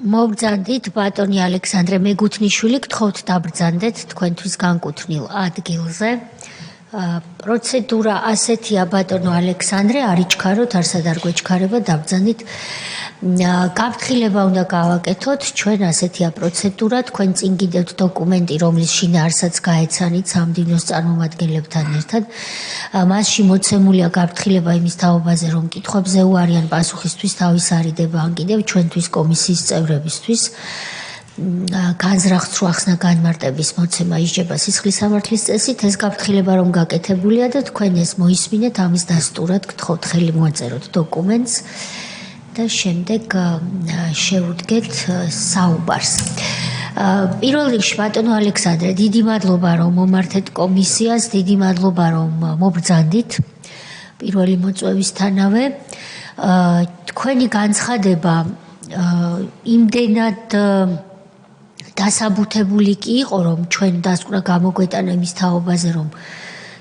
მოვბრძანდით ბატონი ალექსანდრე მეგუთნიშვილი, გთხოვთ დაბრძანდეთ თქვენთვის განკუთვნილ ადგილზე. პროცედურა ასეთია ბატონო ალექსანდრე, არ იჩქაროთ, არსად არ გვეჩქარება, დაბრძანდით. გაფრთხილება უნდა გავაკეთოთ, ჩვენ ასეთია პროცედურა, თქვენ წინ გიდევთ დოკუმენტი, რომლის შინაარსაც გაეცანით სამდივნოს წარმომადგენლებთან ერთად. მასში მოცემულია გაფრთხილება იმის თაობაზე, რომ კითხვებზე უარიან პასუხისთვის თავის არიდება ან კიდევ ჩვენთვის კომისიის წევრებისთვის. განზრახს რო ახსნა განმარტების მოცემა ისჯება სისხლის სამართლის წესით, ეს გაფრთხილება რომ გაკეთებულია და თქვენ ეს მოისმინეთ, ამის დასტურად გთხოვთ ხელი მოაწეროთ დოკუმენტს და შემდეგ შევუდგეთ საუბარს. პირველ რიგში ბატონო ალექსანდრე, დიდი მადლობა რომ მომართეთ კომისიას, დიდი მადლობა რომ მობრძანდით პირველი მოწვევისთანავე. თქვენი განცხადება იმდენად დასაბუთებული კი იყო, რომ ჩვენ დასკვნა გამოგვეტანა იმის თაობაზე, რომ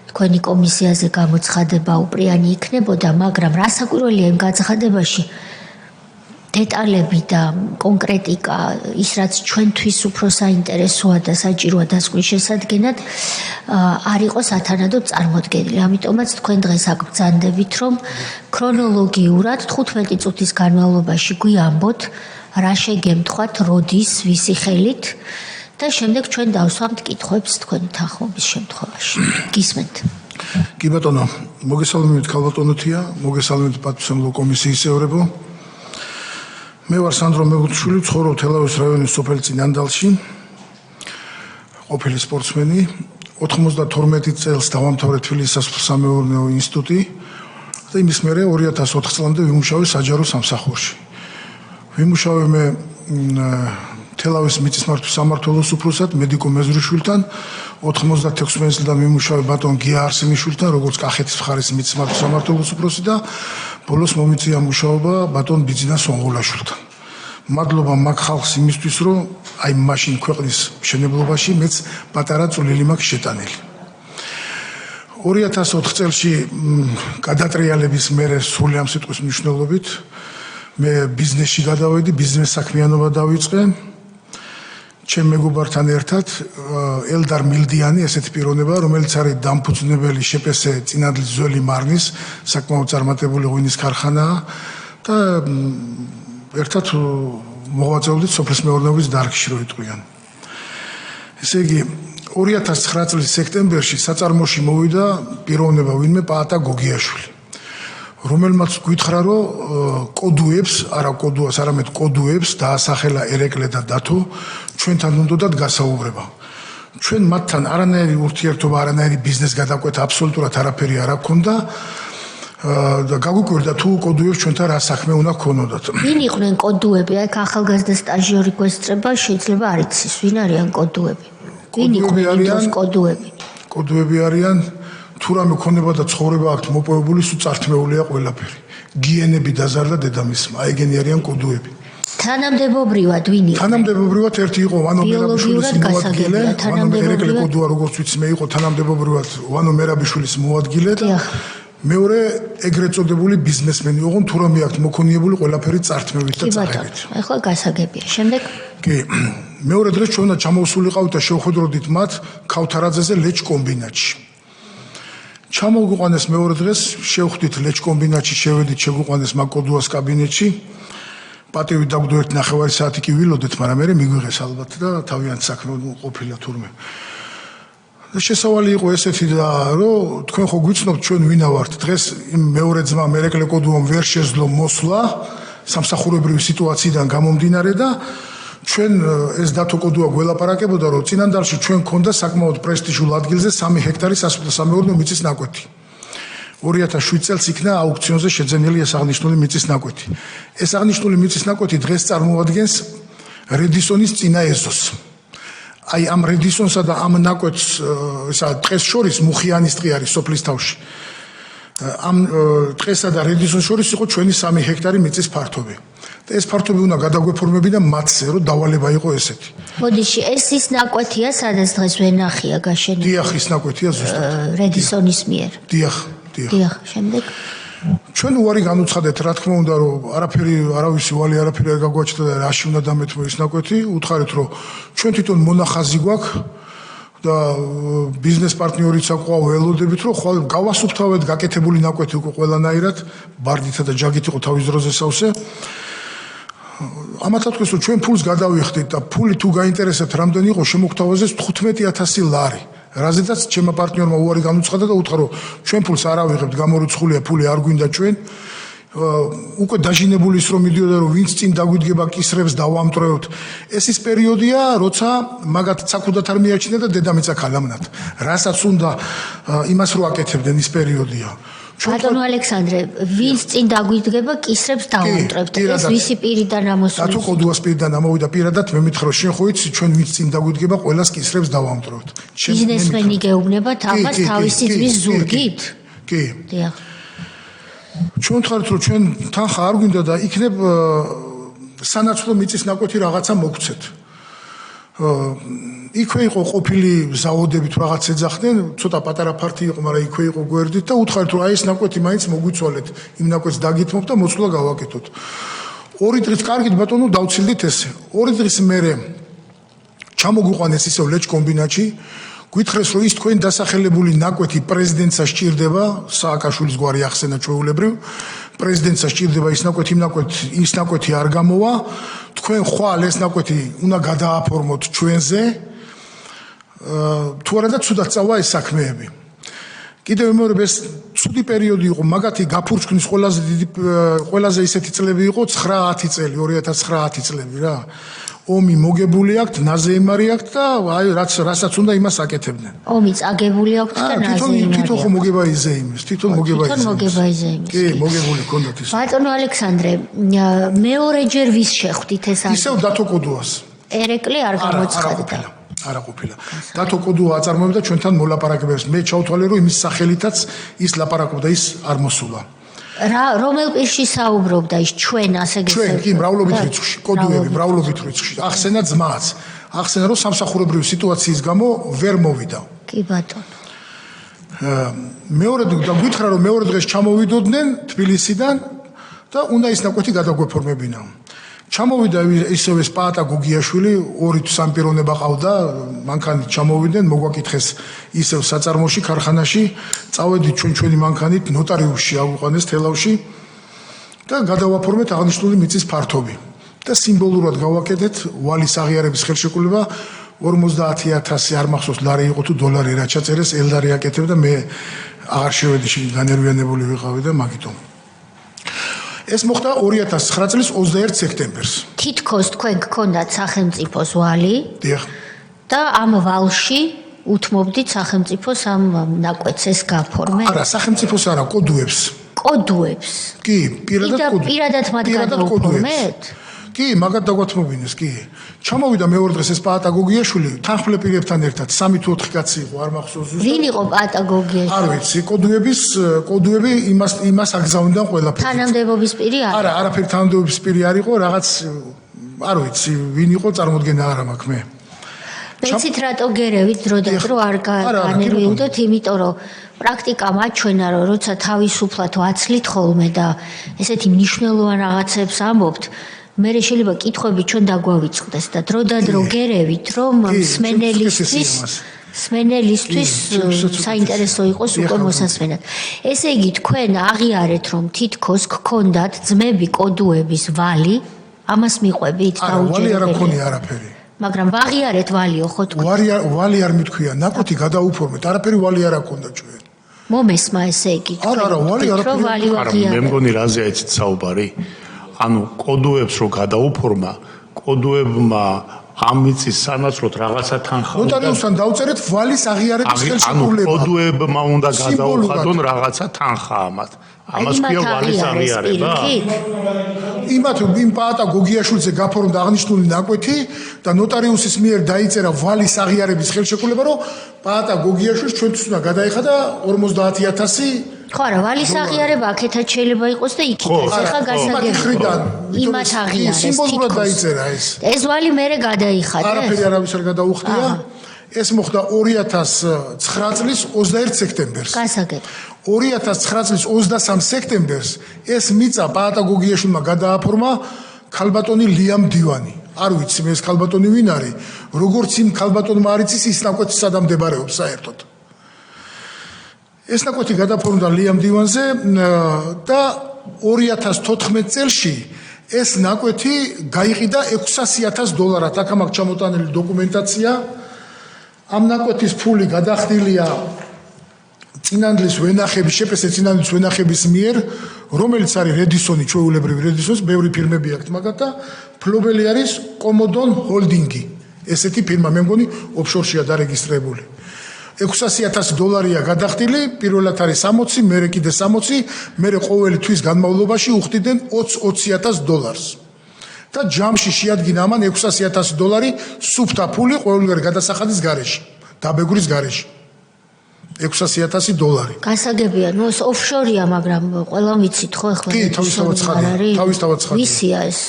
თქვენი კომისიაზე გამოცხადება უპრიანი იქნებოდა, მაგრამ რასაკვირველია იმ განცხადებაში დეტალები და კონკრეტიკა, ის რაც ჩვენთვის უფრო საინტერესოა და საჭიროა დასკვნის შესადგენად, არ იყო სათანადოდ წარმოდგენილი. ამიტომაც თქვენ დღეს აქ ბრძანდებით, რომ ქრონოლოგიურად 15 წუთის განმავლობაში გვიამბოთ, რა შეგემთხვათ, როდის, ვისი ხელით და შემდეგ ჩვენ დავსვამთ კითხვებს თქვენი თანხმობის შემთხვევაში. გისმენთ. კი ბატონო, მოგესალმებით ქალბატონოთია, მოგესალმებით პატივსამლო კომისიის წევრებო. მე ვარ სანდრო მეგუთნიშვილი, ცხოვრობ თელავის რაიონის სოფელ წინანდალში. ყოფილი სპორტსმენი, 92 წელს დავამთავრე თბილისის სასოფლო-სამეურნეო ინსტიტუტი და იმის მერე 2004 წლამდე ვიმუშავე საჯარო სამსახურში. ვიმუშავე მე თელავის მიწისმართვის სამმართველოს უფროსად მედიკო მეზრიშვილთან, 96 წლიდან ვიმუშავე ბატონ გია არსიმიშვილთან, როგორც კახეთის მხარის მიწისმართვის სამმართველოს უფროსი და ბოლოს მომიწია მუშაობა ბატონ ბიძინა სონღულაშვილთან. მადლობა მაგ ხალხს იმისთვის, რომ აი მაშინ ქვეყნის მშენებლობაში მეც პატარა წვლილი მაქვს შეტანილი. 2004 წელში გადატრიალების მერე სრული ამ სიტყვის მნიშვნელობით მე ბიზნესში გადავედი, ბიზნეს საქმიანობა დავიწყე. ჩემ მეგობართან ერთად ელდარ მილდიანი, ესეთი პიროვნება, რომელიც არის დამფუძნებელი შეპესე წინადლის ძველი მარნის საკმაოდ წარმატებული ღვინის ქარხანაა და ერთად მოღვაწეობდით სოფლის მეურნეობის დარგში რო იტყვიან. ესე იგი 2009 წლის სექტემბერში საწარმოში მოვიდა პიროვნება ვინმე პაატა გოგიაშვილი, რომელმაც გითხრა, რომ კოდუებს, არა კოდუას, არამედ კოდუებს დაასახელა ერეკლე და დათო ჩვენთან უნდათ გასაუბრება. ჩვენ მათთან არანაირი ურთიერთობა, არანაირი ბიზნეს გადაკვეთა აბსოლუტურად არაფერი არ აქვს და გაგვიკვირდა თუ კოდუებს ჩვენთან რა საქმე უნდა გქონოდათ. ვინ იყვნენ კოდუები? აქ ახალგაზრდა სტაჟიორი გვესწრება, შეიძლება არ იცის, ვინ არიან კოდუები? ვინ იყვნენ ის კოდუები? კოდუები არიან თუ რამე ქონება და ცხოვრება აქვთ მოპოვებული, სულ წართმეულია ყველაფერი. გიენები დაზარდა დედამისმა, აი ეგენი არიან კოდუები. თანამდებობრივად ვინ იყო? თანამდებობრივად ერთი იყო ვანო მერაბიშვილის მოადგილე, ვანო ერეკლე კოდუა როგორც ვიცი მე იყო თანამდებობრივად ვანო მერაბიშვილის მოადგილე და მეორე ეგრეთ წოდებული ბიზნესმენი ოღონ თუ რამე აქვთ მოქონიებული ყველაფერი წართმევით და წაღებით. ახლა გასაგებია. შემდეგ? კი, მეორე დღეს ჩვენ ჩამოვსულიყავით და შევხვედროდით მათ ქავთარაძეზე ლეჩ კომბინატში. ჩამოვიყვანეს მეორე დღეს, შევხვდით ლეჩ კომბინატში, შევედით შეგვიყვანეს მაკოდუას კაბინეტში. პატივი დაგვდოეთ ნახევარი საათი კი ვილოდეთ, მაგრამ მე მიგვიღეს ალბათ და თავიანთ საქმე ყოფილა თურმე. და შესავალი იყო ესეთი და რომ თქვენ ხო გვიცნობთ ჩვენ ვინა ვართ. დღეს იმ მეორე ძმა ერეკლე კოდუამ ვერ შეძლო მოსვლა სამსახურებრივი სიტუაციიდან გამომდინარე და ჩვენ ეს დათო კოდუა გველაპარაკებოდა, რომ წინანდალში ჩვენ ქონდა საკმაოდ პრესტიჟულ ადგილზე 3 ჰექტარი სასოფლო-სამეურნეო მიწის ნაკვეთი. 2007 წელს იქნა აუქციონზე შეძენილი ეს აღნიშნული მიწის ნაკვეთი. ეს აღნიშნული მიწის ნაკვეთი დღეს წარმოადგენს რედისონის წინა ეზოს. აი ამ რედისონსა და ამ ნაკვეთს ესა დღეს შორის მუხიანის ტყე არის სოფლის თავში. ამ ტყესა და რედისონს შორის იყო ჩვენი 3 ჰექტარი მიწის ფართობი. და ეს ფართობი უნდა გადაგვეფორმებინა მათზე, რომ დავალება იყო ესეთი. მოდიში, ეს ის ნაკვეთია, სადაც დღეს ვენახია გაშენებული. დიახ, ის ნაკვეთია ზუსტად. რედისონის მიერ. დიახ. დიახ, შემდეგ? ჩვენ უარი განუცხადეთ, რა თქმა უნდა, რომ არავისი ვალი არაფერი არ გაგვაჩნდა და რაში უნდა დამეთმო ის ნაკვეთი, უთხარით, რომ ჩვენ თვითონ მონახაზი გვაქვს და ბიზნეს პარტნიორიც აყვა ველოდებით, რომ ხვალ გავასუფთავეთ გაკეთებული ნაკვეთი უკვე ყველანაირად, ბარდითა და ჯაგით იყო თავის დროზე სავსე. ამათაც თქვენს რომ ჩვენ ფულს გადავიხდით და ფული თუ გაინტერესებთ რამდენი იყო შემოგთავაზეს 15000 ლარი. რაზედაც ჩემმა პარტნიორმა უარი განუცხადა და უთხრა რომ ჩვენ ფულს არ ავიღებთ, გამორიცხულია ფული არ გვინდა ჩვენ. უკვე დაჟინებული ის რომ მიდიოდა რომ ვინც წინ დაგვიდგება კისრებს დავამტრევთ. ეს ის პერიოდია, როცა მაგათ ცაკუდათ არ მიაჩნდა და დედამიწა ქალამნათ. რასაც უნდა იმას რო აკეთებდნენ ის პერიოდია. ბატონო ალექსანდრე, ვინც წინ დაგვიდგება კისრებს დავამტრევთ. ეს ვისი პირიდან ამოსული? დათო კოდუას პირიდან ამოვიდა პირადად, მე მითხრა რომ შენ ხო იცი ჩვენ ვინც წინ დაგვიდგება ყველას კისრებს დავამტრევთ. ბიზნესმენი გეუბნებათ ამას თავისი ძმის ზურგით? კი. დიახ. ჩვენ ვთქვით რომ ჩვენ თანხა არ გვინდა და იქნებ სანაცვლო მიწის ნაკვეთი რაღაცა მოგცეთ. იქვე იყო ყოფილი ზაოდებით რაღაც ეძახდნენ, ცოტა პატარა ფართი იყო, მაგრამ იქვე იყო გვერდით და უთხარით რომ აი ეს ნაკვეთი მაინც მოგვიცვალეთ, იმ ნაკვეთს დაგითმობ და მოცულა გავაკეთოთ. 2 დღის კარგით ბატონო დავცილდით ესე. 2 დღის მერე ჩამოგვიყვანეს ისევ ლეჩკომბინატში, გვითხრეს რომ ის თქვენ დასახელებული ნაკვეთი პრეზიდენტსა სჭირდება, სააკაშვილის გვარი ახსენა ჩვეულებრივ, პრეზიდენტსა სჭირდება ის ნაკვეთი არ გამოვა, თქვენ ხვალ ეს ნაკვეთი უნდა გადააფორმოთ ჩვენზე. თუ არა და ცუდად წავა ეს საქმეები. კიდევ მეორე ეს ცუდი პერიოდი იყო, მაგათი გაფურჩქნის ყველაზე ისეთი წლები იყო 9-10 წელი, 2009 წლები რა. ომი მოგებული აქვთ, ნაზეიმარი აქვთ და აი რასაც უნდა იმას აკეთებდნენ. ომი წაგებული აქვთ და ნაზეიმარი. თვითონ ხო მოგება იზე იმის, თვითონ მოგება იზე იმის. კი, მოგებული ჰქონდათ ის. ბატონო ალექსანდრე, მეორეჯერ ვის შეხვდით ეს არის? ისევ დათო კოდუას. ერეკლი არ გამოცხადდა. არა ყოფილა. დათო კოდუა აწარმოებდა ჩვენთან მოლაპარაკებებს. მე ჩავთვალე რომ იმის სახელითაც ის ლაპარაკობდა, ის არ მოსულა. რომელ პირში საუბრობდა ის ჩვენ ასე გესწრებით? ჩვენ კი მრავლობით რიცხვში, კოდუები მრავლობით რიცხვში. ახსენა ძმაც. ახსენა რომ სამსახურებრივი სიტუაციის გამო ვერ მოვიდა. კი ბატონო. მეორე და გითხრა რომ მეორე დღეს ჩამოვიდოდნენ თბილისიდან და უნდა ის ნაკვეთი გადაგვეფორმებინა. ჩამოვიდა ისევე სპაატა გოგიაშვილი, 2-3 პიროვნება ყავდა, მანქანით ჩამოვიდნენ, მოგვაკითხეს ისევ საწარმოში, ქარხანაში, წავედით ჩვენი მანქანით ნოტარიუსში აგვიყვანეს თელავში და გადავაფორმეთ აღნიშნული მიწის ფართობი. და სიმბოლურად გავაკეთეთ ვალის აღიარების ხელშეკრულება 50000 არ მახსოვს ლარი იყო თუ დოლარი რა ჩაწერეს, ელდარი აკეთებდა, მე აღარ შევედი, განერვიანებული ვიყავი და მაგითო. ეს მოხდა 2009 წლის 21 სექტემბერს. თითქოს თქვენ გქონდათ სახელმწიფოს ვალი? დიახ. და ამ ვალში უთმობდით სახელმწიფოს ამ ნაკვეთს ეს გაფორმე? არა, სახელმწიფოს არა, კოდუებს. კოდუებს. კი, პირადად მათ გადაუფორმეთ? კი, მაგათ დაგვათმობინეს, კი. ჩამოვიდა მეორე დღეს ეს პაატა გოგიაშვილი, თანხმლე პირებთან ერთად 3 თუ 4 კაცი იყო, არ მახსოვს ზუსტად. ვინ იყო პაატა გოგიაშვილი? არ ვიცი, კოდუები იმას აგზავნიდან ყველაფერს. თანამდებობის პირი არა? არა, არაფერი თანამდებობის პირი არ იყო, რაღაც არ ვიცი, ვინ იყო, წარმოდგენა არ მაქვს მე. მეცით რატო გერევით დრო და დრო არ განერვიუდოთ, იმიტომ რომ პრაქტიკა მაჩვენა, რომ როცა თავისუფლად ვაცლით ხოლმე და ესეთი მნიშვნელოვან რაღაცებს ამბობთ, მე შეიძლება კითხვები ჩვენ დაგვავიწყდეს და დრო და დრო გერევით, რომ სმენელისთვის საინტერესო იყოს უკვე მოსასმენად. ესე იგი თქვენ აღიარეთ, რომ თითქოს გქონდათ ძმები კოდუების ვალი, ამას მიყვებით დაუჯერებელი. ვალი არ აქონია არაფერი. მაგრამ ვაღიარეთ ვალიო ხო თქვენ? ვალი არ მithქვია, ნაკვეთი გადაუფორმეთ, არაფერი ვალი არ აქონდა ჩვენ. მომესმა ესე იგი. არა, ვალი არაფერი. ვაღიარეთ. მე მგონი რაზე აიცით საუბარი? ანუ კოდუებს რო გადაუფორმა, კოდუებმა ამ მიწის სანაცვლოდ რაღაცა თანხა უნდა ნოტარიუსთან დაუწერეთ ვალის აღიარების ხელშეკრულება. ანუ კოდუებმა უნდა გადაუხადონ რაღაცა თანხა ამათ. ამას ქვია ვალის აღიარება? იმ პაატა გოგიაშვილზე გაფორმდა აღნიშნული ნაკვეთი და ნოტარიუსის მიერ დაიწერა ვალის აღიარების ხელშეკრულება, რომ პაატა გოგიაშვილს ჩვენთვის უნდა გადაეხადა 50000 ხო არა, ვალის აღიარება აქეთაც შეიძლება იყოს და იქითაც. ეხლა გასაგებია. იმათ აღიარეს. სიმბოლურად დაიწერა ეს. ეს ვალი მერე გადაიხადეს? არაფერი არავის არ გადაუხდია. ეს მოხდა 2009 წლის 21 სექტემბერს. გასაგებია. 2009 წლის 23 სექტემბერს ეს მიწა პაატაგოგიაშვილმა გადააფორმა ქალბატონი ლიამ დივანი. არ ვიცი მე ეს ქალბატონი ვინ არის, როგორც იმ ქალბატონმა არ იცის ის ნაკვეთი სადამ მდებარეობს საერთოდ. ეს ნაკვეთი გადაფორმდა ლიამ დივანზე და 2014 წელში ეს ნაკვეთი გაიყიდა $600,000. აქ მაქვს ჩამოტანილი დოკუმენტაცია. ამ ნაკვეთის ფული გადახდილია წინანდლის ვენახების, შეპესე წინანდლის ვენახების მიერ, რომელიც არის რედისონი, ჩვეულებრივი რედისონს, ბევრი ფირმები აქვს მაგათ და ფლობელი არის კომოდონ ჰოლდინგი. ესეთი ფირმა მე მგონი ოფშორშია დარეგისტრირებული. $600,000 გადახდილი, პირველად არის 60, მერე კიდე 60, მერე ყოველი თვის განმავლობაში უხდიდნენ $20,000. და ჯამში შეადგინა ამან $600,000 სუფთა ფული ყოველგვარი გადასახადის გარეშე, დაბეგვრის გარეშე. $600,000. გასაგებია, ნუ ეს ოფშორია, მაგრამ ყველა ვიცით ხო ახლა. კი, თავისთავად ცხადია. ვისია ეს?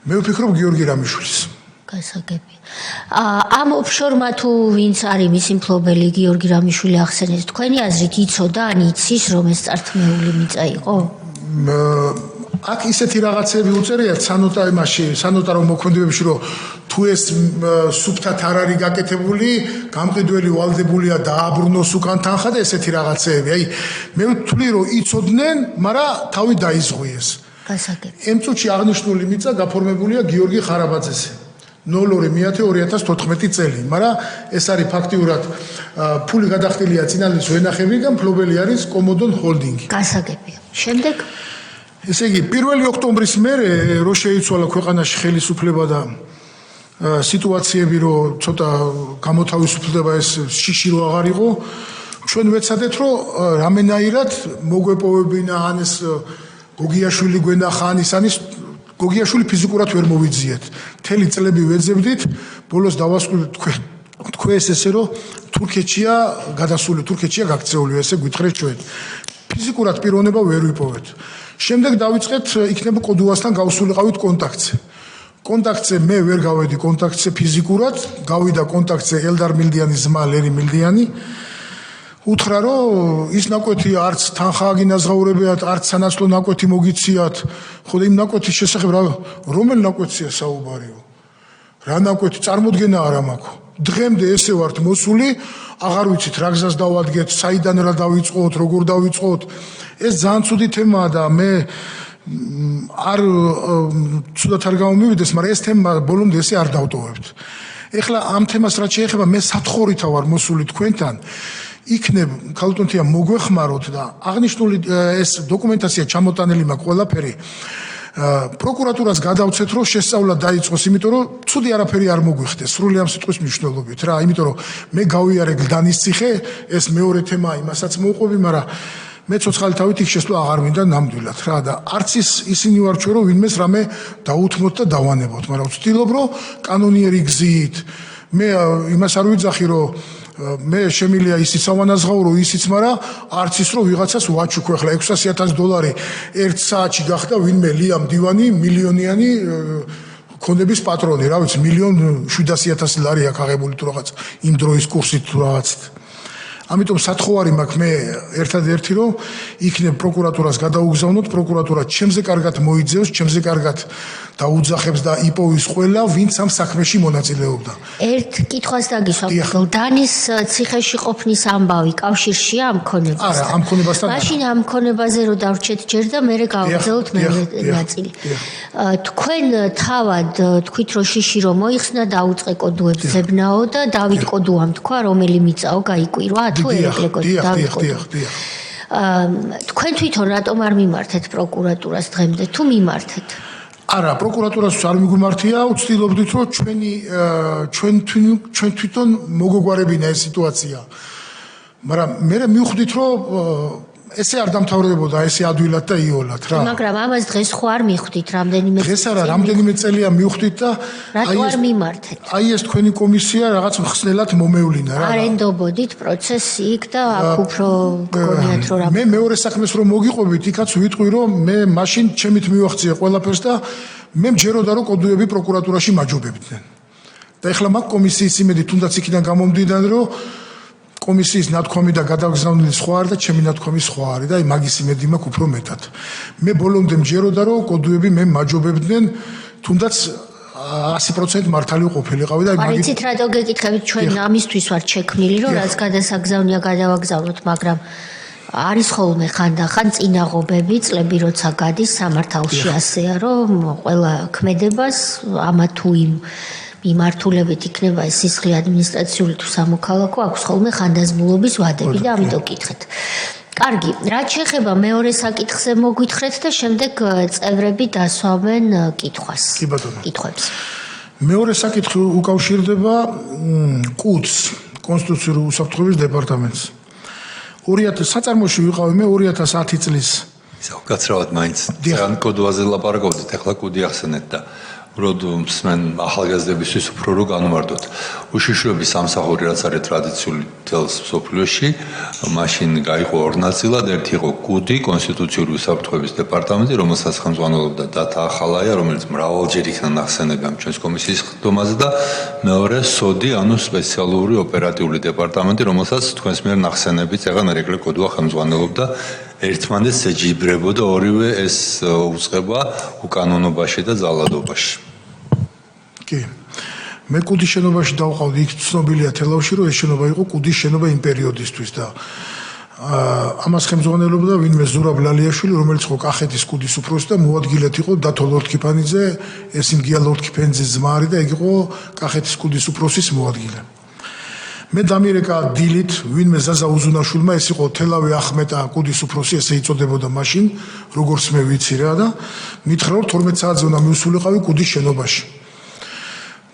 მე ვფიქრობ გიორგი რამიშვილის. გასაგებია. ამ ოფშორმა თუ ვინც არის მისი მფლობელი გიორგი რამიშვილი ახსენეს, თქვენი აზრით იცოდა ან იცის რომ ეს წართმეული მიწა იყო? აქ ისეთი რაღაცები უწერიათ სანოტარო მოქმედებებში, რომ თუ ეს სუფთად არ არის გაკეთებული, გამყიდველი ვალდებულია დააბრუნოს უკან თანხა და ესეთი რაღაცეები. აი, მე ვთვლი რომ იცოდნენ, მაგრამ თავი დაიზღვიეს. გასაგებია. იმ წუთში აღნიშნული მიწა გაფორმებულია გიორგი ხარაბაძეზე. 02/01/2014 წელი, მაგრამ ეს არის ფაქტიურად ფული გადახდილია წინანდლის ვენახებიდან, მფლობელი არის კომოდონ ჰოლდინგი. გასაგებია. შემდეგ ესე იგი 1 ოქტომბრის მერე რო შეიცვალა ქვეყანაში ხელისუფლება და სიტუაციები რო ცოტა გამოთავისუფლდება ეს შიში რო აღარ იყო, ჩვენ ვეცადეთ რომ რამენაირად მოგვეპოვებინა ან ეს გოგიაშვილი გვენახა ან ისანის გოგიაშვილი ფიზიკურად ვერ მოვიძიეთ. მთელი წლები ვეძებდით, ბოლოს დავასრულეთ თქვენს ესე რომ თურქეთშია გადასული, თურქეთშია გაქცეული, ესე გვითხრეთ ჩვენ. ფიზიკურად პიროვნება ვერ ვიპოვეთ. შემდეგ დავიწყეთ იქნება კოდუასთან გავსულიყავით კონტაქტზე. კონტაქტზე მე ვერ გავედი კონტაქტზე ფიზიკურად, გავიდა კონტაქტზე ელდარ მილდიანის ძმა ლერი მილდიანი. უთხრა რომ ის ნაკვეთი არც თანხა აგინაზღაურებიათ, არც სანაცვლო ნაკვეთი მოგიციათ. ხო და იმ ნაკვეთის შესახებ რომელ ნაკვეთია საუბარიო? რა ნაკვეთი წარმოდგენა არ მაქვს. დღემდე ესე ვართ მოსული, აღარ ვიცით რა გზას დავადგეთ, საიდან რა დავიწყოთ, როგორ დავიწყოთ. ეს ძალიან ცუდი თემაა და მე არ ცუდად არ გამომივიდეს, მაგრამ ეს თემა ბოლომდე ესე არ დავტოვებთ. ეხლა ამ თემას რაც შეეხება, მე სათხორითა ვარ მოსული თქვენთან. იქნებ ქალბატონთია მოგვეხმაროთ და აღნიშნული ეს დოკუმენტაცია ჩამოტანილი მაქვს ყველაფერი. პროკურატურას გადავცეთ რომ შესწავლა დაიწყოს, იმიტომ რომ ცუდი არაფერი არ მოგვიხდეს სრული ამ სიტყვის მნიშვნელობით რა, იმიტომ რომ მე გავიარე გლდანის ციხე, ეს მეორე თემაა, იმასაც მოვყვები, მაგრამ მე ცოცხალი თავით იქ შესვლა აღარ მინდა ნამდვილად რა და არც ისინი ვარ ჩვენ რომ ვინმეს რამე დაუთმოთ და დავანებოთ, მაგრამ ვცდილობ რომ კანონიერი გზით მე იმას არ ვიძახი რომ მე შემილია ისიც ავანაზღაურო ისიც, მაგრამ არც ის რომ ვიღაცას ვაჩუქო. ახლა $600,000 ერთ საათში გახდა ვინმე ლიამ დივანი მილიონიანი ქონების პატრონი, რა ვიცი, $1,700,000 აქვს აღებული თუ რაღაც იმ დროის კურსით თუ რაღაცით. ამიტომ სათხოვარი მაქვს მე ერთადერთი რომ იქნებ პროკურატურას გადაუგზავნოთ, პროკურატურა ჩემზე კარგად მოიძევს, ჩემზე კარგად დაუძახებს და იპოვის ყველა, ვინც ამ საქმეში მონაწილეობდა. ერთ კითხვას დაგისვამ, გლდანის ციხეში ყოფნის ამბავი კავშირშია ამ ქონებასთან? არა, ამ ქონებასთან. მაშინ ამ ქონებაზე რო დავრჩეთ ჯერ და მე გავაგზავნოთ მეორე ნაწილი. თქვენ თავად თქვით რომ შიში რომ მოიხსნა, დაუწყე კოდუებს ზებნაო და დავით კოდუამ თქვა რომელი მიწაო გაიკვირვა, თუ ერეკლეკო დავით კოდუამ. თქვენ თვითონ რატომ არ მიმართეთ პროკურატურას დღემდე, თუ მიმართეთ? არა, პროკურატურას არ მიგვიმართია, ვცდილობდით რომ ჩვენ თვითონ მოგოგვარებინა ეს სიტუაცია. მაგრამ მე მივხვდით რომ ესე არ დამთავრდებოდა, ესე ადვილად და იოლად რა. მაგრამ ამას დღეს ხო არ მივხვდით რამდენიმე დღეს არა, რამდენიმე წელია მივხვდით და რატო არ მიმართეთ? აი ეს თქვენი კომისია რაღაც მხსნელად მომევლინა რა. არ ენდობოდით პროცესი იქ და აქ უფრო გქონიათ რომ მე მეორე საქმეს რომ მოგიყვებით, იქაც ვიტყვი რომ მე მაშინ ჩემით მივახციე ყველაფერს და მე მჯეროდა რომ კოდუები პროკურატურაში მაჯობებდნენ. და ეხლა მაგ კომისიის იმედი თუნდაც იქიდან გამომდიდან რომ კომისიის ნათქვამი და გადაგზავნილი სხვა არის და ჩემი ნათქვამი სხვა არის და მაგის იმედი მაქვს უფრო მეტად. მე ბოლომდე მჯეროდა რომ კოდუები მე მაჯობებდნენ თუნდაც 100% მართალი ყოფილიყავი და არიცით რატო გეკითხებით ჩვენ ამისთვის ვარ შექმნილი რომ რაც გადასაგზავნია გადავაგზავნოთ მაგრამ არის ხოლმე ხანდახან წინაღობები წლები როცა გადის სამართალში ასეა რომ ყველა ქმედებას ამა თუ იმ მიმართულებით იქნება ეს სისხლი ადმინისტრაციული თუ სამოქალაქო აქვს ხოლმე ხანდაზმულობის ვადები და ამიტომ გითხეთ. კარგი, რაც შეეხება მეორე საკითხზე მოგვითხრეთ და შემდეგ წევრები დასვამენ კითხვას. კი ბატონო. კითხვებს. მეორე საკითხი უკავშირდება კუდს, კონსტიტუციური უსაფრთხოების დეპარტამენტს. 2000 საწარმოში ვიყავი მე 2010 წლის. ისე უკაცრავად მაინც ძალიან კოდუაზე ლაპარაკობდით, ახლა კუდი ახსენეთ და როდომს მენ ახალგაზრდებისთვის უფრო რო განვარდოთ. უშიშროების სამსახური რაც არის ტრადიციული თელს სოფლიოში, მაშინ გაიყო ორ ნაწილად, ერთი იყო კუდი, კონსტიტუციური უსაფრთხოების დეპარტამენტი, რომელსაც ხელმძღვანელობდა დატა ახალაია, რომელიც მრავალჯერ იქნა ნახსენები ამ ჩვენს კომისიის ხდომაზე და მეორე სოდი, ანუ სპეციალური ოპერატიული დეპარტამენტი, რომელსაც თქვენს მიერ ნახსენებით წეგან ერეკლე კოდუა ხელმძღვანელობდა. ერთმანეთს ეჯიბრებოდა ორივე ეს უწყება უკანონობაში და ძალადობაში. კი. მე კუდის შენობაში დავყავდი, იქ ცნობილია თელავში, რომ ეს შენობა იყო კუდის შენობა იმ პერიოდისთვის და ამას ხელმძღვანელობდა ვინმე ზურაბ ლალიაშვილი, რომელიც იყო კახეთის კუდის უფროსი და მოადგილედ იყო დათო ლორთქიფანიძე, ეს იმ გია ლორთქიფანიძის ძმა არის და იქ იყო კახეთის კუდის უფროსის მოადგილე. მე დამირეკა დილით ვინმე ზაზა უზუნაშვილმა ეს იყო თელავი ახმეტა კუდის უფროსი ესე იწოდებოდა მაშინ როგორც მე ვიცი რა და მითხრა რომ 12 საათზე უნდა მივსულიყავი კუდის შენობაში.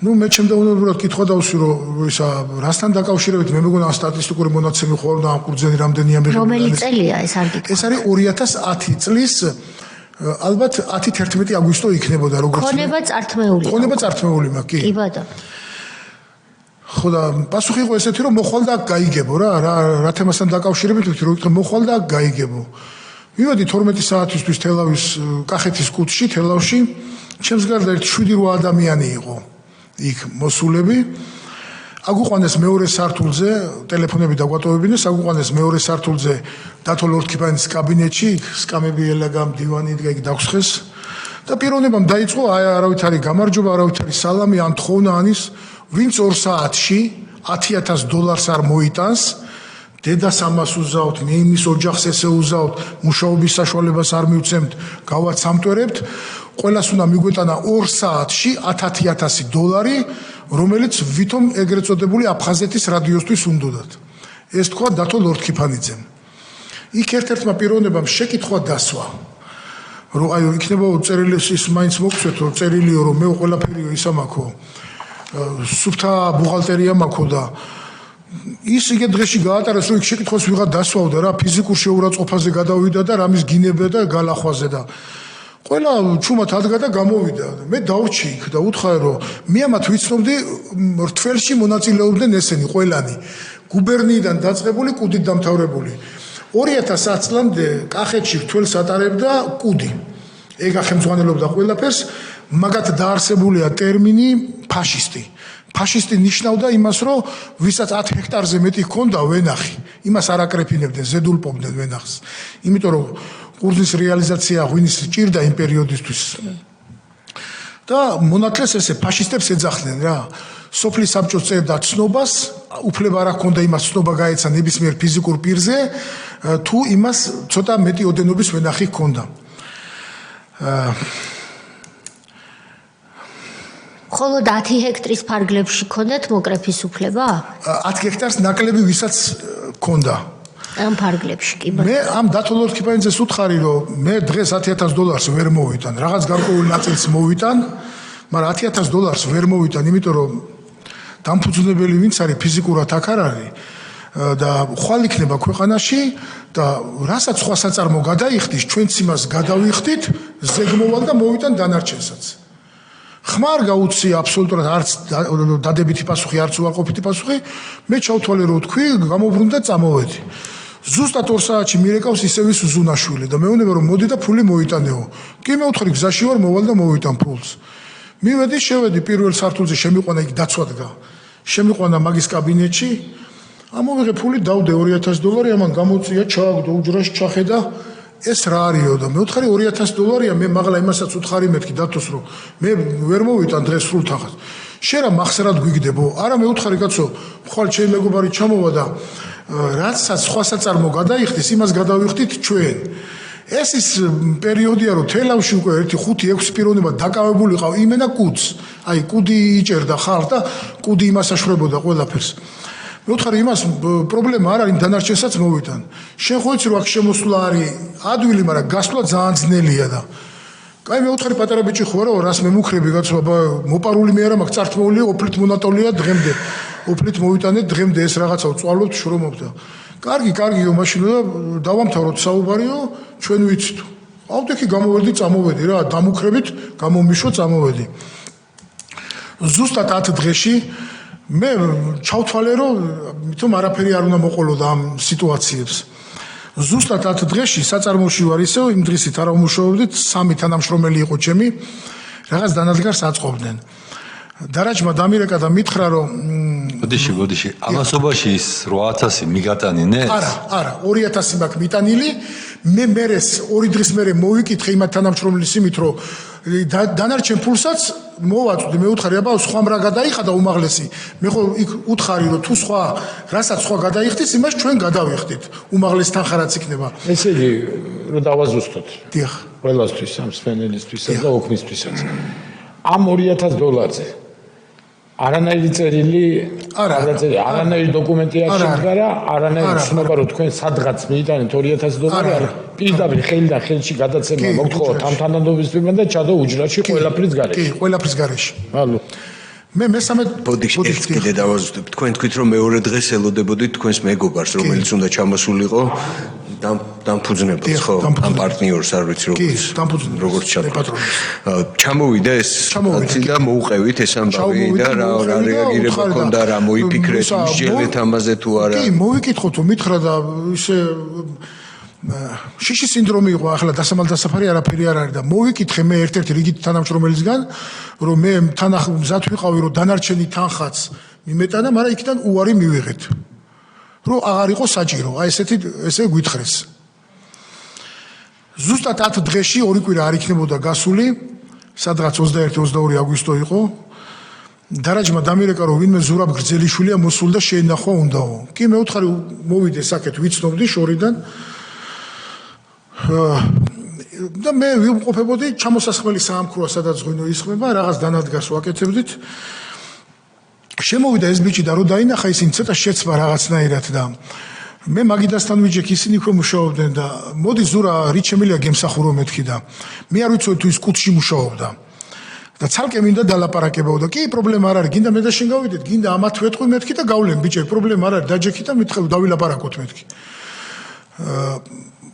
ნუ მე ჩემ დაუნებურად კითხვა დავსვი რომ ისა რასთან დაკავშირებით მე მეგონა სტატისტიკური მონაცემი ხო და ამ კურძენი რამდენი ამბები რომელი წელია ეს არ გიქნა? ეს არის 2010 წლის ალბათ 10-11 აგვისტო იქნებოდა როგორც ქონება წართმეული. ქონება წართმეული მაქვს კი. კი ბატონო. ხო და პასუხი იყო ესეთი რომ მოხვალ და გაიგებო რა თემასთან დაკავშირებით რომ მოხვალ და გაიგებო. მივედი 12 საათისთვის თელავის კახეთის კუდში თელავში ჩემს გარდა 7-8 ადამიანი იყო იქ მოსულები აგუყვანეს მეორე სართულზე ტელეფონები დაგვატოვებინეს აგუყვანეს მეორე სართულზე დათო ლორთქიფანის კაბინეტში სკამები ელაგამ დივანი იდგა იქ დაგვსხეს და პიროვნებამ დაიწყო არავით არის გამარჯობა არავით არის სალამი ან თხოვნა ანის ვინც 2 საათში $10,000 არ მოიტანს დედას ამას უზავთ მე იმის ოჯახს ესე უზავთ მუშაობის საშუალებას არ მივცემთ გავაცამტვერებთ ყველას უნდა მიგვეტანა 2 საათში $10,000 რომელიც ვითომ ეგრეთ წოდებული აფხაზეთის რადიოსთვის უნდათ ეს თქვა დათო ლორთქიფანიძემ იქ ერთ-ერთმა პიროვნებამ შეკითხვა დასვა რომ აი იქნება წერილი ის მაინც მოგცეთ რომ წერილიო რომ მე ყველაფერიო ისამაქო სუფთა ბუღალტერია მაქვს და ის იგ დღეში გაატარეს რომ იქ შეკითხვას ვიღა დასვავდა რა ფიზიკურ შეურაცხყოფაზე გადავიდა და რამის გინებდა და გალახვაზე და ყველა ჩუმად ადგა და გამოვიდა მე დავრჩი იქ და უთხრა რომ მე ამათ ვიცნობდი რთველში მონაწილეობდნენ ესენი ყველანი გუბერნიიდან დაწყებული კუდით დამთავრებული 2010 წლამდე კახეთში რთველს ატარებდა კუდი ეგ ახელმძღვანელობდა ყველაფერს მაგათ დაარსებულია ტერმინი ფაშისტი. ფაშისტი ნიშნავდა იმას, რომ ვისაც 10 ჰექტარზე მეტი ჰქონდა ვენახი, იმას არ აკრეფინებდნენ, ზედულპობდნენ ვენახს. იმიტომ რომ კურძის რეალიზაცია ღვინის ჭირდა იმ პერიოდისთვის. და მონათლეს ესე ფაშისტებს ეძახდნენ რა. სოფლის საბჭოს წერდა ცნობას, უფლება არ ჰქონდა იმას ცნობა გაეცა ნებისმიერ ფიზიკურ პირზე, თუ იმას ცოტა მეტი ოდენობის ვენახი ჰქონდა. ხოლო 10 ჰექტრის ფარგლებში ქონდათ მოკრეფის უფლება? 10 ჰექტარს ნაკლები ვისაც ქონდა. ამ ფარგლებში კი ბატონო. მე ამ დათო ლორთქიფანიძეს უთხარი რომ მე დღეს $10,000 ვერ მოვიტან, რაღაც გარკვეული ნაწილს მოვიტან, მაგრამ $10,000 ვერ მოვიტან, იმიტომ რომ დამფუძნებელი ვინც არის ფიზიკურად აქ არ არის და ხვალ იქნება ქვეყანაში და რასაც სხვა საწარმო გადაიხდის, ჩვენც იმას გადავიხდით, ზეგმოვალ და მოვიტან დანარჩენსაც. ხმარ გაუწია აბსოლუტურად არც დადებითი პასუხი, არც უარყოფითი პასუხი, მე ჩავთვალე რომ თქვი, გამობრუნდა წამოვედი. ზუსტად 2 საათში მირეკავს ისევ ის უზუნაშვილი და მეუბნება რომ მოდი და ფული მოიტანეო. კი მე ვთქვი გზაში ვარ, მოვალ და მოვიტან ფულს. მივედი, შევედი პირველ სართულზე შემიყვანა იქ დაცვადგა. შემიყვანა მაგის კაბინეტში ამოვიღე ფული, დავდე $2000, ამან გამოწია, ჩააგდო უჯრაში, ჩახედა, ეს რა არისო და მე ვთხარი $2000, მე მაღლა იმასაც ვთხარი მეთქი დათოს რომ მე ვერ მოვიტან დღეს სრულ თანხას. შენ რა მახსრად გვიგდებო? არა მე ვთხარი კაცო, ხვალ ჩემი მეგობარი ჩამოვა და რაცაც სხვა საწარმო გადაიხდის, იმას გადავიხდით ჩვენ. ეს ის პერიოდია რომ თელავში უკვე 1-5-6 პიროვნება დაკავებული ყავ იმენა კუდს. აი კუდი იჭერდა ხალხს და კუდი იმას აშვრებოდა ყველაფერს. მე ვთხარი იმას პრობლემა არ არის, დანარჩენსაც მოვიტან. შენ ხო იცი რომ აქ შემოსვლა არის ადვილი, მაგრამ გასვლა ძალიან ძნელია და კაი მე ვთხარი პატარა ბიჭი ხო არა, რას მე მუქრები კაცო, მოპარული მე არა მაქვს, წართმოული ოფლით მონატოლია დღემდე. ოფლით მოვიტანეთ დღემდე ეს რაღაცა ვწვალობთ, შრომობთ და კარგიო მაშინ და დავამთავროთ საუბარიო, ჩვენ ვიცით. ავდექი გამოვედი, წამოვედი რა, დამუქრებით, გამომიშვო, წამოვედი. ზუსტად 10 დღეში მე ჩავთვალე რომ თუმ არაფერი არ უნდა მოყოლოდა ამ სიტუაციებს. ზუსტად 10 დღეში საწარმოში ვარ ისევ, იმ დღისით არ ვმუშაობდით, 3 თანამშრომელი იყო ჩემი, რაღაც დანადგარს აწყობდნენ. დარაჯმა დამირეკა და მითხრა რომ ბოდიში, ამასობაში ის 8000 მიგატანინე? არა, 2000 მაქვს მიტანილი. მე მერეს 2 დღის მერე მოვიკითხე იმ თანამშრომლის იმით რომ დანარჩენ ფულსაც მოვაწვდი, მე ვუთხარი აბა სხვა მრა გადაიხადა უმაღლესი. მე ხო იქ უთხარი რომ თუ სხვა რასაც სხვა გადაიხდის, იმას ჩვენ გადავიხდით. უმაღლესი თანხა რაც იქნება. ესე იგი რომ დავაზუსტოთ. დიახ. ყველასთვის ამ სპენელისთვისაც და ოქმისთვისაც. ამ $2000-ზე არანაირი წერილი არანაირი დოკუმენტი არ შემდგარა, არანაირი ცნობა რომ თქვენ სადღაც მიიტანეთ $2000 არა პირდაპირ ხელიდან ხელში გადაცემა მოგთხოვოთ ამ თანადობის პირმა და ჩადო უჯრაში ყველაფრის გარეშე. კი, ყველაფრის გარეშე. ალო. მე მესამე ბოდიში ეს კიდე დავაზუსტებ. თქვენ თქვით რომ მეორე დღეს ელოდებოდით თქვენს მეგობარს, რომელიც უნდა ჩამოსულიყო დამფუძნებელს ხო? ამ პარტნიორს არ ვიცი როგორც ჩამოვიდა. ჩამოვიდა ეს და მოუყევით ეს ამბავი და რა რეაგირება ქონდა, რა მოიფიქრეთ, მსჯელეთ ამაზე თუ არა? კი, მოვიკითხოთ, მითხრა და ისე შიში სინდრომი იყო, ახლა დასამალ-დასაფარი არაფერი არ არის და მოვიკითხე მე ერთ-ერთი რიგით თანამშრომელისგან, რომ მე თანახ მზად ვიყავი, რომ დანარჩენი თანხაც მიმეტანა, მაგრამ იქიდან უარი მივიღეთ. რომ აღარ იყო საჭირო, აი ესე გვითხრეს. ზუსტად 10 დღეში 2 კვირა არ იქნებოდა გასული, სადღაც 21-22 აგვისტო იყო. დარაჯმა დამირეკა რომ ვინმე ზურაბ გრძელიშვილია მოსულ და შეინახვა უნდაო. კი მე ვუთხარი მოვიდე საკეთ ვიცნობდი შორიდან. და მე ვიმყოფებოდი ჩამოსასხმელი საამქროა, სადაც ღვინო ისხმება, რაღაც დანადგარს ვაკეთებდით. შემოვიდა ეს ბიჭი და რო დაინახა ისინი ცოტა შეცვა რაღაცნაირად და მე მაგიდასთან ვიჯექი, ისინი ხო მუშაობდნენ და მოდი ზურა რით შემიძლია გემსახურო მეთქი და მე არ ვიცოდი თუ ის კუთში მუშაობდა და ცალკე მინდა დალაპარაკებაო და კი პრობლემა არ არის, გინდა მე და შენ გავიდეთ, გინდა ამათ ვეტყვი მეთქი და გავლენ ბიჭები, პრობლემა არ არის, დაჯექი და მითხევ დავილაპარაკოთ მეთქი.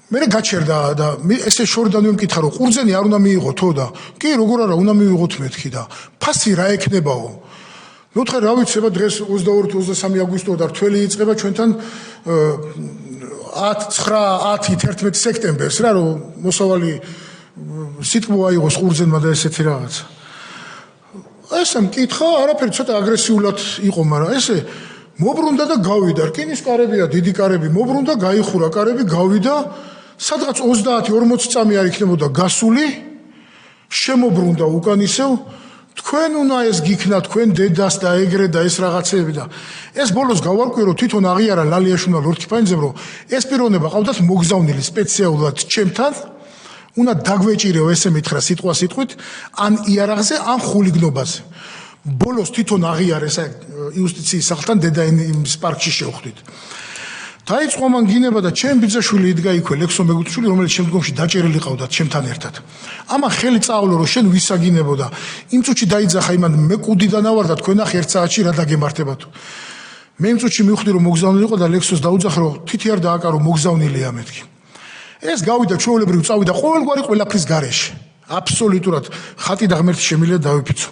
მე გაჩერდა და ესე შორიდან ვიმკითხა რომ ყურძენი არ უნდა მიიღოთო და კი როგორ არა უნდა მივიღოთ მეთქი და ფასი რა ექნებაო. მე ვთხარ რა ვიცი, დღეს 22-23 აგვისტოა და რთველი იწყება ჩვენთან 10-9-10-11 სექტემბერს რა რომ მოსავალი სიტყვა აიღოს ყურძენმა და ესეთი რაღაცა. ესე მკითხა, არაფერი ცოტა აგრესიულად იყო, მაგრამ ესე მობრუნდა და გავიდა. რკინის კარებია, დიდი კარები, მობრუნდა, გაიხურა კარები, გავიდა. სადღაც 30-40 წამი არ იქნებოდა გასული, შემობრუნდა უკან ისევ. თქვენ უნდა ეს გიქნა, თქვენ დედას და ეგრე და ეს რაღაცეები და ეს ბოლოს გავარკვიე რომ თვითონ აღიარა ლალიაშვილმა ლორთქიფანიძემ რომ ეს პიროვნება ყავდათ მოგზავნილი სპეციალურად ჩემთან, უნდა დაგვეჭირეო ესე მითხრა სიტყვა სიტყვით, ან იარაღზე, ან ხულიგნობაზე. ბოლოს თვითონ აღიარეს იუსტიციის სახლთან დედაენის პარკში შევხვდით. დაიწყო მან გინება და ჩემ ბიძაშვილი იდგა იქვე ლექსო მეგუჩული, რომელიც შემდგომში დაჭერილი ყავდათ ჩემთან ერთად. ამან ხელი წაავლო რომ შენ ვისაგინებო და იმ წუთში დაიძახა იმან მე კუდიდან ავარ და თქვენ ახ 1 საათში რა დაგემართება თუ. მე იმ წუთში მივხვდი რომ მოგზავნილი იყო და ლექსოს დაუძახე რომ თითი არ დააკარო მოგზავნილია მეთქი. ეს გავიდა ჩვეულებრივ წავიდა ყოველგვარი ყველაფრის გარეშე. აბსოლუტურად ხატი და ღმერთი შემიძლია დავიფიცო.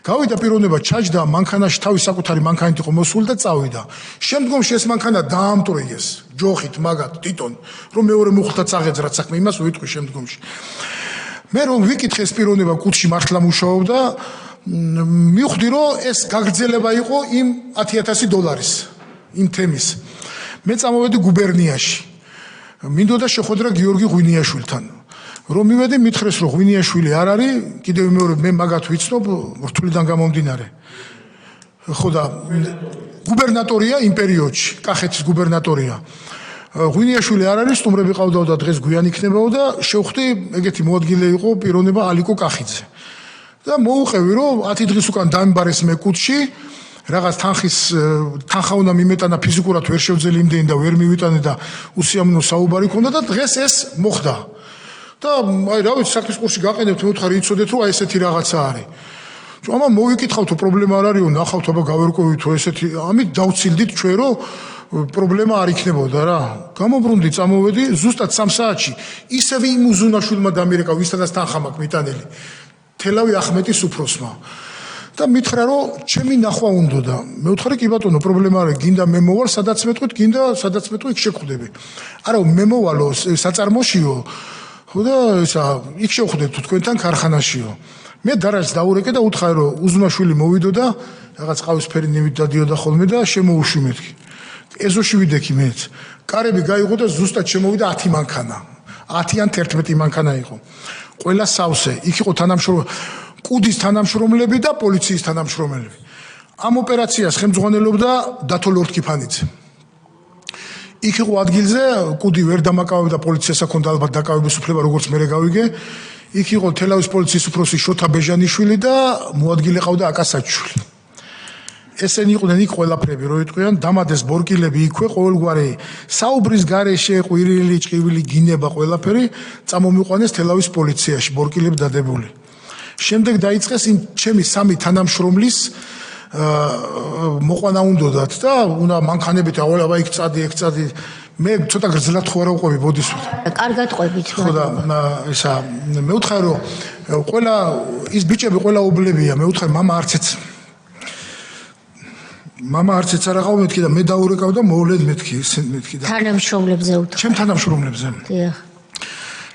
გავიდა პიროვნება ჩაჯდა მანქანაში, თავის საკუთარი მანქანით იყო მოსული და წავიდა. შემდგომში ეს მანქანა დაამტრიეს ჯოხით მაგათ თვითონ, რომ მეორე მუხლთაც აღეძრათ საქმე, იმას ვიტყვი შემდგომში. მე რომ ვიკითხე ეს პიროვნება კუთში მართლა მუშაობდა, მივხვდი რომ ეს გაგრძელება იყო იმ $10,000. იმ თემის. მე წამოვედი გუბერნიაში. მინდოდა შეხვედრა გიორგი ღვინიაშვილთან. რომ მივედი მითხრეს რომ ღვინიაშვილი არ არის, კიდევ მეორე მე მაგათ ვიცნობ რთულიდან გამომდინარე. ხო და გუბერნატორია იმ პერიოდში, კახეთის გუბერნატორია. ღვინიაშვილი არ არის, სტუმრები ყავდაო და დღეს გვიან იქნებაო და შევხვდი ეგეთი მოადგილე იყო პიროვნება ალიკო კახიძე. და მოუყევი რომ 10 დღის უკან დამიბარეს მე კუთში, რაღაც თანხა უნდა მიმეტანა ფიზიკურად ვერ შევძელი იმდენი და ვერ მივიტანე და უსიამოვნო საუბარი ქონდა და დღეს ეს მოხდა. და აი რა ვიცი საქმის კურსში გაყენებთ მე ვთხარი იცოდეთ რომ აი ესეთი რაღაცა არის. ამან მოვიკითხავთ რომ პრობლემა არ არისო ნახავთ აბა გავერკვევით რომ ესეთი ამით დავცილდით ჩვენ რომ პრობლემა არ იქნებოდა რა. გამობრუნდი წამოვედი ზუსტად 3 საათში ისევე იმ უზუნაშვილმა დამირეკა ვისთანაც თანხა მაქვს მიტანელი. თელავი ახმეტის უფროსმა. და მითხრა რომ ჩემი ნახვა უნდოდა. მე ვთხარი კი ბატონო პრობლემა არის, გინდა მე მოვალ სადაც მეტყვით, გინდა სადაც მეტყვი იქ შეგხვდები. არა მე მოვალო საწარმოშიო. ხო და ისა იქ შევხვდეთ თქვენთან ქარხანაშიო. მე დარაჯს დაურეკე და უთხრა რომ უზუნაშვილი მოვიდო და რაღაც ყავისფერი ნივით დადიოდა ხოლმე და შემოუშვი მეთქი. ეზოში ვიდექი მეც. კარები გაიღო და ზუსტად შემოვიდა 10 მანქანა. 10 ან 11 მანქანა იყო. ყველა სავსე, იქ იყო კუდის თანამშრომლები და პოლიციის თანამშრომლები. ამ ოპერაციას ხელმძღვანელობდა დათო ლორთქიფანიძე. იქ იყო ადგილზე, კუდი ვერ დამაკავებდა პოლიციას აქონდა ალბათ დაკავების უფლება, როგორც მე გავიგე. იქ იყო თელავის პოლიციის უფროსი შოთა ბეჟანიშვილი და მოადგილე ყავდა აკასაჩვილი. ესენი იყვნენ იქ ყველაფრები, რო იტყვიან, დამადეს ბორკილები იქვე, ყოველგვარი საუბრის გარეშე, ყვირილი, ჭყივილი, გინება ყველაფერი წამომიყვანეს თელავის პოლიციაში, ბორკილები დადებული. შემდეგ დაიწყეს იმ ჩემი 3 თანამშრომლის მოყვანა უნდოდათ და უნდა მანქანებით ავალა იქ წადი, ეგ წადი. მე ცოტა გრძლად ხო არ ვყვები ბოდისვით. კარგად ყვებით. ხო და ისა მე ვთხარ რომ ყველა ის ბიჭები ყველა ობლებია, მე ვთხარ მამა არცეც არ აღავ მეთქი და მე დაურეკავ და მოვლედ მეთქი და თანამშრომლებზე უთხრა. ჩემ თანამშრომლებზე. დიახ.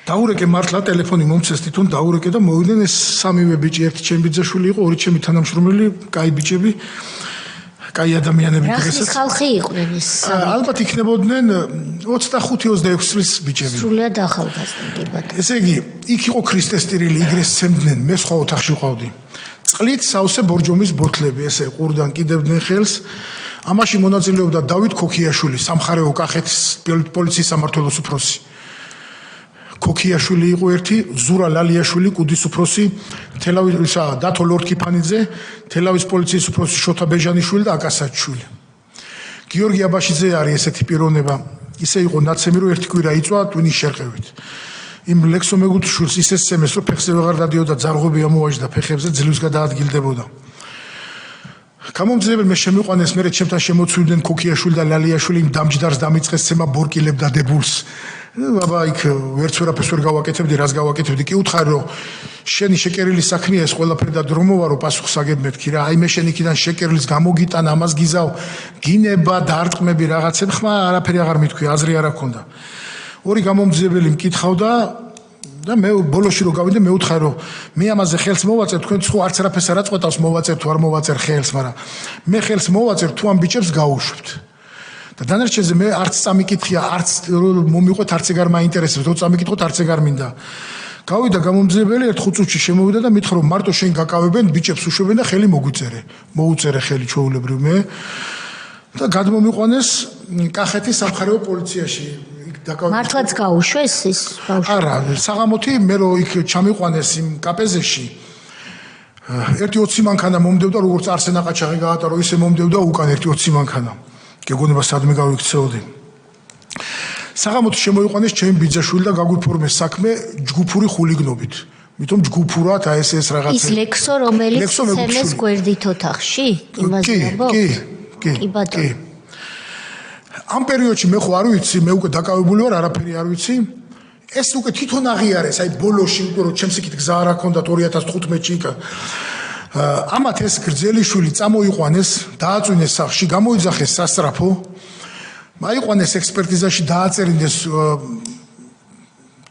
დაურეკე მართლა ტელეფონი მომცეს თვითონ დაურეკე და მოვიდნენ ეს 3 ბიჭი, ერთი ჩემი ბიძაშვილი იყო, 2 ჩემი თანამშრომელი, კაი ბიჭები, კაი ადამიანები დღესაც. რა ხალხი იყვნენ ეს? ალბათ იქნებოდნენ 25-26 წლის ბიჭები. სრულიად ახალგაზრდა ბატონო. ესე იგი, იქ იყო ქრისტეს ტირილი, იგრეს სცემდნენ, მე სხვა ოთახში ვყავდი. წყლით სავსე ბორჯომის ბოთლები, ესე ყურდან კიდევდნენ ხელს. ამაში მონაწილეობდა დავით ქოქიაშვილი, სამხარეო კახეთის პოლიციის სამმართველოს უფროსი. ქოქიაშვილი იყო ერთი, ზურა ლალიაშვილი, კუდის უფროსი, თელავის დათო ლორთქიფანიძე, თელავის პოლიციის უფროსი შოთა ბეჟანიშვილი და აკასაჩვილი. გიორგი აბაშიძე არის ესეთი პიროვნება, ისე იყო ნაცემი რომ ერთი კვირა იწვა ტვინის შერყევით. იმ ლექსო მეგუთიშვილს ისე სცემეს რომ ფეხზე ვეღარ დადიოდა, ძარღვები ამოვაჟდა ფეხებზე, ძლივს გადაადგილდებოდა. გამომძიებელ მე შემიყვანეს მე ჩემთან შემოცვიდნენ ქოქიაშვილი და ლალიაშვილი იმ დამჯდარს დამიწყეს ცემა ბორკილებ დადებულს. აბა იქ ვერც ვერაფერს ვერ გავაკეთებდი, რას გავაკეთებდი? კი უთხარი რომ შენი შეკერილი საქმეა ეს ყველაფერი და დრომოვა რომ პასუხს აგებმეთქი რა. აი მე შენ იქიდან შეკერილის გამოგიტან, ამას გიზავ, გინება, დარტყმები, რაღაცები, ხმა არაფერი აღარ მithქვი, აზრი არ აქონდა. ორი გამომძიებელი მკითხავდა და მე ბოლოში რო გავიდე მე უთხარი რომ მე ამაზე ხელს მოვაწერ, თქვენ ხო არც არაფერს არ აწყვეტავს მოვაწერ თუ არ მოვაწერ ხელს, მაგრამ მე ხელს მოვაწერ თუ ამ ბიჭებს გაუშვებთ. და დანარჩენზე მე არც წამიკითხია, არც მომიყვეთ, არც ეგარ მაინტერესებს, რო წამიკითხოთ, არც ეგარ მინდა. გავიდა გამომძიებელი, ერთ 5 წუთში შემოვიდა და მითხრა რომ მარტო შენ გაკავებენ, ბიჭებს უშვებენ და ხელი მოგვიწერე. მოუწერე ხელი ჩვეულებრივ მე და გადმომიყვანეს კახეთის სამხარეო პოლიციაში. მართლაც გაუშვეს ის ბავშვი? არა, საღამოთი მე რო იქ ჩამიყვანეს იმ კაპეზეში ერთი 20 მანქანა მომდევდა, როგორც არსენა ყაჩაღი გაატარო, ისე მომდევდა უკან ერთი 20 მანქანა. გეგონება სადმე გავიქცეოდი. საღამოთი შემოიყვანეს ჩემი ბიძაშვილი და გაგვიფორმეს საქმე ჯგუფური ხულიგნობით. მithom ჯგუფურად აი ეს რაღაცა. ის ლექსო რომელიც სცემეს გვერდით ოთახში? იმაზე ამბობ? კი ბატონო. ამ პერიოდში მე ხო არ ვიცი, მე უკვე დაკავებული ვარ, არაფერი არ ვიცი. ეს უკვე თვითონ აღიარეს, აი ბოლოში უკვე რომ ჩემს იქით გზა არ აქონდათ 2015-ში იქ. ამათ ეს გრძელიშვილი წამოიყვანეს, დააწვინეს სახლში, გამოიძახეს სასწრაფო. მაიყვანეს ექსპერტიზაში, დააწერინეს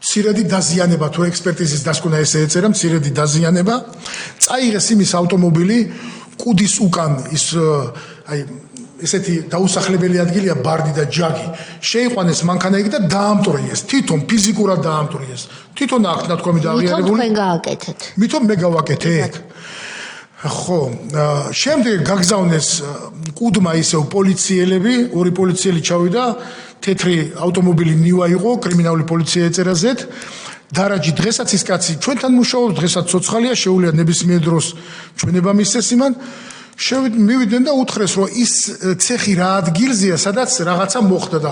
მცირედი დაზიანება, თუ ექსპერტიზის დასკვნა ესე ეწერა, მცირედი დაზიანება. წაიღეს იმის ავტომობილი, კუდის უკან ის აი ესეთი დაუსახლებელი ადგილია ბარდი და ჯაგი. შეიყვანეს მანქანა იქ და დაამტვრიეს. თვითონ ფიზიკურად დაამტვრიეს. თვითონ აქ ნათქვამი დააღიარებული. თქვენ გააკეთეთ. მithom მე გავაკეთე ეგ. ხო, შემდეგ გაგზავნეს კუდმა ისევ პოლიციელები, ორი პოლიციელი ჩავიდა, თეთრი ავტომობილი ნივა იყო, კრიმინალური პოლიცია ეწერა ზეთ. დარაჯი დღესაც ის კაცი ჩვენთან მუშაობს, დღესაც ცოცხალია, შეუძლია ნებისმიერ დროს ჩვენება მისცეს იმან. მივიდნენ და უთხრეს, რომ ის ცეხი რა ადგილზეა, სადაც რაღაცა მოხდა და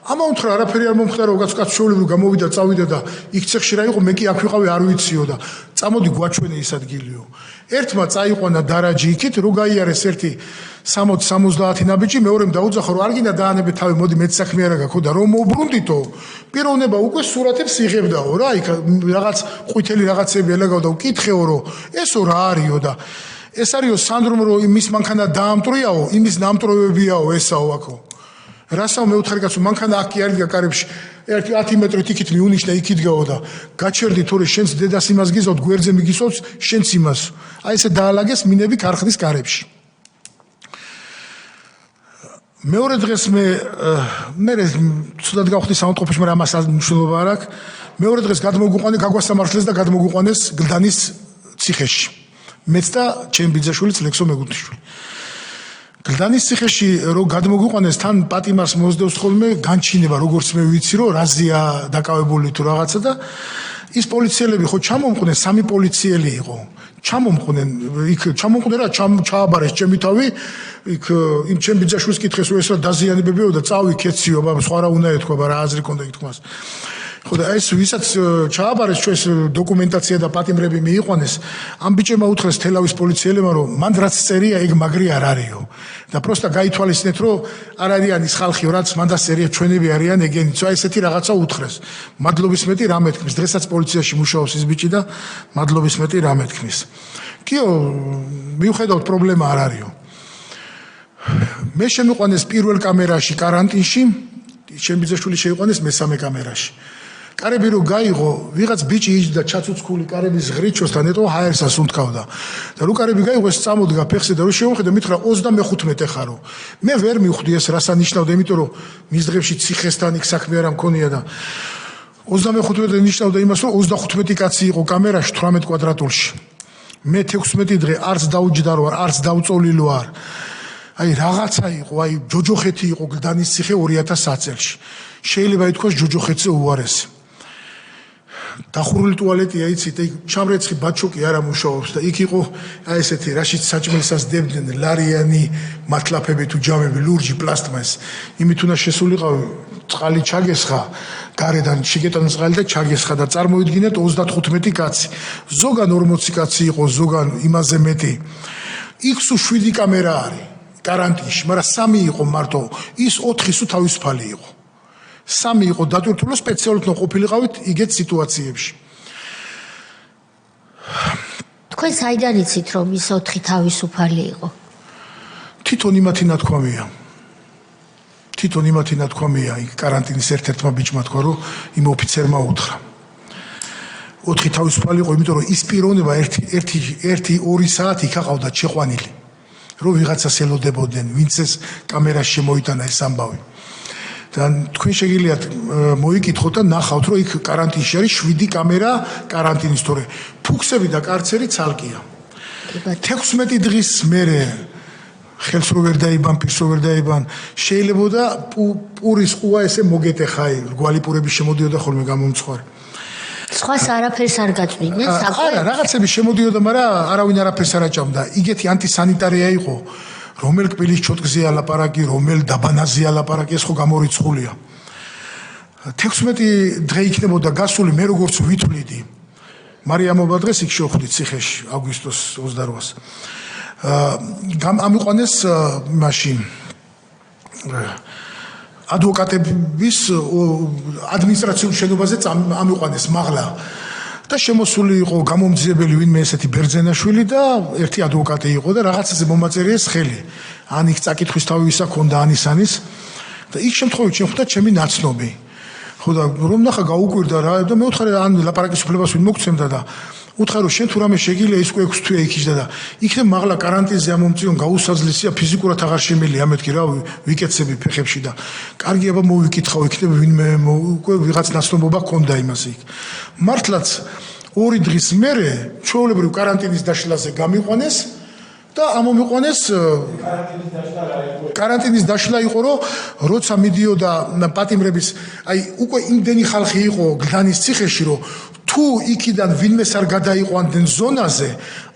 ამა უთხრა არაფერი არ მომხდა, რომ კაც შეუძლებელი გამოვიდა, წავიდა და იქ ცეხში რა იყო, მე კი აქ ვიყავი, არ ვიციო და წამოდი გვაჩვენე ის ადგილიო. ერთმა წაიყვანა დარაჯი იქით, რო გაიარეს ერთი 60-70 ნაბიჯი, მეორემ დაუძახა, რომ არ გინდა დაანებე თავი, მოდი მეც საქმე არა გაქვს და რომ მოუბრუნდითო, პიროვნება უკვე სურათებს იღებდაო რა, იქ რაღაც ყვითელი რაღაცები ელაგავდა, უკითხეო, რომ ესო რა არისო და ეს არისო სანდრომ რომ იმის მანქანა დაამტრიაო, იმის ნამტროვებიაო ესაო აქო. რასაო მეუთხარი კაცო მანქანა აქ კი არ იდგა კარებში 10 მეტრით იქით მიუნიშნა იქით გაო და გაჩერდი თორე შენს დედას იმას გიზავთ გვერდზე მიგისვავს შენს იმას. აი ესე დაალაგეს მინები ქარხნის კარებში. მეორე დღეს მე ცუდად გავხდი სამოთყოფოში, მაგრამ ამას მნიშვნელობა არ აქვს. მეორე დღეს გადმოგვიყვანეს გაგვასამართლეს და გადმოგვიყვანეს გლდანის ციხეში. მეც და ჩემი ბიძაშვილიც ლექსო მეგუნთიშვილი. გლდანის ციხეში რო გადმოგვიყვანეს თან პატიმარს მოსდევს ხოლმე განჩინება, როგორც მე ვიცი, რომ რაზია დაკავებული თუ რაღაცა და ის პოლიციელები ხო ჩამომყვნენ, 3 პოლიციელი იყო. ჩამომყვნენ, იქ ჩამომყვნენ რა, ჩააბარეს ჩემი თავი, იქ იმ ჩემ ბიძაშვილს კითხეს, რომ ეს რა დაზიანებებიო და წავი ქეციო, აბა სხვა რა უნდა ეთქვა, რა აზრი ქონდა ითქმას. ხო და ეს ვისაც ჩააბარეს ჩვენს დოკუმენტაცია და პატიმრები მიიყვანეს, ამ ბიჭებმა უთხრეს თელავის პოლიციელებმა, რომ მან რაც წერია, ეგ მაგრი არ არისო. და პროსტა გაითვალისწინეთ, რომ არ არიან ის ხალხიო, რაც მან დაწერია ჩვენები არიან ეგენიც, აი ესეთი რაღაცა უთხრეს. მადლობის მეტი რა მეთქმის, დღესაც პოლიციაში მუშაობს ის ბიჭი და მადლობის მეტი რა მეთქმის. კიო, მიუხედავად პრობლემა არ არისო. მე შემიყვანეს პირველ კამერაში კარანტინში, ჩემი ბიძაშვილი შეიყვანეს მესამე კამერაში. კარები რო გაიღო, ვიღაც ბიჭი იჯდა ჩაცუცქული კარების ღრიჩოს და ნეტო ჰაერსას უნთქავდა. და რო კარები გაიღო, ეს წამოდგა ფეხზე და რო შევხედე, მითხრა 35 ხარო. მე ვერ მივხვდი ეს რას ანიშნავდა, იმიტომ რომ მის დღეებში ციხესთან იქ საქმე არ მქონია და 35 ნიშნავდა იმას, რომ 35 კაცი იყო კამერაში 18 კვადრატულში. მე 16 დღე არც დაუჯდარო არ, არც დავწოლილო არ. აი რაღაცა იყო, აი ჯოჯოხეთი იყო გლდანის ციხე 2010 წელს. შეიძლება ითქვას ჯოჯოხეთზე უარესი. დახურული ტუალეტია იცით, იქ ჩამრეცხი ბაჩუკი არ ამუშაობს და იქ იყო აი ესეთი რაშიც საჭმელსაც დებდნენ ლარიანი მათლაფები თუ ჯამები, ლურჯი პლასტმას. იმით უნდა შესულიყავი წყალი ჩაგესხა, გარედან შიგეტან წყალი და ჩაგესხა და წარმოიდგინეთ 35 კაცი. ზოგან 40 კაცი იყო, ზოგან იმაზე მეტი. იქ სულ 7 კამერა არის კარანტინში, მაგრამ 3 იყო მარტო, ის 4 სულ თავისუფალი იყო. 3 იყო დატვირთული, სპეციალურად ყოფილიყავით იგეთ სიტუაციებში. თქვენ საიდან იცით, რომ ის 4 თავისუფალი იყო? თვითონ იმათი ნათქვამია. თვითონ იმათი ნათქვამია, იქ კარანტინის ერთ-ერთმა ბიჭმა თქვა, რომ იმ ოფიცერმა უთხრა. 4 თავისუფალი იყო, იმიტომ რომ ის პიროვნება 1-2 საათი იქ აყავდა შეყვანილი. რომ ვიღაცას ელოდებოდნენ, ვინც ეს კამერაში შემოიტანა ეს ამბავი. და თქვენ შეგიძლიათ მოიკითხოთ და ნახავთ, რომ იქ კარანტინში არის 7 კამერა კარანტინის, თორე ფუქსები და კარცერი ცალკეა. 16 დღის მერე ხელს რო ვერ დაიბან, პირს რო ვერ დაიბან, შეიძლება და პურის ყუა ესე მოგეტეხაი, რგვალი პურები შემოდიოდა ხოლმე გამომცხვარი. სხვას არაფერს არ გაწვიდნენ, არა, რაღაცები შემოდიოდა, მაგრამ არავინ არაფერს არ აჭამდა. იგეთი ანტისანიტარია იყო. რომელ კბილის ჩოთგზეა ლაპარაკი, რომელ დაბანაზეა ლაპარაკი, ეს ხო გამორიცხულია. 16 დღე იქნებოდა გასული, მე როგორც ვითვლიდი. მარიამობა დღეს იქ შევხვდი ციხეში, აგვისტოს 28-ს. ამიყვანეს მაშინ ადვოკატების ადმინისტრაციულ შენობაზე ამიყვანეს მაღლა. და შემოსული იყო გამომძიებელი ვინმე ესეთი ბერძენაშვილი და ერთი ადვოკატი იყო და რაღაცაზე მომაწერიეს ხელი. ან იქ წაკითხვის თავი ვისა ქონდა ანისანის და იქ შემთხვევით შეხვდა ჩემი ნაცნობი. ხო და რომ ნახა გაუკვირდა რა და მე ვთხარი ან ლაპარაკის უფლებას ვინ მოგცემდა და უთხარ რომ შენ თუ რამე შეგიძლია ის უკვე 6 თვე იქიჭდა და იქნებ მაღლა каранტინზე ამომწიონ გაუსაძლისია ფიზიკურად აღარ შემიძლია მეთქი რა ვიკეცები ფეხებში და კარგი აბა მოვიკითხავ იქნებ ვინმე უკვე ვიღაც ნაცნობობა ქონდა იმაზე იქ მართლაც 2 დღის მერე ჩვეულებრივ каранტინის დაშლაზე გამიყვანეს და ამომიყვანეს каранტინის დაშლა იყო რომ როცა მიდიოდა პატიმრების აი უკვე იმდენი ხალხი იყო გლანის ციხეში რომ თუ იქიდან ვინმეს არ გადაიყვანდნენ ზონაზე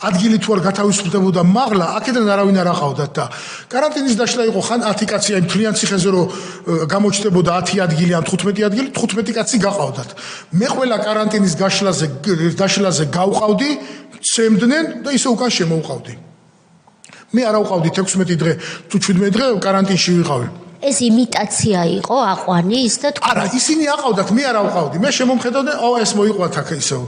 ადგილი თუ არ გათავისუფლებოდა მაღლა აქედან არავინ არ აყავდათ და каранტინის დაშლა იყო ხან 10 კაცი აი მთლიან ციხეზე რომ გამოჩნდებოდა 10 ადგილი ან 15 ადგილი 15 კაცი გაყავდათ მე ყველა каранტინის დაშლაზე გავყავდი ცემდნენ და ისე უკან შემოვყავდი მე არ ავყავდი 16 დღე თუ 17 დღე каранტინში ვიყავი ეს იმიტაცია იყო აყვანის და არა ისინი აყავდათ მე არ ავყავდი მე შემომხედავდი ეს მოიყვათ აქ ისე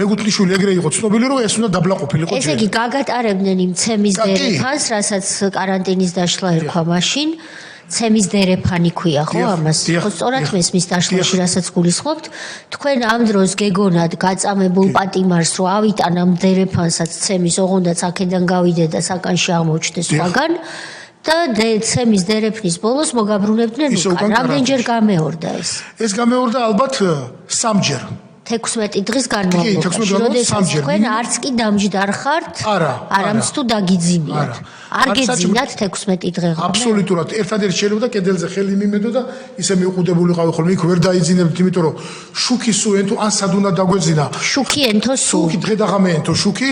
მეგუთლიშვილი ეგრე იყო ცნობილი რომ ეს უნდა დაბლა ყოფილიყო ესე იგი გაგატარებდნენ იმ ცემის დერეფანს რასაც каранტინის დაშლა ერქვა მაშინ ცემის დერეფანი ქვია ხო ამას ხო სწორად მესმის დაშლაში რასაც გულისხმობთ თქვენ ამ დროს გეგონათ გაწამებულ პატიმარს რომ ავიტან ამ დერეფანსაც ცემის ოღონდაც აქედან გავიდე და საკანში აღმოჩნდა სხვაგან და ცემის დერეფნის ბოლოს მოგაბრუნებდნენ უკან რამდენჯერ გამეორდა ეს გამეორდა ალბათ 3ჯერ 16 დღის განმავლობაში როდესაც თქვენ არც კი დამჯდარ ხართ არამც თუ დაგიძინიათ არ გეძინათ 16 დღე ღამე აბსოლუტურად ერთადერთი შეიძლება კედელზე ხელი მიმედო და ისე მიუყუდებულიყავი ხოლმე იქ ვერ დაიძინებთ იმიტომ რომ შუქი სუენ თუ ან სად უნდა დაგვეძინა შუქი ენთო სუ შუქი დღე და ღამე ენთო შუქი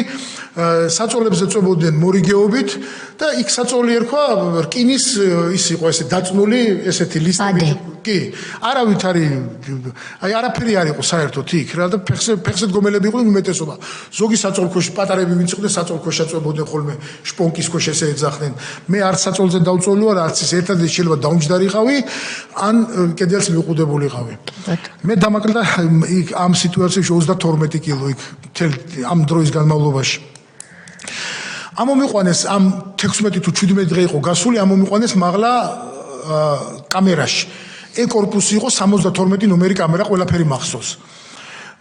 საწოლებზე წვებოდნენ მორიგეობით და იქ საწოლი ერქვა რკინის ის იყო ესე დაწნული ესეთი ლისტები კი არავით აი არაფერი არ იყო საერთოდ იქ რა და ფეხზე დგომელები იყვნენ უმეტესობა ზოგი საწოლქვეშ პატარები ვინც იყვნენ საწოლქვეშა წვებოდნენ ხოლმე შპონკის ქვეშ ესე ეძახდნენ მე არც საწოლზე დავწოლო არა არც ის ერთადერთი შეიძლება დაუმჯდარიყავი ან კედელს მიუყუდებულიყავი მე დამაკლდა იქ ამ სიტუაციაში 32 კილო იქ ამ დროის განმავლობაში ამომიყვანეს ამ 16 თუ 17 დღე იყო გასული ამომიყვანეს მაღლა კამერაში ე-კორპუსი იყო 72 ნომერი კამერა ყველაფერი მახსოვს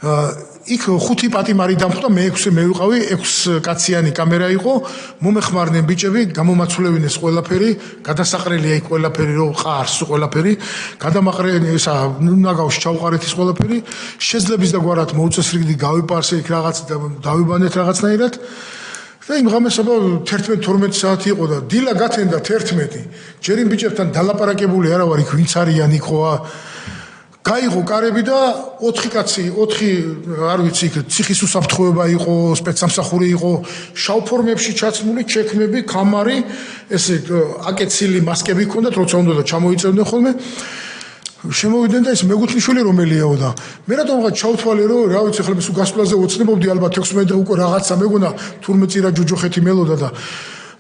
იქ 5 პატიმარი დამხვდა მე 6 მე ვიყავი 6 კაციანი კამერა იყო მომეხმარნენ ბიჭები გამომაცვლევინეს ყველაფერი გადასაყრელია იქ ყველაფერი რომ ყარს ყველაფერი გადამაყრენი ესა ნაგავში ჩავყარეთ ის ყველაფერი შეძლებს და გვარად მოუწესრიგდი გავიპარსე იქ რაღაც დავიბანეთ რაღაცნაირად და იმ ღამეს აბა 11-12 საათი იყო და დილა გათენდა 11 ჯერ იმ ბიჭებთან დალაპარაკებული არა ვარ იქ ვინც არიან იქ ხო გაიღო კარები და 4 კაცი 4 არ ვიცი იქ ციხის უსაფრთხოება იყო სპეცსამსახური იყო შავ ფორმებში ჩაცმული ჩექმები კამარი ესე აკეცილი მასკები ჰქონდათ როცა უნდა და ჩამოიწევდნენ ხოლმე შემოვიდნენ და ეს მეგუთლიშვილი რომელიაო და მე რატომ ვიღაც ჩავთვალე რომ რა ვიცი ხლების უგასვლაზე ოცნებობდი ალბათ 16 დღე უკვე რაღაცა მეგონა თურმე წირა ჯუჯუხეთი მელოდა და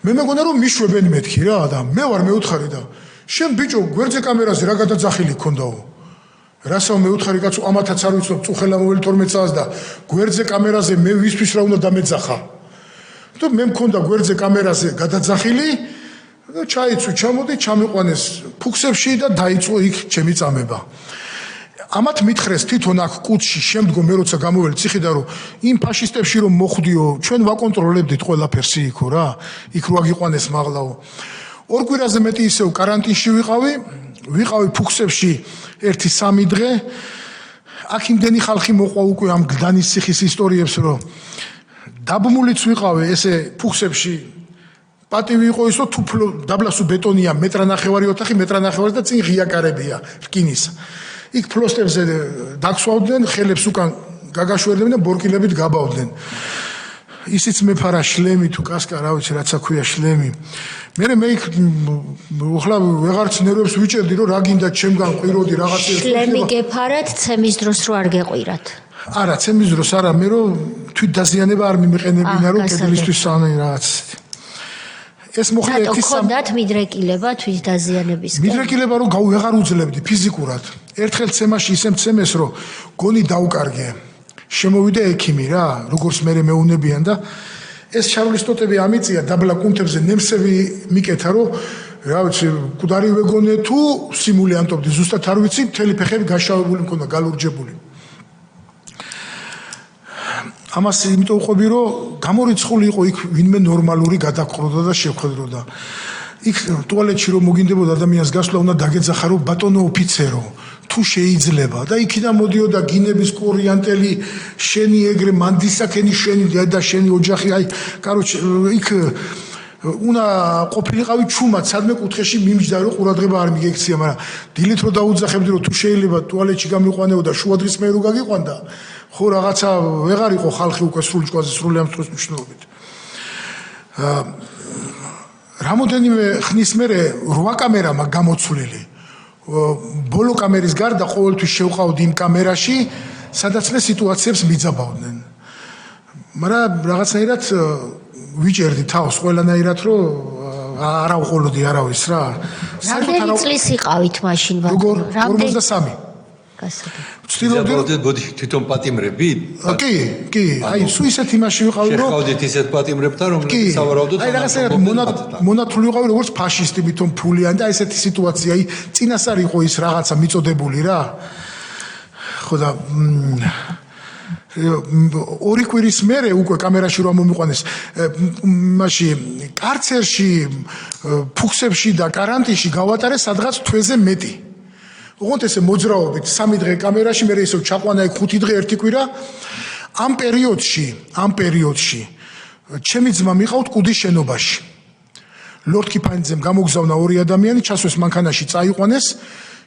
მე მეგონა რომ მიშვებენ მეთქი რა და მე ვარ მეუთხარი და შენ ბიჭო გვერდზე კამერაზე რა გადაძახილი გქონდაო რასაო მეუთხარი კაცო ამათაც არ ვიცნობ წუხელა მოველი 12 წელს და გვერდზე კამერაზე მე ვისთვის რა უნდა დამეძახა და მე მქონდა გვერდზე კამერაზე გადაძახილი და ჩაიცვი ჩამოდი ჩამიყვანეს ფუქსებში და დაიწყო იქ ჩემი წამება ამათ მითხრეს თვითონ აქ კუთხში შემდგომ მე როცა გამოველი ციხიდან რომ იმ ფაშისტებში რომ მოხვდიო ჩვენ ვაკონტროლებდით ყველაფერს იქო რა იქ რო აგიყვანეს მაღლაო ორ კვირაზე მეტი ისევ каранტინში ვიყავი ფუქსებში 1-3 დღე აქ იმდენი ხალხი მოყვა უკვე ამ გლანის ციხის ისტორიებს რომ დაბმულიც ვიყავი ესე ფუქსებში პატივი იყო ისო თუ დაბლასუ ბეტონია მეტრანახევარი ოთახი მეტრანახევარი და წინ ღია კარებია რკინის იქ ფლოსტებზე დაგსვავდნენ ხელებს უკან გაგაშვერდნენ და ბორკილებით გაბავდნენ ისიც მეფარა შლემი თუ კასკა რა ვიცი რაცა ქვია შლემი მე იქ ახლა ვეღარც ნერვებს ვიჭერდი რომ რა გინდა ჩემგან ყვიროდი რაღაცა შლემი გეფარათ ცემის დროს რო არ გეყვირათ არა ცემის დროს არა მე რომ თვით დაზიანება არ მიმეყენებინა რომ კედლისთვის სანაი რაღაც ეს მოხდა ერთი ხონდათ მიდრეკილება თვით დაზიანების მიდრეკილება რომ ვეღარ უძლებდი ფიზიკურად ერთხელ ცემაში ისე მცემეს რომ გონი დაუკარგე შემოვიდა ექიმი რა როგორც მე მეუნებიან და ეს შარლისტოტები ამიწია დაბლა კუნთებზე ნემსები მიკეთა რომ რა ვიცი კუდარი ვეგონე თუ სიმულიანტობდი ზუსტად არ ვიცი მთელი ფეხები გაშავებული მქონდა გალურჯებული ამას იმიტომ ვყვები, რომ გამორიცხული იყო იქ ვინმე ნორმალური გადაყროდა და შეხვედროდა. იქ ტუალეტში რომ მოგინდებოდა ადამიანს გასვლა უნდა დაგეძახარო ბატონო ოფიცერო თუ შეიძლება და იქიდან მოდიოდა გინების კორიანტელი შენი ეგრე მანდისაკენი შენი და შენი ოჯახი აი კაროჩე იქ უნდა ყოფილიყავი ჩუმად სადმე კუთხეში მიმჯდა რომ ყურადღება არ მიგექცია მაგრამ დილით რომ დაუძახებდი რომ თუ შეიძლება ტუალეტში გამიყვანეო და შუადღის მე რო გაგიყვანდა ხო რაღაცა ვეღარ იყო ხალხი უკვე სრული ჭკუაზე სრული ამ დროს მნიშვნელობით რამოდენიმე ხნის მერე 8 კამერა მაგ გამოცვლილი ბოლო კამერის გარდა ყოველთვის შევყავდი იმ კამერაში სადაც მე სიტუაციებს მიძაბავდნენ მაგრამ რაღაცნაირად ვიჭერდი თავს ყველანაირად რომ არ ავყოლოდი არავის რა რამდენი წლის იყავით მაშინ როგორ 53 ვცდილობდი ბოდი თვითონ პატიმრები? კი, აი სულ ისეთ იმაში ვიყავი რომ შეხავდით ისეთ პატიმრებთან რომელიც სავარაუდოდ აი რაღაცა მონათული ვიყავი როგორც ფაშისტი თვითონ ფულიანი და ესეთი სიტუაცია აი წინასწარ იყო ის რაღაცა მიწოდებული რა ხო და ორი კვირის მერე უკვე კამერაში რომ მომიყვანეს მაში კარცერში ფუქსებში და კარანტინში გავატარე სადღაც თვეზე მეტი ოღონდ ესე მოძრაობით 3 დღე კამერაში მე ისევ ჩაყვანა იქ 5 დღე ერთი კვირა ამ პერიოდში ჩემი ძმა მიყავთ კუდის შენობაში ლორდ კიფანიძემ გამოგზავნა 2 ადამიანი ჩასვეს მანქანაში წაიყვანეს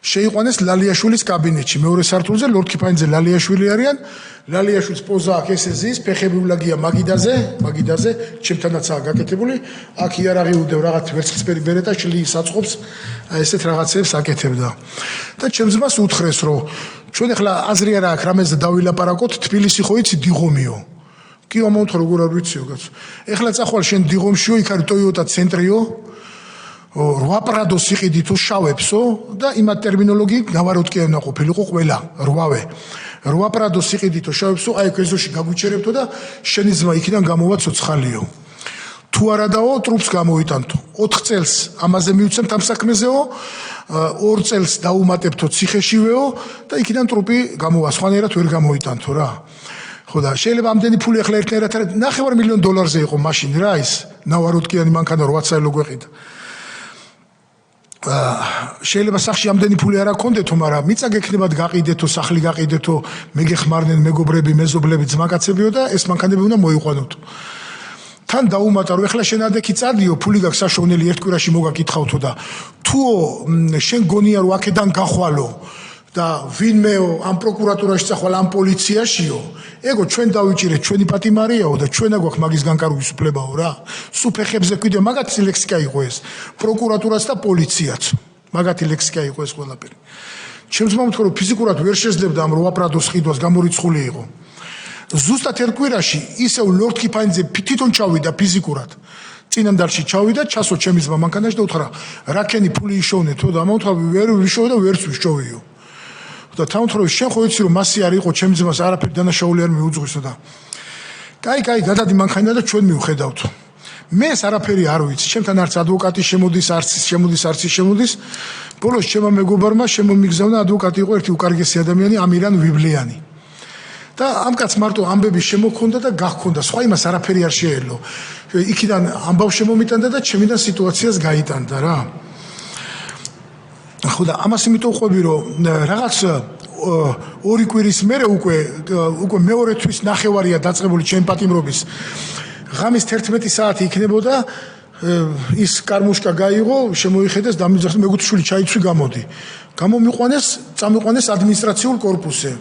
შეიყვანეს ლალიაშვილის კაბინეტში მეორე სართულზე ლორდ კიფანიძე ლალიაშვილი არიან ლალიაშვილის პოზა აქ ესე ზის ფეხები ვლაგია მაგიდაზე ჩემთანაცაა გაკეთებული აქ იარაღი უდევ რაღაც ვერცხლისფერი ბერეტა შლი საწყობს ესეთ რაღაცებს აკეთებდა და ჩემ ძმას უთხრეს რომ ჩვენ ახლა აზრი არა აქვს რამეზე დავილაპარაკოთ თბილისი ხო იცი დიღომიო კი ამონთხო როგორ არ ვიციო კაცო ეხლა წახვალ შენ დიღომშიო იქ არის ტოიოტა ცენტრიო 8 პრადოს იყიდითო შავებსო და იმათ ტერმინოლოგიით გავაროტკიანა ყოფილიყო ყველა 8 პრადოს იყიდითო შავებსო აი ეზოში გაგვიჩერებთო და შენი ძმა იქიდან გამოვა ცოცხალიო თუ არადაო ტრუპს გამოიტანთო 4 წელს ამაზე მივცემთ ამ საქმეზეო 2 წელს დაუმატებთო ციხეშივეო და იქიდან ტრუპი გამოვა სხვანაირად ვერ გამოიტანთო რა ხო და შეიძლება ამდენი ფული ახლა ერთნაირად $9 მილიონ იყო მაშინ რა ის ნავაროტკიანი მანქანა 8 წელი გვეყიდა შეიძლება სახში ამდენი ფული არ აქონდეთო, მაგრამ მიწა გექნებათ გაყიდეთო, სახლი გაყიდეთო, მეგეხმარნენ მეგობრები, მეზობლები, ძმაკაცებიო და ეს მანქანები უნდა მოიყვანოთ. თან დაუმატა რომ ეხლა შენ ადექი წადიო, ფული გაქვს საშოვნელი ერთ კვირაში მოგაკითხავთო და თუო შენ გონია რომ აქედან გახვალო და ვინმეო ამ პროკურატურაში წახვალ ამ პოლიციაშიო ეგო ჩვენ დავიჭირეთ ჩვენი პატიმარიაო და ჩვენა გვაქვს მაგის განკარგვის უფლებაო რა სუფეხებზე კიდე მაგათი ლექსიკა იყო ეს პროკურატურაც და პოლიციაც მაგათი ლექსიკა იყო ეს ყველაფერი ჩემს მომთხოვ რომ ფიზიკურად ვერ შეძლებდა ამ 8 პრადოს ყიდვას გამორიცხული იყო ზუსტად ერთ კვირაში ისევ ლორდ კიფანიძე თვითონ ჩავიდა ფიზიკურად წინანდალში ჩავიდა ჩასო ჩემი ძმა მანქანაში და უთხრა რაკენი ფული იშოვნეთო და ამოთქვი ვერ ვიშოვე და ვერც ვიშოვეო და თამთხოვე შენ ხო იცი რომ მასი არ იყო ჩემი ძმას არაფერი დანაშაული არ მიუძღვისო და კაი გადადი მანქანა და ჩვენ მივხედავთ მე ეს არაფერი არ ვიცი ჩემთან არც ადვოკატი შემოდის არც შემოდის ბოლოს ჩემმა მეგობარმა შემომიგზავნა ადვოკატი იყო ერთი უკარგესი ადამიანი ამირან ვიბლიანი და ამ კაც მარტო ამბები შემოქონდა და გახქონდა სხვა იმას არაფერი არ შეეძლო იქიდან ამბავ შემომიტანდა და ჩემიდან სიტუაციას გაიტანდა რა ხო და ამას იმიტომ ყვები რომ რაღაც 2 კვირის მერე უკვე მეორე თვის ნახევარია დაწყებული ჩემ პატიმრობის ღამის 11 საათი იქნებოდა ის კარმუშკა გაიღო შემოიხედეს დამიძახეს მეგუთშვილი ჩაიცვი გამოდი წამიყვანეს ადმინისტრაციულ კორპუსზე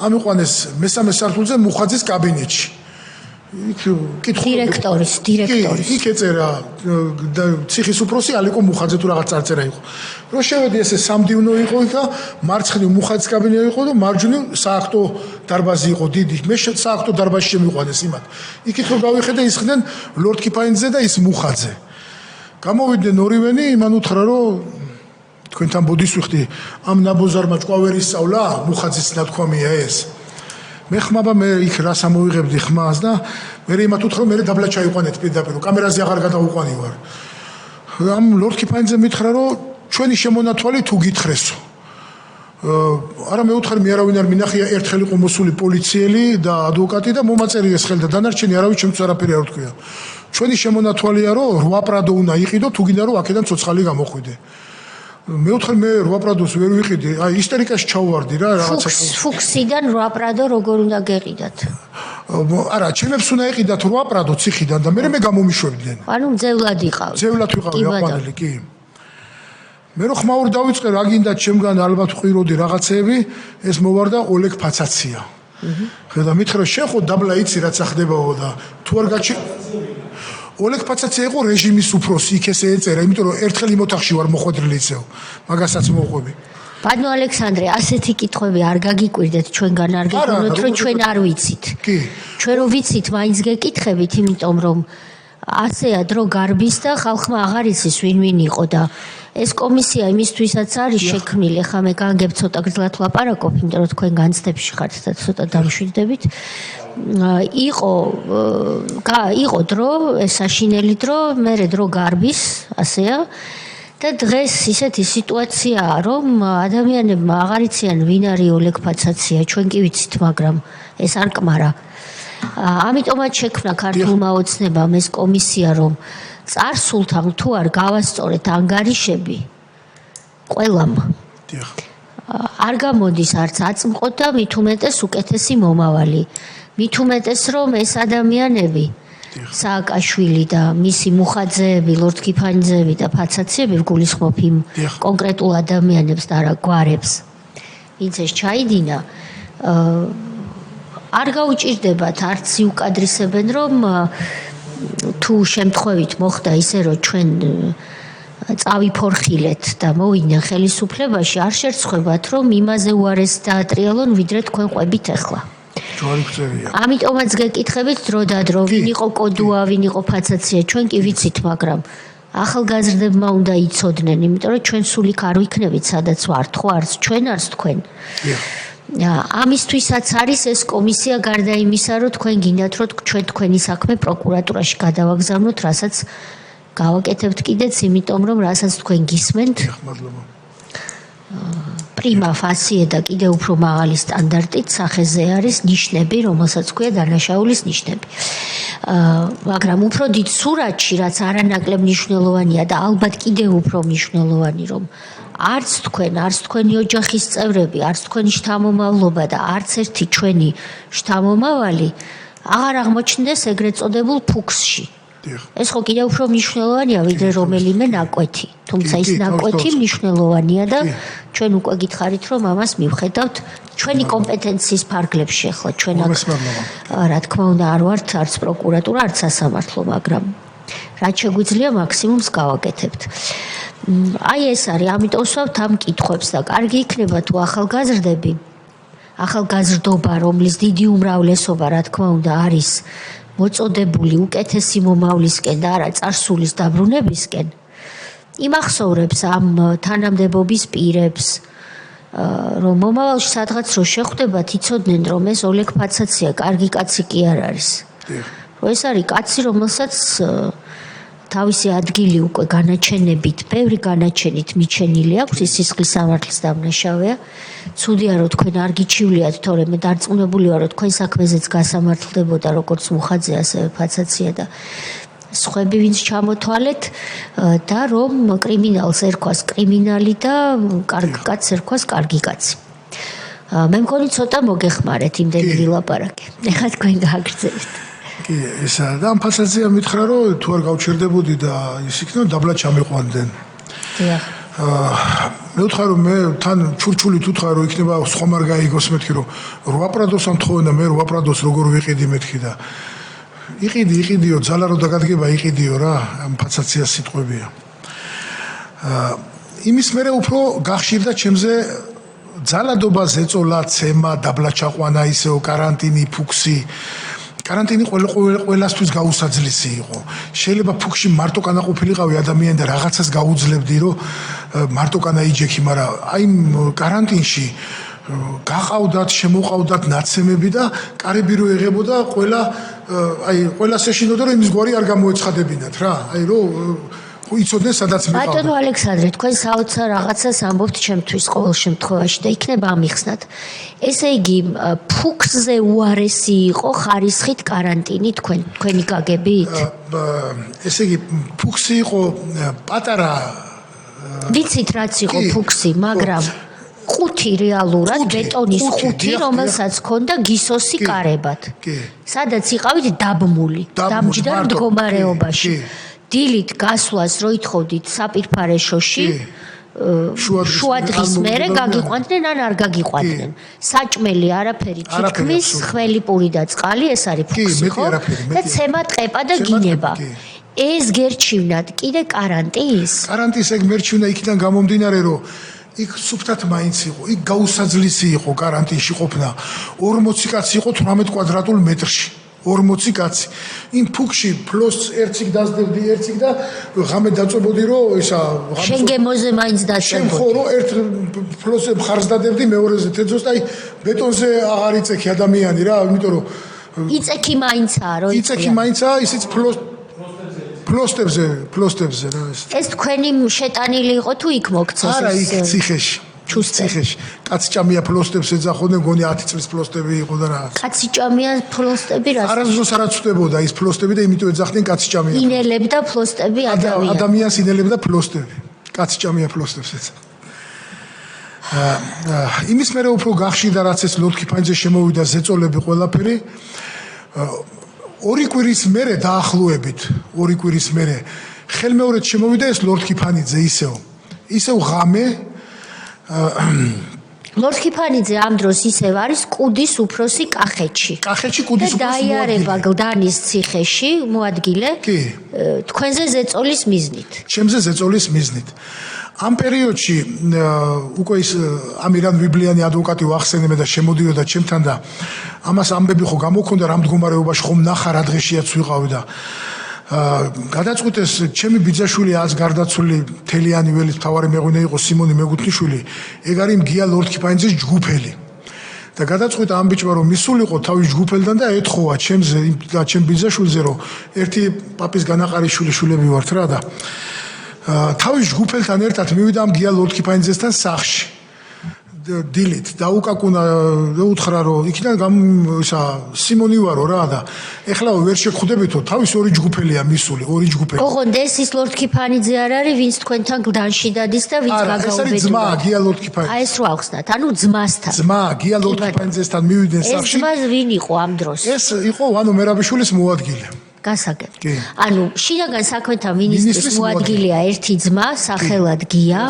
ამიყვანეს მესამე სართულზე მუხაძის კაბინეტში დირექტორის იქ ეწერა ციხის უფროსი ალიკო მუხაძე თუ რაღაც წარწერა იყო რომ შევედი ესე სამდივნო იყო და მარცხნივ მუხაძის კაბინეტი იყო და მარჯვნივ სააქტო დარბაზი იყო დიდი მე სააქტო დარბაზში შემიყვანეს იმათ იქით რომ გავიხედე ისხდნენ ლორდ კიფანიძე და ის მუხაძე გამოვიდნენ ორივენი იმან უთხრა რომ თქვენთან ბოდის ვიხდი ამ ნაბოზარმა ჭკვავერი სწავლა მუხაძის ნათქვამია ეს მე ხმაბა მე იქ რას ამოვიღებდი ხმას და მე იმათ უთხრა მე დაბლა ჩაიყვანეთ პირდაპირ კამერაზე აღარ გადავუყვანი ვარ ამ ლორდ კიფანიძე მითხრა რომ ჩვენი შემონათვალი თუ გითხრესო არა მე ვუთხარი მე არავინ არ მინახია ერთხელ იყო მოსული პოლიციელი და ადვოკატი და მომაწერი ეს ხელი და დანარჩენი არავინ ჩემთვის არაფერი არ ვთქვია. ჩვენი შემონათვალია რომ 8 პრადო უნდა იყიდო თუ გინდა რომ აქედან ცოცხალი გამოხვიდე. მე ვუთხარი მე 8 პრადოს ვერ ვიყიდე, აი ისტერიკაში ჩავვარდი რა რაღაცა. ფუქსიდან 8 პრადო როგორ უნდა გეყიდათ? არა, ჩემებს უნდა ეყიდათ 8 პრადო ციხიდან და მე გამომიშვებდნენ. ანუ მძევლად იყავ. მძევლად ვიყავი აყვანილი, კი. მე რო ხმაურ დავიწყე რა გინდა ჩემგან ალბათ ვყიროდი რაღაცეები, ეს მოვარდა ოლეგ ფაცაცია. ხედა მითხრა შენ ხო დაბლა იცი რაც ახდებაო და თუ არ გაჩი ოლეგ ფაცაცია იყო რეჟიმის უფროსი, იქ ესე ეწერა, იმიტომ რომ ერთხელ იმ ოთახში ვარ მოხვედრილი ისევ. მაგასაც მოყვები. ბატონო ალექსანდრე, ასეთი კითხვები არ გაგიკვირდეთ ჩვენგან არ გეკონოთ, რომ ჩვენ არ ვიცით. კი. ჩვენ რო ვიცით, მაინც გეკითხებით, იმიტომ რომ ასეა დრო გარბის და ხალხმა აღარ იცის ვინ იყო და ეს კომისია იმისთვისაც არის შექმნილი, ხა მე განგებ ცოტა გძლათ ლაპარაკობ, იმიტომ რომ თქვენ განცდებში ხართ და ცოტა დამშვიდდებით. იყო დრო, ეს საშინელი დრო, მერე დრო გარბის, ასეა. და დღეს ისეთი სიტუაციაა, რომ ადამიანებმა აღარ იციან ვინ არის ოლეგ ფაცაცია, ჩვენ კი ვიცით, მაგრამ ეს არ კმარა. ამიტომაც შექმნა ქართულმა ოცნებამ ეს კომისია, რომ წარსულთან თუ არ გავასწორეთ ანგარიშები ყველამ. არ გამოდის არც აწმყოთ და მით უმეტეს უკეთესი მომავალი. მით უმეტეს რომ ეს ადამიანები სააკაშვილი და მისი მუხაძეები, ლორდ-კიფანიძეები და ფაცაციები გულისხმობ იმ კონკრეტულ ადამიანებს და არა გვარებს. ვინც ეს ჩაიდინა, არ გაუჭირდებათ არც იუკადრისებენ, რომ თუ შემთხვევით მოხდა ისე, რომ ჩვენ წავიფორხილეთ და მოვიდნენ ხელისუფლებაში, არ შერცხვებათ, რომ იმაზე უარეს დაატრიალონ, ვიდრე თქვენ ყვებით ახლა. ამიტომაც გეკითხებით დრო და დრო, ვინ იყო კოდუა, ვინ იყო ფაცაცია, ჩვენ კი ვიცით, მაგრამ ახალგაზრდებმა უნდა იცოდნენ, იმიტომ რომ ჩვენ სულ იქ არ ვიქნებით, სადაც ვართ, ხო არც ჩვენ, არც თქვენ. ამისთვისაც არის ეს კომისია გარდა იმისა, რომ თქვენ გინდათ, რომ ჩვენ თქვენი საქმე პროკურატურაში გადავაგზავნოთ, რასაც გავაკეთებთ კიდეც, იმიტომ რომ რასაც თქვენ გისმენთ. პრიმა ფასიე და კიდე უფრო მაღალი სტანდარტით სახეზე არის ნიშნები, რომელსაც ქვია დანაშაულის ნიშნები. მაგრამ უფრო დიდ სურათში, რაც არანაკლებ მნიშვნელოვანია და ალბათ კიდე უფრო მნიშვნელოვანი, რომ არც თქვენ, არც თქვენი ოჯახის წევრები, არც თქვენი შთამომავლობა და არც ერთი ჩვენი შთამომავალი აღარ აღმოჩნდეს ეგრეთ წოდებულ ფუქსში. ეს ხო კიდევ უფრო მნიშვნელოვანია, ვიდრე რომელიმე ნაკვეთი. თუმცა ის ნაკვეთი მნიშვნელოვანია და ჩვენ უკვე გითხარით, რომ ამას მივხედავთ ჩვენი კომპეტენციის ფარგლებში ახლა ჩვენ რა თქმა უნდა არ ვართ არც პროკურატურა, არც სასამართლო, მაგრამ რაც შეგვიძლია მაქსიმუმს გავაკეთებთ. აი ეს არის, ამიტომ ვსვავთ ამ კითხვებს და კარგი იქნება თუ ახალგაზრდობა, რომლის დიდი უმრავლესობა რა თქმა უნდა არის მოწოდებული უკეთესი მომავლისკენ და არა წარსულის დაბრუნებისკენ, იმახსოვრებს ამ თანამდებობის პირებს, რომ მომავალში სადღაც რო შეხვდებათ, იცოდნენ, რომ ეს ოლეგ ფაცაცია კარგი კაცი კი არ არის. ეს არის კაცი, რომელსაც თავისი ადგილი უკვე განაჩენებით, ბევრი განაჩენით მიჩენილი აქვს, ის სისხლის სამართლის დამნაშავეა. ცუდია რომ თქვენ არ გიჩივლიათ, თორემ მე დარწმუნებული ვარ, რომ თქვენ საქმეზეც გასამართლდებოდა როგორც მუხაძე, ასევე ფაცაცია და სხვები ვინც ჩამოთვალეთ და რომ კრიმინალს ერქვას კრიმინალი და კარგ კაცს ერქვას კარგი კაცი. მე მგონი ცოტა მოგეხმარეთ იმდენი ვილაპარაკე. ეხლა თქვენ გააგრძელეთ. კი, ესა და ამ ფაცაცია მითხრა რომ თუ არ გავჩერდებოდი და ის იქნება დაბლა ჩამიყვანდნენ. დიახ. მე ვთქვა რომ მე თან ჩურჩულით ვთქვა რომ იქნება ხომ არ გაიგოს მეთქი რომ 8 პრადოს ამთხოვენ და მე 8 პრადოს როგორ ვიყიდი მეთქი და იყიდიო ძალა რო დაგადგება იყიდიო რა ამ ფაცაციას სიტყვებია. იმის მერე უფრო გახშირდა ჩემზე ძალადობა, ზეწოლა, ცემა, დაბლა ჩაყვანა, ისეო каранტინი, ფუქსი. каранტინი ყველასთვის გაუსაძლისი იყო. შეიძლება ფუქსში მარტო კანაყოფილიყავი ადამიანი და რაღაცას გაუძლებდი, რომ მარტო კანა იჯექი, მაგრამ აი каранტინში გაყავდათ, შემოყავდათ ნაცემები და კარები რო ეღებოდა, ყველას ეშინოდა, რომ იმის გვარი არ გამოეცხადებინათ რა. აი რომ იცოდნენ სადაც მიყავდა. ბატონო ალექსანდრე, თქვენ საოცარ რაღაცას ამბობთ ჩემთვის ყოველ შემთხვევაში და იქნება ამიხსნათ. ესე იგი, ფუქსზე უარესი იყო ხარისხით კარანტინი თქვენი გაგებით? ესე იგი, ფუქსი იყო პატარა ვიცით რაც იყო ფუქსი, მაგრამ ხუთი რეალურად ბეტონის ხუთი, რომელსაც ჰქონდა გისოსი კარებად. სადაც იყავით დაბმული, დამჯდარ მდგომარეობაში. დილით გასვლას რო ითხოვდით საპირფარეშოში, შუა დღის მერე გაგიყვანდნენ ან არ გაგიყვანდნენ. საჭმელი არაფერი თითქმის ხმელი პური და წყალი, ეს არის ფუქსი, ხო? და ცემა ტყეპა და გინება. ეს გერჩივნათ კიდე კარანტინს? კარანტინს ეგ მერჩივნა იქიდან გამომდინარე, რომ იქ სუფთად მაინც იყო, იქ გაუსაძლისი იყო კარანტინში ყოფნა. 40 კაცი იყო 18 კვადრატულ მეტრში. 40 კაცი. იმ ფუქში ფლოს ერთიქ დაძდებდი, ერთიქ და ღამე დაწვებოდი, რომ ისა შენ გემოზე მაინც დაძდებოდი. შენ ხო რომ ერთ ფლოსზე მხარს დადებდი, მეორეზე თეძოს და აი ბეტონზე აღარ იწექი ადამიანი რა, იმიტომ რომ იწექი მაინცაა, რომ იწექი მაინცაა, ისიც ფლოსტებზე რა ეს. ეს თქვენი შეტანილი იყო თუ იქ მოგცეს? არა, იქ ციხეში. ციხეში. კაციჭამია ფლოსტებს ეძახოდნენ, გონი 10 წლის ფლოსტები იყო და რა. კაციჭამია ფლოსტები რა? არასდროს არ აწვდებოდა ის ფლოსტები და იმიტომ ეძახდნენ კაციჭამია. ინელებდა ფლოსტები ადამიანს. ადამიანს ინელებდა ფლოსტები. კაციჭამია ფლოსტებს ეძახ. იმის მერე უფრო გახშირდა რაც ეს ლორდ კიფანიძე შემოვიდა ზეწოლები ყველაფერი. 2 კვირის მერე დაახლოებით, 2 კვირის მერე ხელმეორედ შემოვიდა ეს ლორდ კიფანიძე ისევ ღამე. ლორდ კიფანიძე ამ დროს ისევ არის კუდის უფროსი კახეთში. კახეთში კუდის უფროსი დაიარება გლდანის ციხეში მოადგილე. კი. თქვენზე ზეწოლის მიზნით. ჩემზე ზეწოლის მიზნით. ამ პერიოდში უკვე ის ამირან ვიბლიანი ადვოკატი ვახსენებდა და შემოდიოდა ჩემთან და ამას ამბები ხო გამოქონდა რა მდგომარეობაში ხომ ნახა რა დღეშიაც ვიყავი და გადაწყვიტეს ჩემი ბიძაშვილი ას გარდაცვლილი თელიანი ველის მთავარი მეღვინე იყო სიმონი მეგუთნიშვილი ეგ არის მგია ლორდ კიფანიძის ჯგუფელი და გადაწყვიტა ამ ბიჭმა რომ მისულიყო თავის ჯგუფელთან და ეთხოვა ჩემზე და ჩემ ბიძაშვილზე რომ ერთი პაპის განაყარიშვილი შვილები ვართ რა და თავის ჯგუფელთან ერთად მივიდა ამ გია ლორდ კიფანიძესთან სახლში დილით დაუკაკუნა და უთხრა რომ იქიდან ისა სიმონი ვარო რა და ეხლა ვერ შეგხვდებითო თავის ორი ჯგუფელია მისული ორი ჯგუფელი ოღონდ ეს ის ლორდ კიფანიძე არ არის ვინც თქვენთან გლდანში დადის და ვინც გაგაუბედურა ეს არის ძმა გია ლორდ კიფანიძე აი ეს რო ახსნათ ანუ ძმასთან ძმა გია ლორდ კიფანიძესთან მივიდნენ სახლში ეს ძმა ვინ იყო ამ დროს ეს იყო ვანო მერაბიშვილის მოადგილე გასაგებ. ანუ შინაგან საქმეთა მინისტრის მოადგილეა ერთი ძმა, სახელად გია.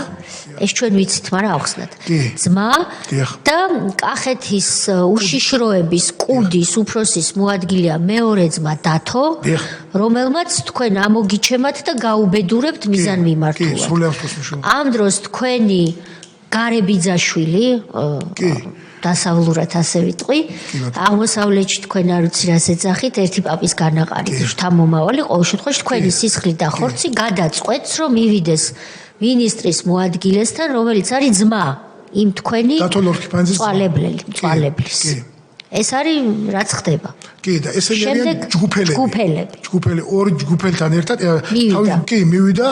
ეს ჩვენ ვიცით, მაგრამ ახსნათ. ძმა და კახეთის უშიშროების კუდის უფროსის მოადგილეა მეორე ძმა დათო, რომელმაც თქვენ ამოგიჩემათ და გაუბედურებთ მიზანმიმართულად. ამ დროს თქვენი გარებიძაშვილი დასავლურად ასე ვიტყვი. აღმოსავლეთში თქვენ არ ვიცი რას ეძახით, ერთი პაპის განაყარით შთამომავალი, ყოველ შემთხვევაში თქვენი სისხლი და ხორცი გადაწყვეტს, რომ მივიდეს მინისტრის მოადგილესთან, რომელიც არის ძმა იმ თქვენი წვალებლის. ეს არის რაც ხდება. კი და ესენი არიან ჯგუფელები. ორი ჯგუფელთან ერთად მივიდა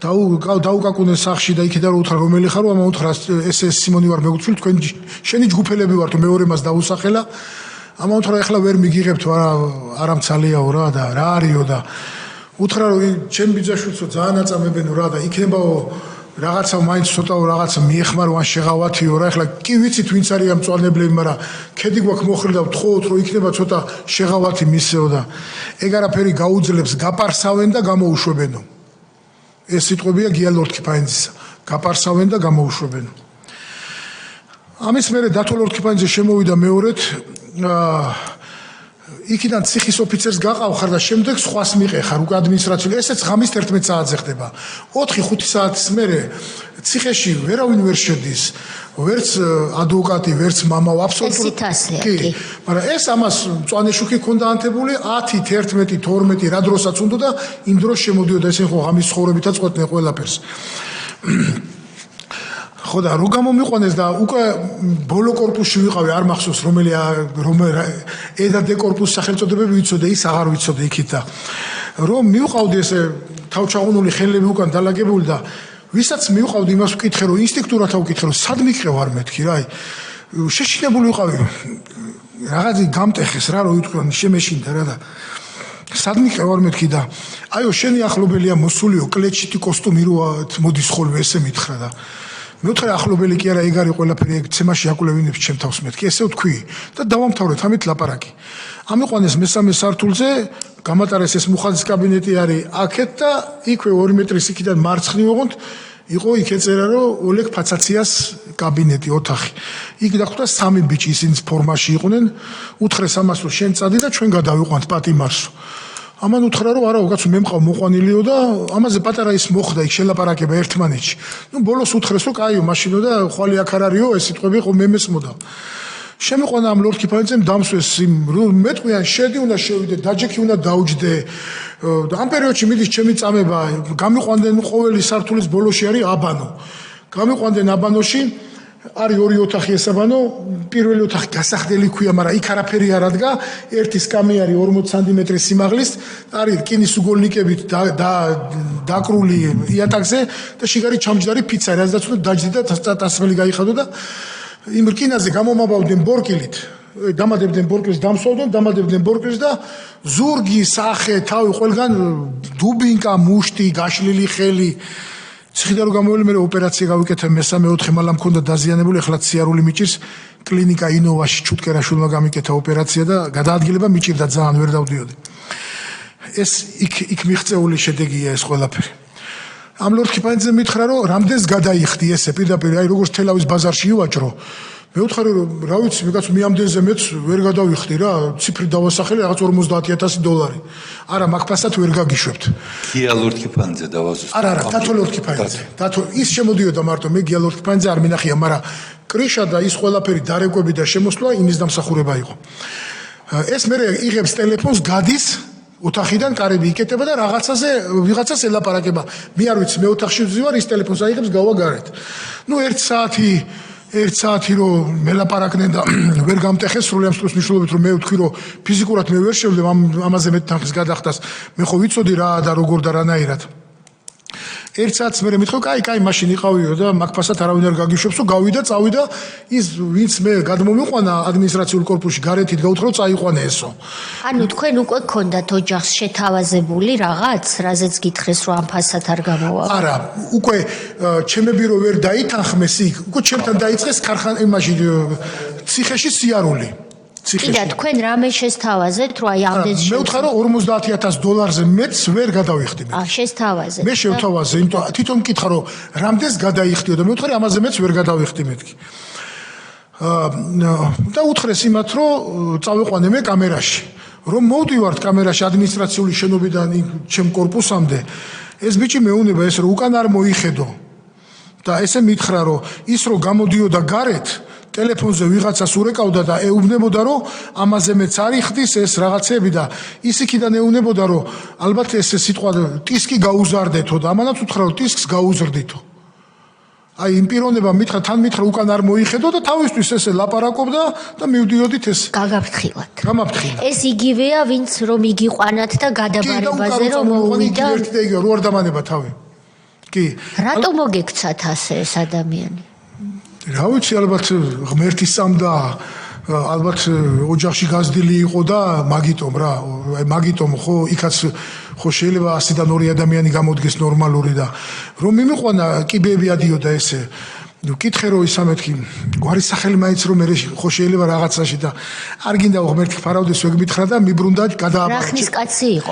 დაუკაკუნეს სახლში და იქიდან უთხრა რომელი ხარო ამა უთხრა ეს სიმონი ვარ მეგუთვილი თქვენ შენი ჯგუფელები ვართ მეორე მას დაუსახელა ამა უთხრა ეხლა ვერ მიგიღებთ არა მცალიაო რა და რა არისო და უთხრა რომ ჩემ ბიძაშვილსო ძალიან აწამებენო რა და იქნებაო რაღაცა მაინც ცოტაო რაღაცა მიეხმარო ან შეღავათიო რა ეხლა კი ვიცით ვინც არის ამ მწვალებლები მაგრამ ქედი გვაქვს მოხრდა ვთხოვოთ რომ იქნება ცოტა შეღავათი მისეო და ეგ არაფერი გაუძლებს გაპარსავენ და გამოუშვებენო ეს სიტყვებია გია ლორდ კიფანიძისა გაპარსავენ და გამოუშვებენ ამის მერე დათო ლორდ კიფანიძე შემოვიდა მეორედ იქიდან ციხის ოფიცერს გაყავხარ და შემდეგ სხვას მიყეხარ უკვე ადმინისტრაციული ესეც ღამის 11 საათზე ხდება 4-5 საათის მერე ციხეში ვერავინ ვერ შედის ვერც ადვოკატი ვერც მამაო აბსოლუტურად კი მაგრამ ეს ამას მწვანე შუქი ქონდა ანთებული 10 11 12 რა დროსაც უნდა და იმ დროს შემოდიოდა ესე ხო ღამის ცხოვრებითაც ყვეთნე ყველაფერს ხო და რო გამომიყვანეს და უკვე ბოლო კორპუსში ვიყავი არ მახსოვს რომელი ედა დე კორპუს სახელწოდებები ვიცოდე ის აღარ ვიცოდე იქით და რომ მივყავდი ესე თავჩაღუნული ხელები უკან დალაგებული და ვისაც მივყავდი იმას ვკითხე რომ ინსტინქტურად ავკითხე რომ სად მიყრევ არ მეთქი რა შეშინებული ვიყავი რაღაცი გამტეხეს რა რო ვიტყვი შემეშინდა რა და სად მიყრევ არ მეთქი და აიო შენი ახლობელია მოსულიო კლეჩიტი კოსტუმი რო მოდის ხოლმე ესე მითხრა და მეუთხე ახლობელი კი არა ეგ არის ყველაფერი ეგ ცემაში აკვლევინებს ჩემ თავს მეთქი ესე ვთქვი და დავამთავრეთ ამით ლაპარაკი ამიყვანეს მესამე სართულზე გამატარეს ეს მუხაძის კაბინეტი არის აქეთ და იქვე 2 მეტრის იქიდან მარცხნივ ოღონდ იყო იქ ეწერა რომ ოლეგ ფაცაციას კაბინეტი ოთახი იქ დახვდა 3 ბიჭი ისინი ფორმაში იყვნენ უთხრეს ამას რომ შენ წადი და ჩვენ გადავიყვანთ პატიმარსო ამან უთხრა რომ არა უკაც მე მყავ მოყვანილიო და ამაზე პატარა ის მოხდა იქ შელაპარაკება ერთმანეთში ნუ ბოლოს უთხრეს რომ კაიო მაშინო და ხვალი აქ არ არისო ეს სიტყვები ხო მე მესმოდა შემიყვანა ამ ლორდ კიფანიძემ დამსვეს იმ მეტყვიან შედი უნდა შევიდე დაჯექი უნდა დაუჯდე და ამ პერიოდში მიდის ჩემი წამება გამიყვანდნენ ყოველი სართულის ბოლოში არის აბანო გამიყვანდნენ აბანოში არის 2 ოთახი ესაბანო პირველი ოთახი გასახდელი ქვია მაგრამ იქ არაფერი არ ადგა ერთი სკამი არის 40 სანტიმეტრის სიმაღლის არის რკინის უგოლნიკებით დაკრული იატაკზე და შიგარი ჩამჯდარი ფიცა რაზეც უნდა დაჯდი და დასმელი გაიხადო და იმ რკინაზე გამომაბავდნენ ბორკილით დამადებდნენ ბორკილს დამსვავდნენ დამადებდნენ ბორკილს და ზურგი სახე თავი ყველგან დუბინკა მუშტი გაშლილი ხელი ციხიდან რომ გამოვლე მე ოპერაცია გავიკეთე მესამე 4 მალა მქონდა დაზიანებული ახლა ციარული მიჭირს კლინიკა ინოვაში ჩუტკერაშვილმა გამიკეთა ოპერაცია და გადაადგილება მიჭირდა ძალიან ვერ დავდიოდი ეს იქ მიღწეული შედეგია ეს ყველაფერი ამ ლორდ კიფანიძემ მითხრა რომ რამდენს გადაიხდი ესე პირდაპირ აი როგორც თელავის ბაზარში ივაჭრო მე ვთხარი რომ რა ვიცი მეკაც მე ამდენზე მეც ვერ გადავიხდი რა ციფრი დავასახელე რაღაც $50,000 არა მაგფასად ვერ გაგიშვებთ გია ლორდ კიფანიძე დავაზუსტე არა დათო ლორდ კიფანიძე დათო ის შემოდიოდა მარტო მე გია ლორდ კიფანიძე არ მინახია მაგრამ კრიშა და ის ყველაფერი დარეკვები და შემოსვლა იმის დამსახურება იყო ეს მე იღებს ტელეფონს გადის ოთახიდან კარები იკეტება და ვიღაცას ელაპარაკება მე არ ვიცი მე ოთახში ვზივარ ის ტელეფონს აიღებს გავა გარეთ ნუ 1 საათი რომ მელაპარაკდნენ და ვერ გამტეხეს სრული ამ სტოს მნიშვნელობით რომ მე ვთქვი რომ ფიზიკურად მე ვერ შევდე ამაზე მე თანხის გადახდას მე ხო ვიცოდი რა და როგორ და რანაირად 1 საათს მე მითხო კაი მაშინ იყავიო და მაგფასად არავინ არ გაგიშვებსო გავიდა წავიდა ის ვინც მე გადმომიყვანა ადმინისტრაციულ კორპუსში გარეთით გაუთხრა რომ წაიყვანე ესო ანუ თქვენ უკვე გქონდათ ოჯახს შეთავაზებული რაღაც რაზეც გითხრეს რომ ამ ფასად არ გამოვა არა უკვე ჩემები რომ ვერ დაითანხმეს იქ უკვე ჩემთან დაიწყეს ქარხანა იმაში ციხეში სიარული კიდე თქვენ რამე შესთავაზეთ რომ აი ამდენს მე ვთქვა რომ $50,000-ზე მეც ვერ გადავიხდი მე შესთავაზეთ მე შევთავაზე იმიტომ თვითონ მკითხა რომ რამდენს გადაიხდიო და მე ვთქვა ამაზე მეც ვერ გადავიხდი მეთქი და უთხრეს იმათ რომ წავიყვანე მე კამერაში რომ მოვდივართ კამერაში ადმინისტრაციული შენობიდან ჩემ კორპუსამდე ეს ბიჭი მეუნება ეს რომ უკან არ მოიხედო და ესე მითხრა რომ ის რომ გამოდიოდა გარეთ ტელეფონზე ვიღაცას ურეკავდა და ეუბნებოდა რომ ამაზე მეც არ იხდის ეს რაღაცები და ის იქიდან ეუბნებოდა რომ ალბათ ეს სიტყვა ტისკი გაუზარდეთო და ამანაც უთხრა რომ ტისკს გაუზრდითო აი იმ პიროვნება მითხრა თან მითხრა უკან არ მოიხედო და თავისთვის ესე ლაპარაკობდა და მივდიოდით ეს გამაფრთხილად ეს იგივეა ვინც რომ იგიყვანათ და გადაბარებაზე რომ მოვიდა ერთი და იგივე რო არ დამანება თავი კი რატო მოგექცათ ასე ეს ადამიანი რა ვიცი ალბათ ღმერთის წამდა ალბათ ოჯახში გაზრდილი იყო და მაგიტომ რა მაგიტომ ხო იქაც ხო შეიძლება 100-დან 2 ადამიანი გამოდგეს ნორმალური და რომ მიმიყვანა კიბეები ადიოდა ესე ვკითხე რომ ისა მეთქი გვარი სახელი მაინც რომ მე ხო შეიძლება რაღაცაში და არ გინდა ღმერთი ფარავდეს ვეგ მითხრა და მიბრუნდა გადააბარა რა ხნის კაცი იყო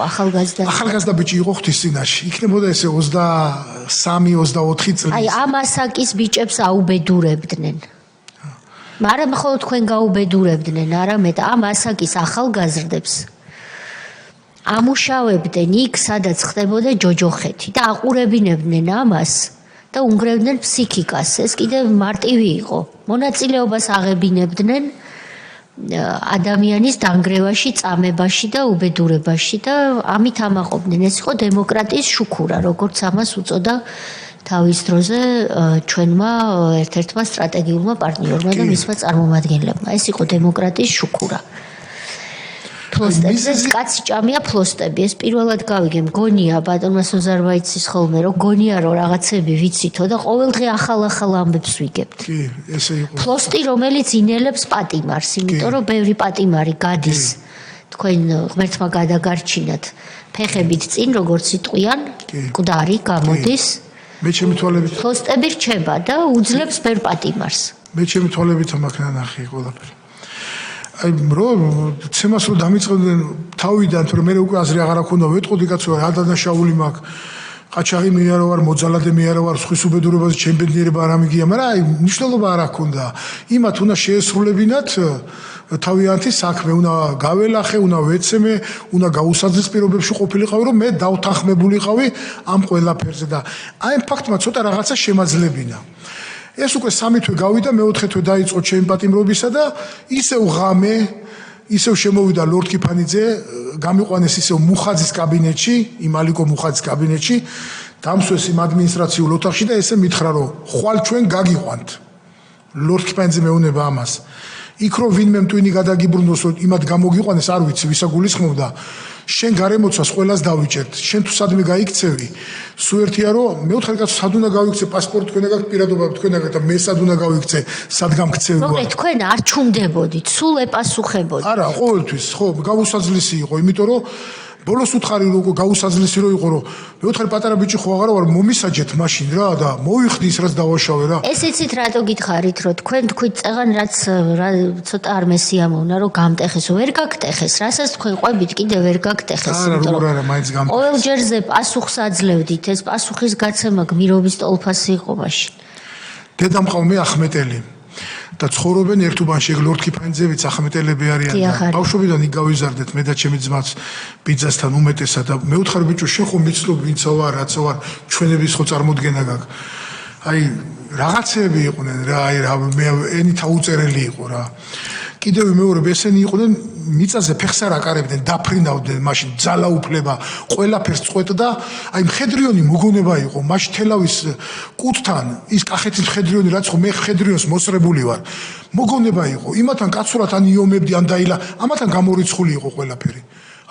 ახალგაზრდა ბიჭი იყო ღვთისწინაში იქნებოდა ესე 23-24 წლის აი ამ ასაკის ბიჭებს აუბედურებდნენ მაგრამ მხოლოდ თქვენ გაუბედურებდნენ არამედ ამ ასაკის ახალგაზრდებს ამუშავებდნენ იქ სადაც ხდებოდა ჯოჯოხეთი და აყურებინებდნენ ამას და უნგრევდნენ ფსიქიკას ეს კიდე მარტივი იყო მონაწილეობას აღებინებდნენ ადამიანის დანგრევაში წამებაში და უბედურებაში და ამით ამაყობდნენ ეს იყო დემოკრატიის შუქურა როგორც ამას უწოდა თავის დროზე ჩვენმა ერთ-ერთმა სტრატეგიულმა პარტნიორმა და მისმა წარმომადგენლებმა ეს იყო დემოკრატიის შუქურა თუ ფლოსტებზე კაცი ჭამია ფლოსტები. ეს პირველად გავიგე, მგონია ბატონმა სოზარბაიცის ხოლმე, რომ გონია რომ რაღაცები ვიცითო და ყოველდღე ახალ ამბებს ვიგებთ. კი, ესე იყო. ფლოსტი, რომელიც ინელებს პატიმარს, იმიტომ რომ ბევრი პატიმარი გადის. თქვენ ღმერთმა გადაგარჩინათ ფეხებით წინ, როგორც იტყვიან, მკვდარი გამოდის. მე ჩემი თვალებით ფლოსტები რჩება და უძლებს ბევრ პატიმარს. მე ჩემი თვალებით მაქვს ნახე ყველაფერი. აი რომ ცემას რომ დამიწყდნენ თავიდან, რომ მე უკვე აზრი აღარ აქვს, ვეტყოდი კაცო, რა დანაშაული მაქვს. ყაჩაღი მე არა ვარ, მოძალადე მე არა ვარ, სხვის უბედურებაზე ჩემი ბედნიერება არ ამიგია, მაგრამ აი მნიშვნელობა არ აქვს. იმათ უნდა შეესრულებინათ თავიანთი საქმე, უნდა გაველახე, უნდა ვეცემე, უნდა გაუსაძლის პირობებში ყოფილიყავი, რომ მე დავთანხმებულიყავი ამ ყველაფერზე და აი ამ ფაქტმა ცოტა რაღაცა შემაძლებინა. ეს უკვე 3 თვე გავიდა, მეოთხე თვე დაიწყო ჩემი პატიმრობისა და ისევ ღამე, ისევ შემოვიდა ლორდ კიფანიძე, გამიყვანეს ისევ მუხაძის კაბინეტში, იმ ალიკო მუხაძის კაბინეტში, დამსვეს იმ ადმინისტრაციულ ოთახში და ესე მითხრა, რომ ხვალ ჩვენ გაგიყვანთ. ლორდ კიფანიძე მეუნება ამას. იქ რომ ვინმე მტვინი გადაგიბრუნოს, რომ იმათ გამოგიყვანეს, არ ვიცი, ვისა გულისხმობდა. შენ გარემოცვას ყველას დავიჭერთ. შენ თუ სადმე გაიქცევი, სულ ერთია რომ მეოთხე კაცო სად უნდა გავიქცე პასპორტი თქვენ აგაქვთ პირადობა თქვენ აგაქვთ და მე სად უნდა გავიქცე სად გამქცევი ვარ. მოკლედ თქვენ არ ჩუმდებოდით, სულ ეპასუხებოდით. არა, ყოველთვის, ხო, გაუსაძლისი იყო, იმიტომ რომ ბოლოს უთხარი რომ გაუსაძლისი რო იყო რომ მეოთხე პატარა ბიჭი ხო აღარა ვარ მომისაჯეთ მაშინ რა და მოიხდი ის რაც დავაშავე რა. ეს იცით რატო გითხარით რომ თქვენ თქვით წეღან რაც ცოტა არ მესიამოვნა რომ გამტეხეს ვერ გაგტეხეს რასაც თქვენ ყვებით კიდე ვერ გაგტეხეს იმიტომ რომ არა მაინც გამტეხეს. ყოველჯერზე პასუხს აძლევდით ეს პასუხის გაცემა გმირობის ტოლფასი იყო მაშინ. დედამყავ მე ახმეტელი და ცხოვრობენ ერთუბანში ლორდ კიფანიძევიც ახმეტელები არიან და ბავშვობიდან იქ გავიზარდეთ მე და ჩემი ძმაც ბიძასთან უმეტესად და მე ვთხარ ბიჭო შენ ხო მიცნობ ვინცა ვარ რაცა ვარ ჩვენების ხო წარმოდგენა გაქვს აი რაღაცები იყვნენ რა აი რა მე ენი თაუწერელი იყო რა კიდევ მეორე ესენი იყვნენ მიწაზე ფეხს არ აკარებდნენ დაფრინავდნენ მაშინ ძალაუფლება ყველაფერს წყვეტდა აი მხედრიონი მოგონება იყო მაშინ თელავის კუთხთან ის კახეთის მხედრიონი რაც ხო მე მხედრიონს მოსრებული ვარ მოგონება იყო იმათან კაცურად ან იომებდი ან დაილა ამათან გამორიცხული იყო ყველაფერი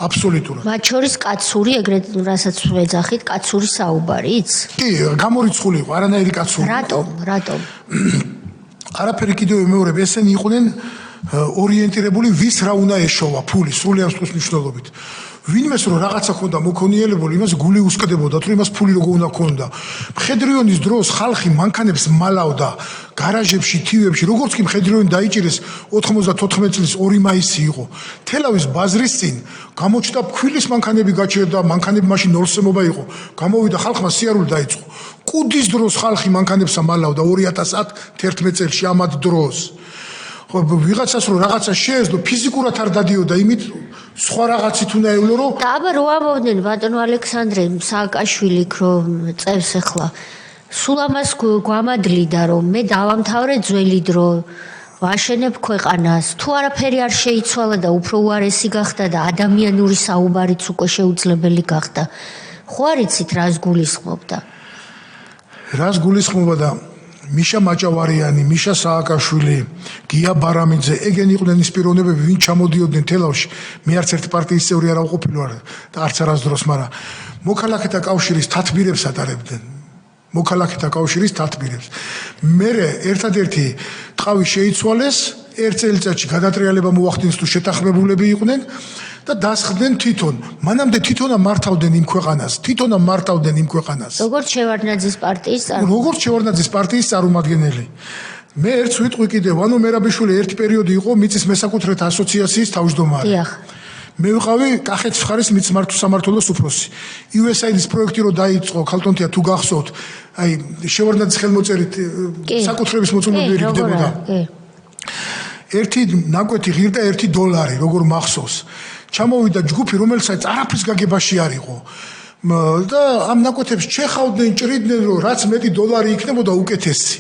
აბსოლუტურად მათ შორის კაცური ეგრეთ რასაც ვეძახით კაცური საუბარიც კი გამორიცხული იყო არანაირი კაცური რატომ არაფერი კიდევ მეორე ესენი იყვნენ ორიენტირებული ვის რა უნდა ეშოვა ფული სრულიად სწორ მნიშვნელობით ვინმეს რომ რაღაცა ხონდა მოკონიელებული იმას გული უსკდებოდა თუ იმას ფული როგორ უნდა ქონდა მხედრიონის დროს ხალხი მანქანებს მალავდა გარაჟებში თივებში როგორც კი მხედრიონი დაიჭირეს 94 წლის 2 მაისი იყო თელავის ბაზრის წინ გამოჩნდა ფქვილის მანქანები გაჩერდა მანქანები მაშინ ნოლსემობა იყო გამოვიდა ხალხმა სიარული დაიწყო კუდის დროს ხალხი მანქანებს მალავდა 2011 წელს ამად დროს ხო ვიღაცას რომ რაღაცა შეეძლო ფიზიკურად არ დადიოდა იმით სხვა რაღაცით უნდა ევლო რომ და აბა რო ამოვდნენ ბატონო ალექსანდრე სააკაშვილი რომ წევს ახლა სულ ამას გვამადლიდა რომ მე დავამთავრე ძველი დრო ვაშენებ ქვეყანას თუ არაფერი არ შეიცვალა და უფრო უარესი გახდა და ადამიანური საუბარიც უკვე შეუძლებელი გახდა ხო არ იცით რას გულისხმობდა რას გულისხმობა და მიშა მაჭავარიანი, მიშა სააკაშვილი, გია ბარამიძე, ეგენი იყვნენ ის პიროვნებები, ვინ ჩამოდიოდნენ თელავში. მე არც ერთი პარტიის წევრი არ ვყოფილი ვარ და არც არასდროს, მაგრამ მოქალაქეთა კავშირის თათბირებს ატარებდნენ. მოქალაქეთა კავშირის თათბირებს. მე ერთადერთი ტყავი შეიცვალეს, ერთ წელიწადში გადატრიალება მოახდინეს თუ შეთანხმებულები იყვნენ. და დასხდნენ თვითონ. მანამდე თვითონა მართავდნენ იმ ქვეყანას. როგორც შევარდნაძის პარტიის წარმომადგენელი. მე ერთს ვიტყვი კიდევ, ვანო მერაბიშვილი ერთი პერიოდი იყო მიწის მესაკუთრეთა ასოციაციის თავმჯდომარე. მე ვიყავი კახეთის მხარის მიწის სამმართველოს უფროსი. USAID-ის პროექტი რო დაიწყო, ქალტონთია თუ გახსოვთ, აი შევარდნაძის ხელმოწერით საკუთრების მოწმობები იგდებოდა. ერთი ნაკვეთი ღირდა $1, როგორ მახსოვს. ჩამოვიდა ჯგუფი, რომელსაც არაფრის გაგებაში არ იყო. და ამ ნაკვეთებს ჩეხავდნენ, ჭრიდნენ, რომ რაც მეტი $1 იქნებოდა უკეთესი.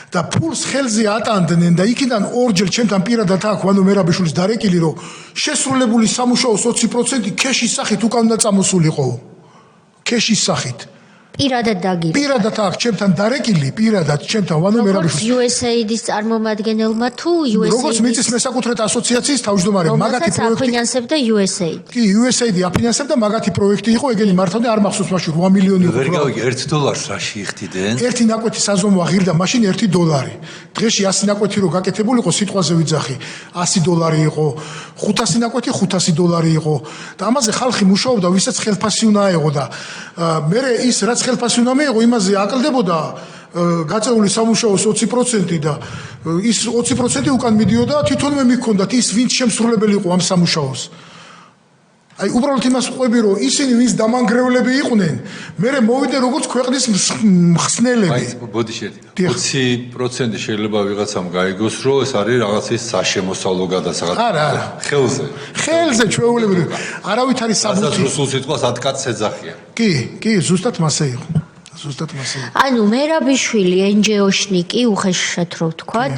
და ფულს ხელზე ატანდნენ და იქიდან ორჯერ ჩემთან პირადად აქ ვანო მერაბიშვილის დარეკილი, რომ შესრულებული სამუშაოს 20% ქეშის სახით უკან უნდა წამოსულიყო. ქეშის სახით. პირადად დაგირეკა. პირადად აქ ჩემთან დარეკილი, პირადად ჩემთან ვანო მერაბიშვილი. როგორც USAID-ის წარმომადგენელმა თუ USAID-ის როგორც მიწის მესაკუთრეთა ასოციაციის თავმჯდომარე, მაგათი პროექტი აფინანსებდა USAID. კი, USAID აფინანსებდა, მაგათი პროექტი იყო, ეგენი მართავდნენ, არ მახსოვს მაშინ 8 მილიონი იყო. ვერ გავიგე, $1 რაში იხდიდნენ? ერთი ნაკვეთი საზომვა ღირდა მაშინ $1. დღეში 100 ნაკვეთი რო გაკეთებულიყო, სიტყვაზე ვიძახი, $100 იყო, 500 ნაკვეთი $500 იყო და ამაზე ხალხი მუშაობდა, ვისაც ხელფასი უნდა აეღო და მე ის რაც ხელფასი უნდა მეეღო, იმაზე აკლდებოდა გაწეული სამუშაოს 20% და ის 20% უკან მიდიოდა, თვითონვე მიქონდათ ის ვინც შემსრულებელი იყო ამ სამუშაოს. აი უბრალოდ იმას ვყვები, რომ ისინი ვინც დამანგრევლები იყვნენ, მე მოვიდნენ როგორც ქვეყნის მხსნელები. აი, ბოდი შეერთი. 20% შეიძლება ვიღაცამ გაიგოს, რომ ეს არის რაღაცის საშემოსავლო გადასახადი. არა. ხელზე ჩვეულებრივ. არავით არის საბუთი. ასაც რუსულ სიტყვას ათკაც ეძახიან. კი, ზუსტად მასე იყო. ანუ მერაბიშვილი NGO-შნიკი უხეშად რო ვთქვათ,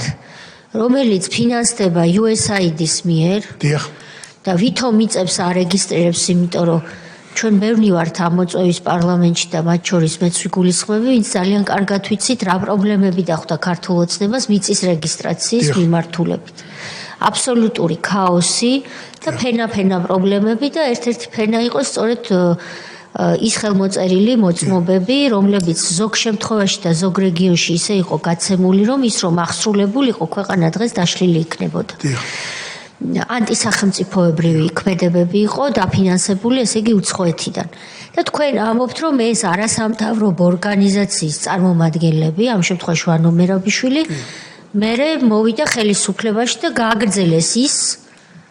რომელიც ფინანსდება USAID-ის მიერ. დიახ. და ვითომ მიწებს არეგისტრირებს, იმიტომ რომ ჩვენ ბევრი ვართ ამოწევის პარლამენტში და მათ შორის მეც ვიგულისხმები, ვინც ძალიან კარგად ვიცით რა პრობლემები დახვდა ქართულ ოცნებას მიწის რეგისტრაციის მიმართულებით. აბსოლუტური ქაოსი და ფენა პრობლემები და ერთ-ერთი ფენა იყო სწორედ ის ხელმოწერილი მოწმობები, რომლებიც ზოგ შემთხვევაში და ზოგ რეგიონში ისე იყო გაცემული, რომ ის რომ აღსრულებულიყო, ქვეყანა დღეს დაშლილი იქნებოდა. ანტისახელმწიფოებრივი ქმედებები იყო დაფინანსებული, ესე იგი უცხოეთიდან. და თქვენ ამბობთ, რომ ეს არასამთავრობო ორგანიზაციის წარმომადგენლები, ამ შემთხვევაში ვანო მერაბიშვილი, მერე მოვიდა ხელისუფლებაში და გააგრძელეს ის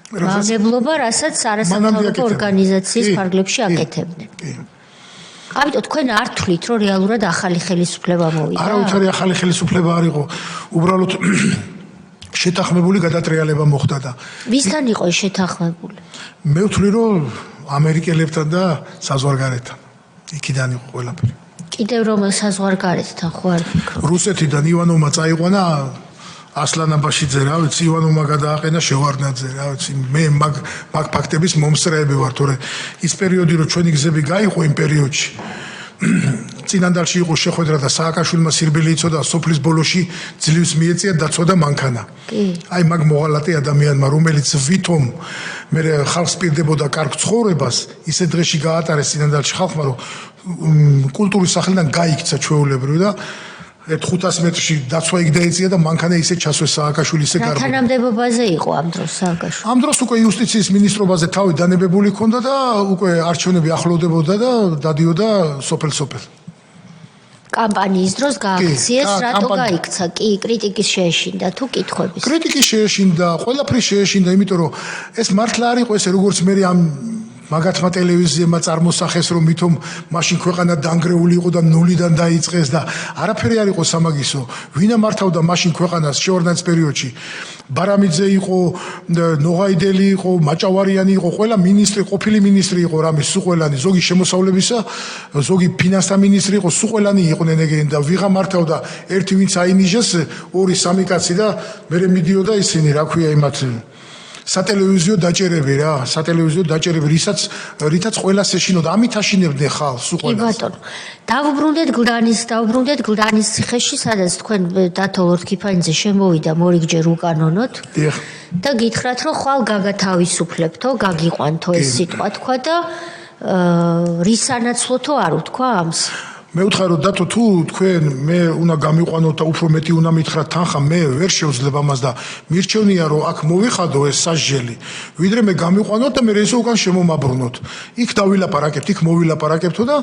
მანებლობა, რასაც არასამთავრობო ორგანიზაციის ფარგლებში აკეთებდნენ. ამიტომ თქვენ არ თვლით, რომ რეალურად ახალი ხელისუფლება მოვიდა? არავითარი ახალი ხელისუფლება არ იყო, უბრალოდ შეთანხმებული გადატრიალება მოხდა და ვისთან იყო შეთანხმებული? მე ვთვლი, რომ ამერიკელებთან და საზღვარგარეთთან. იქიდან იყო ყველაფერი. კიდევ რომელ საზღვარგარეთთან ხო არ ფიქრობ? რუსეთიდან ივანოვმა წაიყვანა ასლანაბაშიძე, რა ვიცი, ივანოვმა გადააყენა შევარდნაძე, რა ვიცი, მე მაგ ფაქტების მომსწრეები ვარ, თორე ის პერიოდი, რომ ჩვენი გზები გაიყო იმ პერიოდში. წინანდალში იყო შეხვედრა და სააკაშვილმა სირბილი იწოდა, სოფლის ბოლოში ძლივს მიეწია დაცვა და მანქანა. აი მაგ მოღალატე ადამიანმა, რომელიც ვითომ მე ხალხს პირდებოდა კარგ ცხოვრებას, ისე დღეში გაატარეს წინანდალში ხალხმა, რომ კულტურის სახლიდან გაიქცა ჩვეულებრივ და 500 მეტრში დაცვა იქ დაეწია და მანქანა ისე ჩასვეს სააკაშვილი ისე გარბა. რა თანამდებობაზე იყო ამ დროს სააკაშვილი? ამ დროს უკვე იუსტიციის ministrobაზე თავი დანებებული ჰქონდა და უკვე არჩევნები ახლოვდებოდა და დადიოდა სოფელ-სოფელ. კამპანიის დროს გააქციეს, რატო გაიქცა? კი, კრიტიკის შეეშინდა თუ კითხვების? კრიტიკის შეეშინდა, ყველაფრის შეეშინდა, იმიტომ რომ ეს მართლა არ იყო ესე, როგორც მე ამ მაგათმა ტელევიზიებმა წარმოსახეს, რომ მithom მაშინ ქვეყანა დანგრეული იყო და ნულიდან დაიწყეს და არაფერი არ იყო სამაგისო. ვინა მართავდა მაშინ ქვეყანას შევარდნაძის პერიოდში? ბარამიძე იყო, ნოღაიდელი იყო, მაჭავარიანი იყო, ყველა მინისტრი, ყოფილი მინისტრი იყო რამის სუყველანი, ზოგი შემოსავლებისა, ზოგი ფინანსთა მინისტრი იყო, სუყველანი იყვნენ ეგენი და ვიღა მართავდა ერთი ვინც აინიშეს, 2-3 კაცი და მე მიდიოდა ისინი, რა ქვია იმათ სატელევიზიო დაჭერები რა, სატელევიზიო დაჭერები, რითაც ყველას ეშინოდა, ამით აშინებდნენ ხალხს უყველას. კი ბატონო. დავუბრუნდეთ გლდანის ციხეში, სადაც თქვენ დათო ლორთქიფანიძე შემოვიდა მორიგჯერ უკანონოდ. დიახ. და გითხრათ, რომ ხვალ გაგათავისუფლებთო, გაგიყვანთო ეს სიტყვა თქვა და რის სანაცვლოთო არ უთქვა ამს? მე ვთხარ რომ დათო თუ თქვენ მე უნდა გამიყვანოთ და უფრო მეტი უნდა მითხრათ თანხა მე ვერ შევძლებ ამას და მირჩევნია რომ აქ მოვიხადო ეს სასჯელი ვიდრე მე გამიყვანოთ და მე ესე უკან შემომაბრუნოთ იქ დავილაპარაკებთ იქ მოვილაპარაკებთო და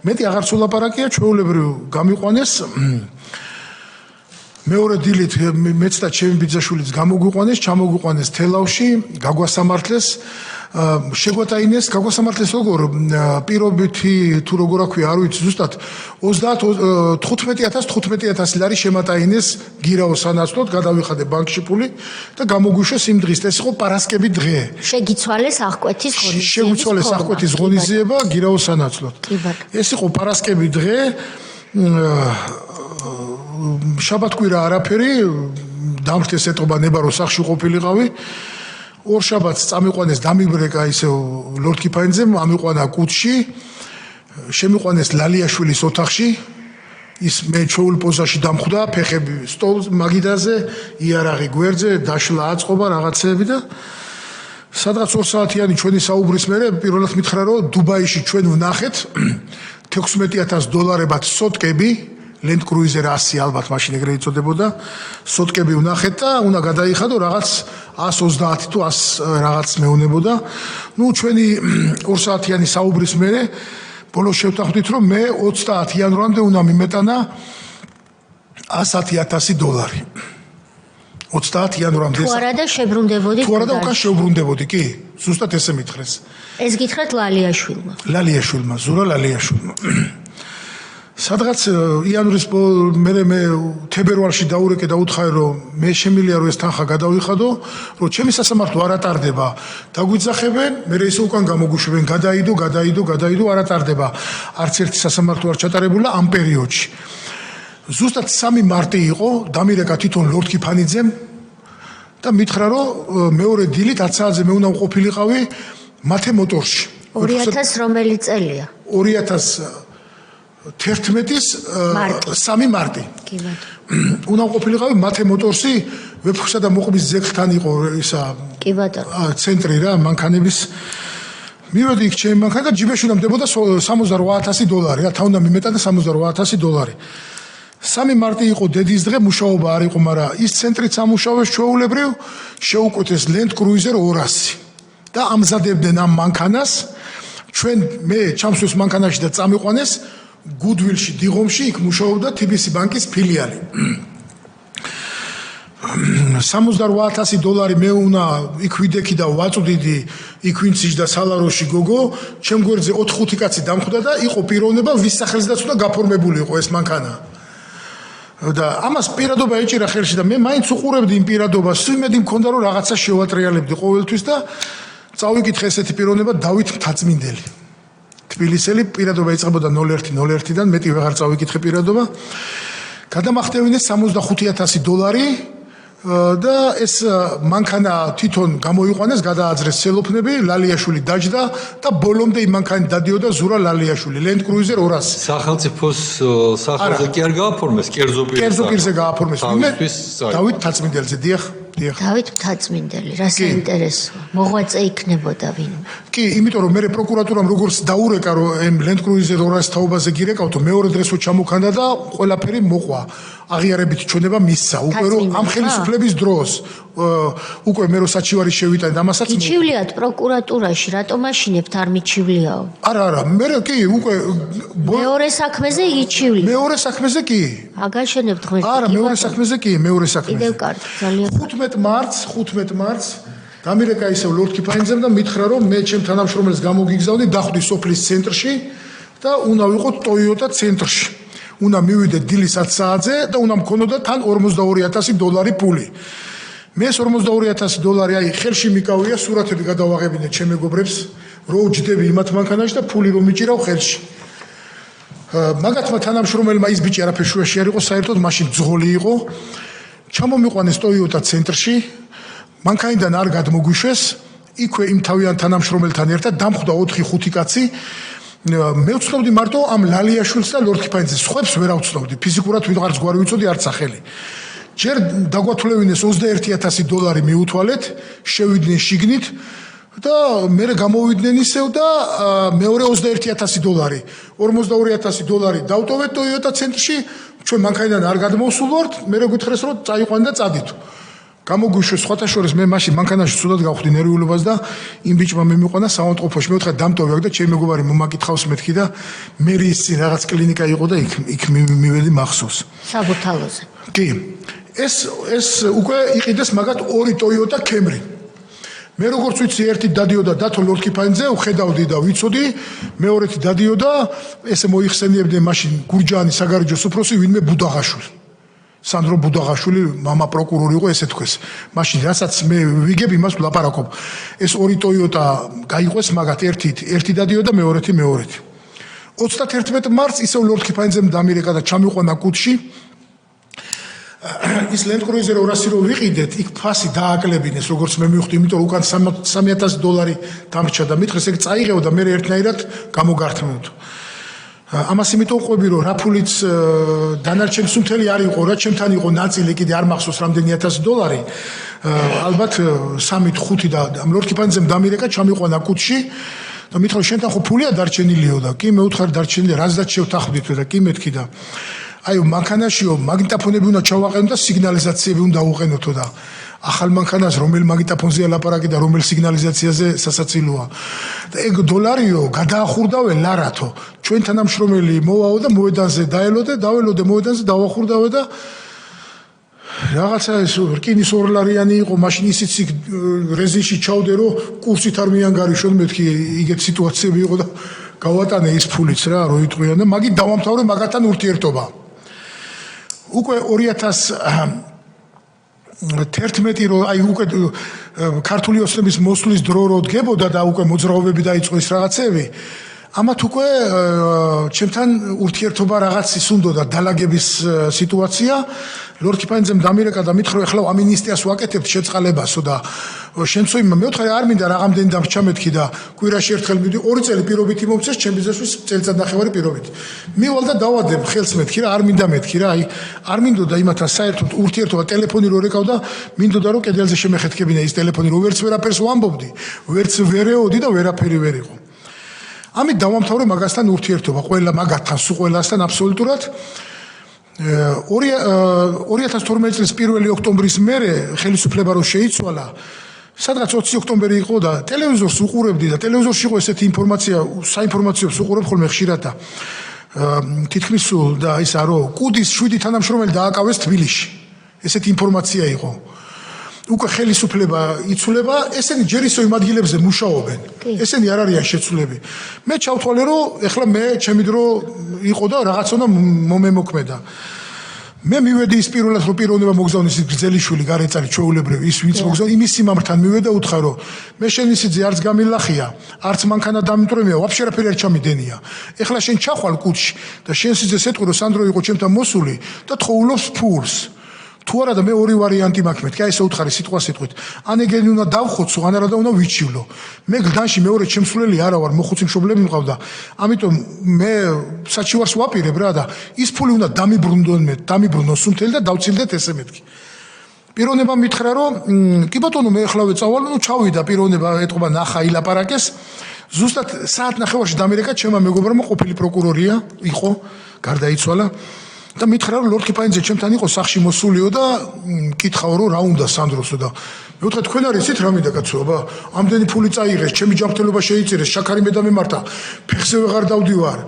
მეტი აღარც ულაპარაკია ჩვეულებრივ გამიყვანეს მეორე დილით მეც და ჩემი ბიძაშვილიც გამოგვიყვანეს ჩამოგვიყვანეს თელავში გაგვასამართლეს შეგვატაინეს გაგვასამართლეს როგორ პირობითი თუ როგორ აქვია არ ვიცი ზუსტად 15000 ლარი შემატაინეს გირაოს სანაცვლოდ გადავიხადე ბანკში ფული და გამოგვიშვეს იმ დღის ეს იყო პარასკევი დღე შეგიცვალეს აღკვეთის ღონისძიება შეგვიცვალეს აღკვეთის ღონისძიება გირაოს სანაცვლოდ ეს იყო პარასკევი დღე შაბათკვირა არაფერი დამრთეს ეტობა ნება რომ სახში ყოფილიყავი ორ შაბათს წამიყვანეს დამიბრეკა ისე ლორდ კიფაინძემ ამიყვანა კუთში შემიყვანეს ლალიაშვილის ოთახში ის მე ჩოულ პოზაში დამხვდა ფეხები სტოლს მაგიდაზე იარაღი გვერდზე დაშლა აწყობა რაღაცეები და სადღაც 2 საათიანი ჩვენი საუბრის მერე პირველად მითხრა რომ დუბაიში ჩვენ ვნახეთ $16,000 სოტკები Land Cruiser 100 ალბათ მაშინ ეგრე იწოდებოდა სოტკები ვნახეთ და უნდა გადაიხადო რაღაც 130 თუ 100 რაღაც მეუნებოდა ნუ ჩვენი 2 საათიანი საუბრის მერე ბოლოს შევთანხმდით რომ მე 30 იანვრამდე უნდა მიმეტანა $110,000 30 იანვრამდე თუ არა და შებრუნდებოდი თუ არა და უკან შევბრუნდებოდი კი ზუსტად ესე მითხრეს ეს გითხრათ ლალიაშვილმა ზურა ლალიაშვილმა სადღაც იანვრის მე თებერვალში დაურეკე და უთხარი რომ მე შემიძლია რომ ეს თანხა გადავიხადო რომ ჩემი სასამართლო არ ატარდება დაგვიძახებენ მე ისე უკან გამოგუშვებენ გადაიდო არ ატარდება არც ერთი სასამართლო არ ჩატარებულა ამ პერიოდში ზუსტად 3 მარტი იყო დამირეკა თვითონ ლორდ კიფანიძემ და მითხრა რომ მეორე დილით 10 საათზე მე უნდა ვყოფილიყავი მათე მოტორში 2000 რომელი წელია 2011-ის 3 მარტი. კი ბატონო. უნდა ყოფილიყავი მათე მოტორსი ვეფხვსა და მოყმის ძეგლთან იყო ისა კი ბატონო. ცენტრი რა მანქანების მივედი იქ ჩემი მანქანა და ჯიბეში უნდა მდებოდა $68,000 რა თა უნდა მიმეტანა $68,000 3 მარტი იყო დედის დღე მუშაობა არ იყო მაგრამ ის ცენტრიც ამუშავეს ჩვეულებრივ შეუკვეთეს Land Cruiser 200 და ამზადებდნენ ამ მანქანას ჩვენ მე ჩამსვეს მანქანაში და წამიყვანეს გუდვილში დიღომში იქ მუშაობდა TBC ბანკის ფილიალი $68,000 მე უნდა იქ ვიდექი და ვაწვდიდი იქ ვინც იჯდა სალაროში გოგო ჩემ გვერდზე 4-5 კაცი დამხვდა და იყო პიროვნება ვის სახელზეც უნდა გაფორმებული იყო ეს მანქანა და ამას პირადობა ეჭირა ხელში და მე მაინც უყურებდი იმ პირადობას იმედი მქონდა რომ რაღაცა შევატრიალებდი ყოველთვის და წავიკითხე ესეთი პიროვნება დავით მთაწმინდელი თბილისელი პირადობა იწყებოდა 01-01-დან მეტი ვეღარ წავიკითხე პირადობა გადამახტევინეს $65,000 და ეს მანქანა თვითონ გამოიყვანეს გადააძრეს სელოფნები ლალიაშვილი დაჯდა და ბოლომდე იმ მანქანით დადიოდა ზურა ლალიაშვილი Land Cruiser 200 სახელმწიფოს სახელზე კი არ გააფორმეს კერძო პირზე გააფორმეს დავით მთაწმინდელზე დიახ დავით მთაწმინდელი რა საინტერესოა მოღვაწე იქნებოდა ვინმე კი იმიტომ რომ მე პროკურატურამ როგორც დაურეკა რომ ამ Land Cruiser 200 თაობაზე გირეკავთო მეორე დრესო ჩამოქანდა და ყველაფერი მოყვა აღიარებით ჩვენება მისცა უკვე რომ ამ ხელისუფლების დროს უკვე მე რო საჩივარი შევიტანე ამასაც მიჩივლიათ პროკურატურაში რატომ აშინებთ არ მიჩივლიაო არა მე კი უკვე მეორე საქმეზე იჩივლი მეორე საქმეზე კი აგაშენებთ ღმერთი არა მეორე საქმეზე კი მეორე საქმეზე კიდევ კარგი ძალიან 15 მარტს დამირეკა ისევ ლორდ კიფანიძემ და მითხრა რომ მე ჩემ თანამშრომელს გამოგიგზავნი დახვდი სოფლის ცენტრში და უნდა ვიყოთ ტოიოტა ცენტრში უნდა მივიდე დილის 10 საათზე და უნდა მქონოდა თან $42,000 პული მე $42,000 აი ხელში მიკავია სურათები გადავაღებინე ჩემ მეგობრებს რო ვჯდები იმათ მანქანაში და ფული რომ მიჭირავ ხელში მაგათმა თანამშრომელმა ის ბიჭი არაფერ შუაში არ იყო საერთოდ მაშინ ძღოლი იყო ჩამომიყვანეს ტოიოტა ცენტრში მანქანიდან არ გადმოგვიშვეს იქვე იმ თავიანთ თანამშრომელთან ერთად დამხვდა 4-5 კაცი მე ვცნობდი მარტო ამ ლალიაშვილს და ლორდ კიფანიძეს სხვებს ვერ ავცნობდი ფიზიკურად ვიღარც გვარი ვიცოდი არც სახელი ჯერ დაგვათვლევინეს $21,000 მიუთვალეთ შევიდნენ შიგნით და მე გამოვიდნენ ისევ და მეორე $21,000 $42,000 დავტოვეთ ტოიოტა ცენტრში ჩვენ მანქანიდან არ გადმოვსულვართ მე გითხრეს რომ წაიყვან და წადითო გამოგვიშვეს სხვათა შორის მე მაშინ მანქანაში სულად გავხდი ნერვიულობას და იმ ბიჭმა მე მიყვანა საავადმყოფოში მე ვთქვა დამტოვე და ჩემი მეგობარი მომაკითხავს მეთქი და მე ის რაღაც კლინიკა იყო და იქ მივედი მახსოვს საბურთალოზე კი ეს უკვე იყიდეს მაგათ 2 ტოიოტა კემრი მე როგორც ვიცი ერთი დადიოდა დათო ლორდ კიფანიძე ვხედავდი და ვიცოდი მეორეთი დადიოდა ესე მოიხსენიებდნენ მაშინ გურჯაანი საგარეჯოს უფროსი ვინმე ბუდაღაშვილი სანდრო ბუდაღაშვილი мама პროკურორი იყო ესე თქვეს მაშინ რასაც მე ვიგებ იმას ვლაპარაკობ ეს 2 ტოიოტა გაიყვეს მაგათ ერთი დადიოდა მეორეთი 31 მარტს ისევ ლორდ კიფანიძემ დამირეკა და ჩამიყვანა კუთში ის Land Cruiser 200 რო ვიყიდეთ იქ ფასი დააკლებინეს როგორც მე მივხვდი იმიტომ რომ უკან $3,000 დამრჩა და მითხრეს ეგ წაიღეო და მე ერთნაირად გამოგართმევდო ამას იმიტომ ყვები რომ რაფულიც დანარჩენის მთელი არ იყო რა ჩემთან იყო ნაწილი კიდე არ მახსოვს რამდენი $1000 ალბათ 3-5 და ლორკიპანძემ დამირეკა ჩამიყვანა კუთში და მითხრა შენთან ხო ფულია დარჩენილიო და კი მე უთხარ დარჩენილია რაზდაც შევთანხმდით და კი მეთქი და აი მანქანაშიო მაგნიტოფონები უნდა ჩავაყენო და სიგნალიზაციები უნდა აუყენოთო და ახალ მანქანას რომელ მაგნიტოფონზეა ლაპარაკი და რომელ სიგნალიზაციაზე სასაცილოა და ეგ $2-იო გადაახურდავე ლარათო ჩვენ თანამშრომელი მოვაო და მოედანზე დაველოდე მოედანზე დავახურდავე და რაღაცა ეს რკინის $2 იყო მაშინ ისიც რეზინში ჩავდე რომ კურსით არ მიანგარიშონ მეთქი იგეთ სიტუაციები იყო და გავატანე ის ფულიც რა რო იტყვიან და მაგით დავამთავრე მაგათთან ურთიერთობა უკვე 2011 რო აი უკვე ქართული ოცნების მოსვლის დრო რო დგებოდა და უკვე მოძრაობები დაიწყო ის რაღაცები ამათ უკვე ჩემთან ურთიერთობა რაღაც ის უნდოდა დალაგების სიტუაცია ლორკიპანძემ დამირეკა და მითხრა ეხლა ამინისტიას ვაკეთებთ შეწყალებასო და შენცო იმ მეოთხე არ მინდა რაღაცამდენი დამრჩა მეთქი და კვირაში ერთხელ მივიდი 2 წელი პირობითი მომწეს ჩემ ბიზნესის წელიწადნახევარი პირობით მივალ და დავადებ ხელს მეთქი რა არ მინდა მეთქი რა აი არ მინდოდა იმათან საერთოდ ურთიერთობა ტელეფონი რო რეკავდა მინდოდა რომ კედელზე შემეხეთქებინა ის ტელეფონი რო ვერც ვერაფერს ვამბობდი ვერც ვერეოდი და ვერაფერი ვერ იყო ამით დავამთავრე მაგასთან ურთიერთობა ყველა მაგათთან სულ ყველასთან აბსოლუტურად 2012 წლის 1 ოქტომბრის მერე ხელისუფლება რო შეიცვალა სადღაც 20 ოქტომბერი იყო და ტელევიზორს უყურებდი და ტელევიზორში იყო ესეთი ინფორმაცია საინფორმაციო უყურებ ხოლმე ხშირად და თითქმის სულ და ისა რომ კუდის 7 თანამშრომელი დააკავეს თბილისში ესეთი ინფორმაცია იყო უკვე ხელისუფლება იცვლება ესენი ჯერ ისევ იმ ადგილებზე მუშაობენ ესენი არ არიან შეცვლები მე ჩავთვალე რომ ეხლა მე ჩემი დრო იყო და რაღაც უნდა მომემოქმედა მე მივედი ის პირველად რომ პიროვნება მოგზავნეს ის გრძელიშვილი გარეწარი ჩვეულებრივი ის ვინც მოგზავნ იმის სიმამრთან მივედა უთხარ რომ მე შენი სიძე არც გამილახია არც მანქანა დამიტრემია ვაფშე რაფერი არ ჩამიდენია ეხლა შენ ჩახვალ კუთში და შენ სიძე სეტყვი რომ სანდრო იყო ჩემთან მოსული და თხოვლობს ფულს თუ არა და მე ორი ვარიანტი მაქვს მეთქი აი ესე უთხარი სიტყვა სიტყვით ან ეგენი უნდა დავხოცო ან არა და უნდა ვიჩივლო მე გდანში მეორე ჩემსვლელი არა ვარ მოხუცი მშობლები მყავდა ამიტომ მე საჩივარს ვაპირებ რა და ის ფული უნდა დამიბრუნდონ სუნთელი და დავცილდეთ ესე მეთქი პიროვნება მითხრა რომ კი ბატონო მე ახლავე წავალ ნუ ჩავიდა პიროვნება ეთყობა ნახა ილაპარაკეს ზუსტად საათნახევარში დამირეკა ჩემმა მეგობრებმა ყოფილი პროკურორია იყო გარდაიცვალა და მითხრა რომ ლორკიპანძე ჩემთან იყო სახში მოსულიო და კითხავ რომ რა უნდა სანდროსო და მე ვთქვა თქვენ არ იცით რა მინდა კაცოობა ამდენი ფული წაიღეს ჩემი ჯანმრთელობა შეიწირეს შაქარი მე და მემართა ფეხზე ვეღარ დავდივარ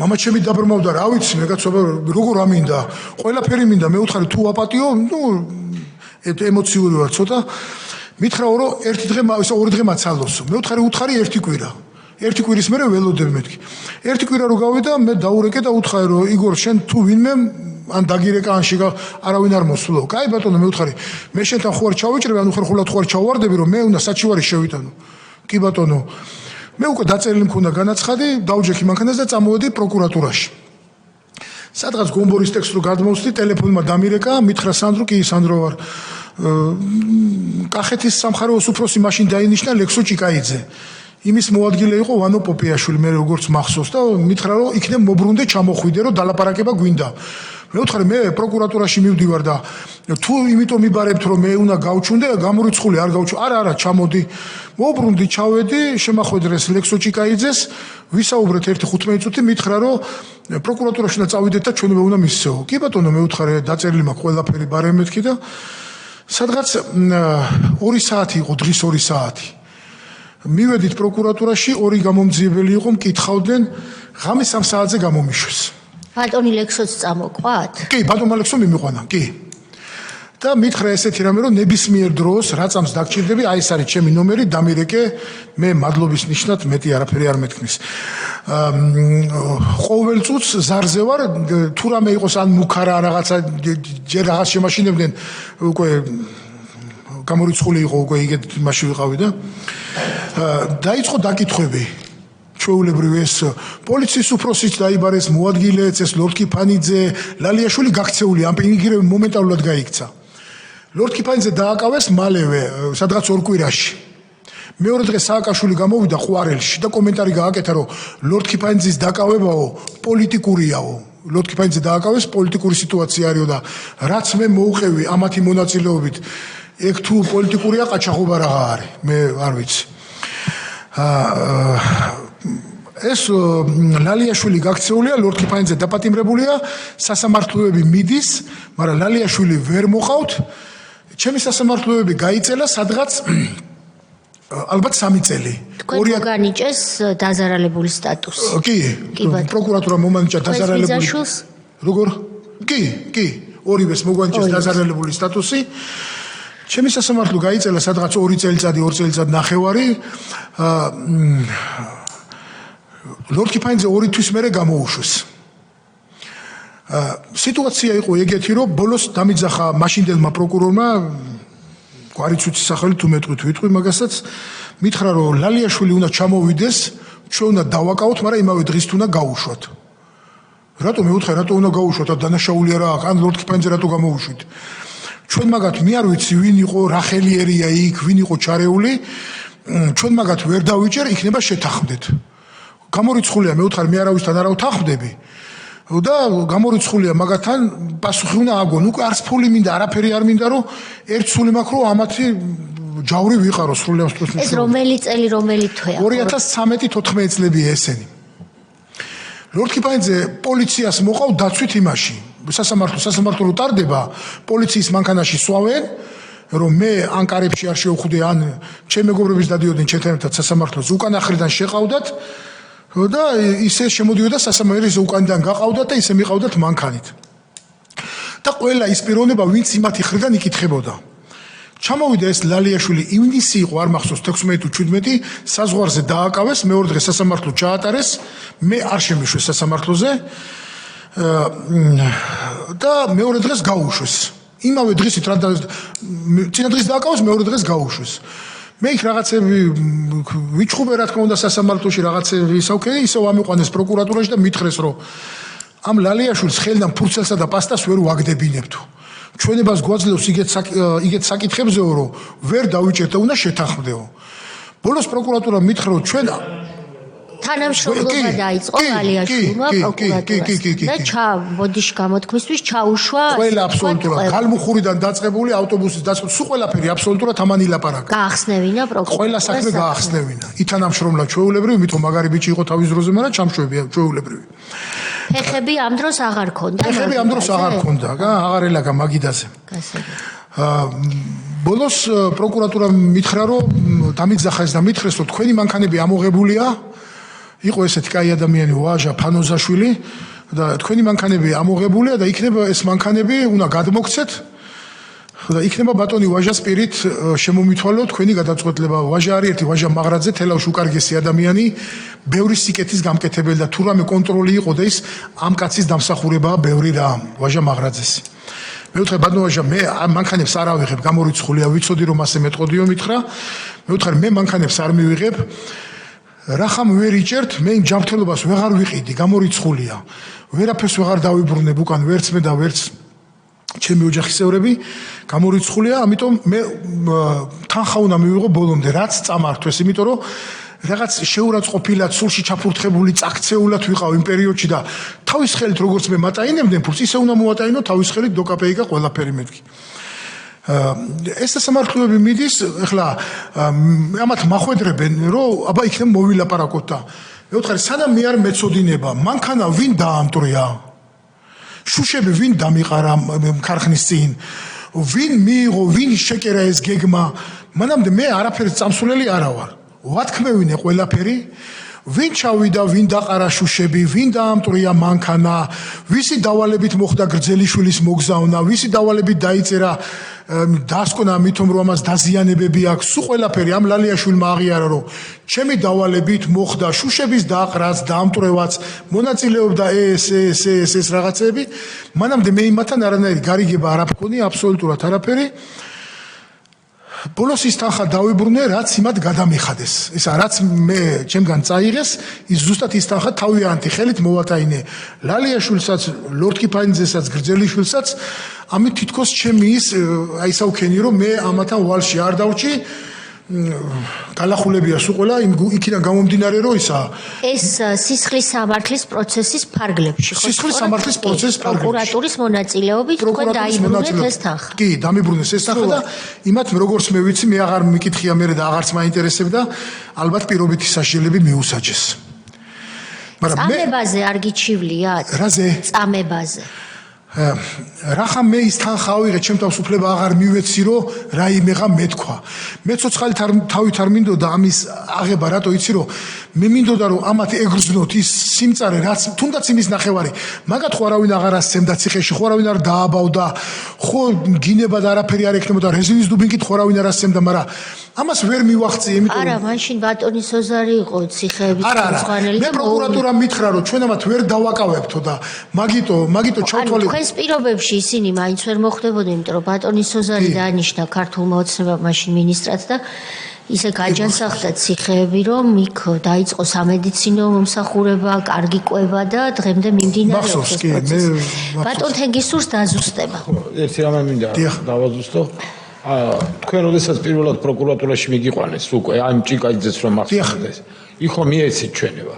მამა ჩემი დაბრმავდა რა ვიცი მე კაცოობა როგორ ამინდა ყველაფერი მინდა მე ვთქარი თუ აპატიო ნუ ემოციური ვარ ცოტა მითხრა რომ ერთი დღე ისე ორი დღე მაცალოსო მე ვთქარი უთხარი ერთი კვირა ერთი კვირის მერე ველოდებ მეთქი ერთი კვირა რო გავიდა მე დაურეკე და უთხარი რომ იგორ შენ თუ ვინმე ან დაგირეკა ან შეგა არავინ არ მოსულო კაი ბატონო მე ვთქარი მე შენთან ხო არ ჩავიჭრები ანუ ხერხულად ხო არ ჩავვარდები რომ მე უნდა საჩივარი შევიტანო კი ბატონო მე უკვე დაწერილი მქონდა განაცხადი დავჯექი მანქანას და წამოვედი პროკურატურაში სადღაც გომბორის ტექსტს რო გადმოვსდი ტელეფონმა დამირეკა მითხრა სანდრო კი სანდრო ვარ კახეთის სამხარეოს უფროსი მაშინ დაინიშნა ლექსო ჭიკაიძე იმის მოადგილე იყო ვანო პოპიაშვილი მე როგორც მახსოვს და მითხრა რომ იქნებ მობრუნდე ჩამოხვიდე რომ დალაპარაკება გვინდა მე ვთქარი მე პროკურატურაში მივდივარ და თუ იმიტომ მიბარებთ რომ მე უნდა გავჩუნდე გამორიცხული არ გავჩუ არა ჩამოდი მოbrunდი ჩავედი შემახვედრეს ლექსო ჭიკაიძეს ვისაუბრეთ 1-15 წუთი მითხრა რომ პროკურატურაში უნდა წავიდეთ და ჩვენებე უნდა მისცეო კი ბატონო მე ვთქარი დაწერილი მაქვს ყველაფერი ბარემ მეთქი და სადღაც 2 საათი იყო დღის 2 საათი მივედით პროკურატურაში ორი გამომძიებელი იყო მკითხავდნენ ღამის 3 საათზე გამომიშვეს ბატონი ლექსოც წამოყვათ კი ბატონმა ლექსო მიმიყვანა კი და მითხრა ესეთი რამე რომ ნებისმიერ დროს რა წამს დაგჭირდები აი ეს არის ჩემი ნომერი დამირეკე მე მადლობის ნიშნად მეტი არაფერი არ მეთქმის ყოველ წუთს ზარზე ვარ თუ რამე იყოს ან მუქარა რაღაცა ჯერ რაღაც შემაშინებდნენ უკვე გამორიცხული იყო უკვე იგეთ მაშინ ვიყავი და დაიწყო დაკითხვები ჩვეულებრივ ეს პოლიციის უფროსიც დაიბარეს მოადგილეც ეს ლორკიპანიძე ლალიაშვილი გაქცეული ამ იგივე მომენტალურად გაიქცა ლორკიპანიძე დააკავეს მალევე სადღაც 2 კვირაში მეორე დღეს სააკაშვილი გამოვიდა ყვარელში და კომენტარი გააკეთა, რომ ლორდ კიფანიძის დაკავებაო პოლიტიკურიაო. ლორდ კიფანიძე დააკავეს პოლიტიკური სიტუაცია არისო და რაც მე მოუყევი ამათი მონაწილეობით, ეგ თუ პოლიტიკურია ყაჩაღობა რა არის, მე არ ვიცი. ეს ლალიაშვილი გაქცეულია, ლორდ კიფანიძე დაპატიმრებულია, სასამართლოები მიდის, მაგრამ ლალიაშვილი ვერ მოყავთ. ჩემი სასამართლოები გაიწელა სადღაც ალბათ 3 წელი. თქვენ განიჭეს დაზარალებული სტატუსი. კი, პროკურატურა მომანიჭა დაზარალებული. როგორ? კი, ორივეს მოგვანიჭეს დაზარალებული სტატუსი. ჩემი სასამართლო გაიწელა სადღაც 2 წელიწადი, 2 წელიწად ნახევარი. ლორდ კიფანიძე 2 თვის მერე გამოუშვეს. სიტუაცია იყო ეგეთი, რომ ბოლოს დამიძახა მაშინდელმა პროკურორმა გვარიცუცის სახელით თუ მეტყვით ვიტყვი მაგასაც მითხრა რომ ლალიაშვილი უნდა ჩამოვიდეს, ჩვენ უნდა დავაკავოთ, მაგრამ იმავე დღის უნდა გაუშვათ. რატო მეუთხე, რატო უნდა გაუშვათ? დანაშაულია რა აქვს? ან ლორდ კიფანიძე რატო გამოუშვით? ჩვენ მაგათ მე არ ვიცი ვინ იყო რახელიერია იქ, ვინ იყო ჩარეული. ჩვენ მაგათ ვერ დავიჭერ, იქნება შეთანხმდეთ. გამორიცხულია მეუთხარ მე არავისთან არ ავთანხმდები. და გამორიცხულია მაგათთან პასუხი უნდა აგონ. უკვე არც ფული მინდა, არაფერი არ მინდა, რომ ერთ სული მაქვს, რომ ამათი ჯავრი ვიყარო სრულიად სწორად. ეს რომელი წელი, რომელი თვეა? 2013-14 წლებია ესენი. ლორდ კიფანიძე პოლიციას მოყავ დაცვით იმაში. სასამართლო ტარდება, პოლიციის მანქანაში სვავენ, რომ მე ან კარებში არ შევხვდე, ან ჩემი მეგობრების დადიოდნენ ჩემთან ერთად სასამართლოს, უკან ახრიდან შეყავდათ. და ისე შემოდიოდა სასამართლოს უკანიდან გაყავდათ და ისე მიყავდათ მანქანით. და ყველა ის პიროვნება ვინც იმათი ხრიდან იკითხებოდა. ჩამოვიდა ეს ლალიაშვილი ივნისი იყო, არ მახსოვს 16 თუ 17 საზღვარზე დააკავეს, მეორე დღე სასამართლო ჩაატარეს, მე არ შემიშვეს სასამართლოზე და მეორე დღეს გაუშვეს. იმავე დღისით რა წინა დღეს დააკავეს, მეორე დღეს გაუშვეს. მე იქ რაღაცები ვიჩხუბე რა თქმა უნდა სასამართლოში რაღაცები ისაუქე, ისევ ამიყვანეს პროკურატურაში და მითხრეს რომ ამ ლალიაშვილს ხელიდან ფურცელსა და პასტას ვერ ვაგდებინებთ. ჩვენებას გვაძლევს იგეთ საკითხებზეო რომ ვერ დავიჭერთ და უნდა შეთანხმდეო. ბოლოს პროკურატურა მითხრა რომ ჩვენ თანამშრომლობა დაიწყო ლალიაშვილმა პროკურატურას და ბოდიში გამოთქმისთვის ჩაუშვა ყველა აბსოლუტურად გალმუხურიდან დაწყებული ავტობუსის დაწყება სულ ყველაფერი აბსოლუტურად ამან ილაპარაკა. გაახსნევინა პროკურატურა. ყველა საქმე გაახსნევინა. ითანამშრომლა ჩვეულებრივი, მithom მაგარი ბიჭი იყო თავის დროზე, მაგრამ ჩამშვებია ჩვეულებრივი. ფეხები ამ დროს აღარ ქონდა. ფეხები ამ დროს აღარ ქონდა, აღარ ელაგა მაგიდაზე. ბოლოს პროკურატურა მითხრა რომ დამიძახა ეს და მითხრეს რომ თქვენი მანქანები ამოღებულია. იყო ესეთი კაი ადამიანი ვაჟა ფანოზაშვილი და თქვენი მანქანები ამოღებულია და იქნება ეს მანქანები უნდა გადმოგცეთ და იქნება ბატონი ვაჟას პირით შემომითვალო თქვენი გადაწყვეტილება. ვაჟა არის ერთი ვაჟა მაღრაძე, თელავში უკარგესი ადამიანი, ბევრი სიკეთის გამკეთებელი და თუ რამე კონტროლი იყო და ის ამ კაცის დამსახურებაა ბევრი რა ვაჟა მაღრაძესი. მე ვთქვი ბატონო ვაჟა, მე ამ მანქანებს არ ავიღებ, გამორიცხულია, ვიცოდი რომ ასე მეტყოდიო მითხრა. მე ვთქვი მე მანქანებს არ მივიღებ. რახამ ვერ იჭერთ, მე იმ ჯანმრთელობას ვეღარ ვიყიდი, გამორიცხულია. ვერაფერს ვეღარ დავიბრუნებ უკან, ვერც მე და ვერც ჩემი ოჯახის წევრები, გამორიცხულია, ამიტომ მე თანხა უნდა მივიღო ბოლომდე, რაც წამართვეს, იმიტომ რომ რაღაც შეურაცხყოფილად, სულში ჩაფურთხებული, წაქცეულად ვიყავ იმ პერიოდში და თავის ხელით როგორც მე მატაინებდნენ ფულს, ისე უნდა მოვატაინო თავის ხელით დოკაპეიკა ყველაფერი მეთქი. ეს სასამართლოები მიდის, ეხლა ამათ მახვედრებენ, რომ აბა იქნებ მოვილაპარაკოთ და მე ვთქვი, სანამ მე არ მეწოდინება, მანქანა ვინ დაამტრია? შუშები ვინ დამიყარა ქარხნის წინ? ვინ მიიღო, ვინ შეკერა ეს გეგმა? მანამდე მე არაფერის წამსვლელი არა ვარ. ვათქმევინე ყველაფერი, ვინ ჩავიდა, ვინ დაყარა შუშები, ვინ დაამტრია მანქანა, ვისი დავალებით მოხდა გრძელიშვილის მოგზავნა, ვისი დავალებით დაიწერა დასკვნა მithom რომ ამას დაზიანებები აქვს, სულ ყველაფერი ამ ლალიაშვილმა აღიარა რომ ჩემი დავალებით მოხდა შუშების დაყრაც, დაამტრევაც, მონაწილეობდა ეს რაღაცები, მანამდე მე იმათთან არანაირი გარიგება არ მქონია, აბსოლუტურად არაფერი. ბოლოს ის თანხა დავიბრუნე, რაც იმათ გადამიხადეს. ისა რაც მე ჩემგან წაიღეს, ის ზუსტად ის თანხა თავიანთი ხელით მოვატაინე ლალიაშვილსაც, ლორდ კიფანიძესაც, გრძელიშვილსაც, ამით თითქოს ჩემი ის აი საუქენი რომ მე ამათან ვალში არ დავრჩი გალახულებია სულ ყველა იქიდან გამომდინარე რომ ისა ეს სისხლის სამართლის პროცესის ფარგლებში სისხლის სამართლის პროცესის ფარგლებში პროკურატურის მონაწილეობით თქვენ დაიბრუნეთ ეს თანხა კი დამიბრუნეს ეს თანხა და იმათ როგორც მე ვიცი მე აღარ მიკითხია მე და აღარც მაინტერესებდა ალბათ პირობითი სასჯელები მიუსაჯეს მაგრამ მე წამებაზე არ გიჩივლიათ რაზე წამებაზე რახა მე ის თანხა ავიღე ჩემ თავისუფლება აღარ მივეცი რომ რაიმეღა მეთქვა მე ცოცხალი თავით არ მინდოდა ამის აღება რატო იცი რომ მე მინდოდა რომ ამათ ეგრძნოთ ის სიმწარე რაც თუნდაც იმის ნახევარი მაგათ ხო არავინ აღარ ასცემდა ციხეში ხო არავინ არ დააბავდა ხო გინება და არაფერი არ ექნებოდა რეზინის დუბინკით ხო არავინ არ ასცემდა მაგრამ ამას ვერ მივახციე იმიტომ არა მაშინ ბატონი სოზარი იყო ციხეების ხელმძღვანელი მე პროკურატურამ მითხრა რომ ჩვენ ამათ ვერ დავაკავებთო და მაგიტო ჩავთვალე ეს პირობებში ისინი მაინც ვერ მოხდებოდნენ, იმიტომ რომ ბატონი სოზარი დაანიშნა ქართულმა ოცნებამ მაშინ მინისტრად და ისე გაჯანსაღდა ციხეები, რომ იქ დაიწყო სამედიცინო მომსახურება, კარგი კვება და დღემდე მიმდინარეობს ეს პროცესი. ბატონ თენგისურს დაზუსტება. ერთი რამე მინდა დავაზუსტო. თქვენ როდესაც პირველად პროკურატურაში მიგიყვანეს უკვე ამ ჭიკაიძეს რომ ახსენდეს. იქ მიეცით ჩვენება.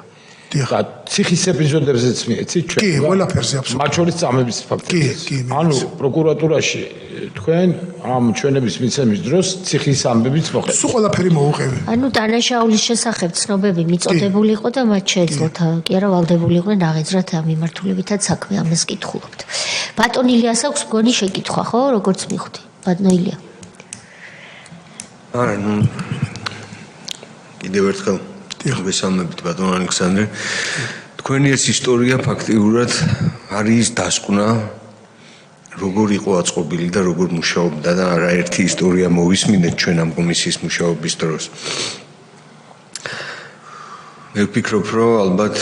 და ციხის ეპიზოდებზეც მიეცით ჩვენ. კი, ყველაფერზე აბსოლუტურად. მათ შორის წამების ფაქტია. კი. ანუ პროკურატურაში თქვენ ამ ჩვენების მიცემის დროს ციხის ამბებიც მოხდა. სულ ყველაფერი მოუყევი. ანუ დანაშაულის შესახებ ცნობები მიწოდებული იყო და მათ შეეძლოთ კი არა ვალდებული იყვნენ აღეძრათ ამ მიმართულებითაც საქმე ამას კითხულობთ. ბატონ ილიას აქვს მგონი შეკითხვა, ხო, როგორც მიხვდი? ბატონ ილია. არა, ნუ კიდევ ერთხელ მოგესალმებით ბატონ ალექსანდრე. თქვენი ეს ისტორია ფაქტიურად არის დასკვნა როგორ იყო აწყობილი და როგორ მუშაობდა და არაერთი ისტორია მოვისმინეთ ჩვენ ამ კომისიის მუშაობის დროს. მე ვფიქრობ, რომ ალბათ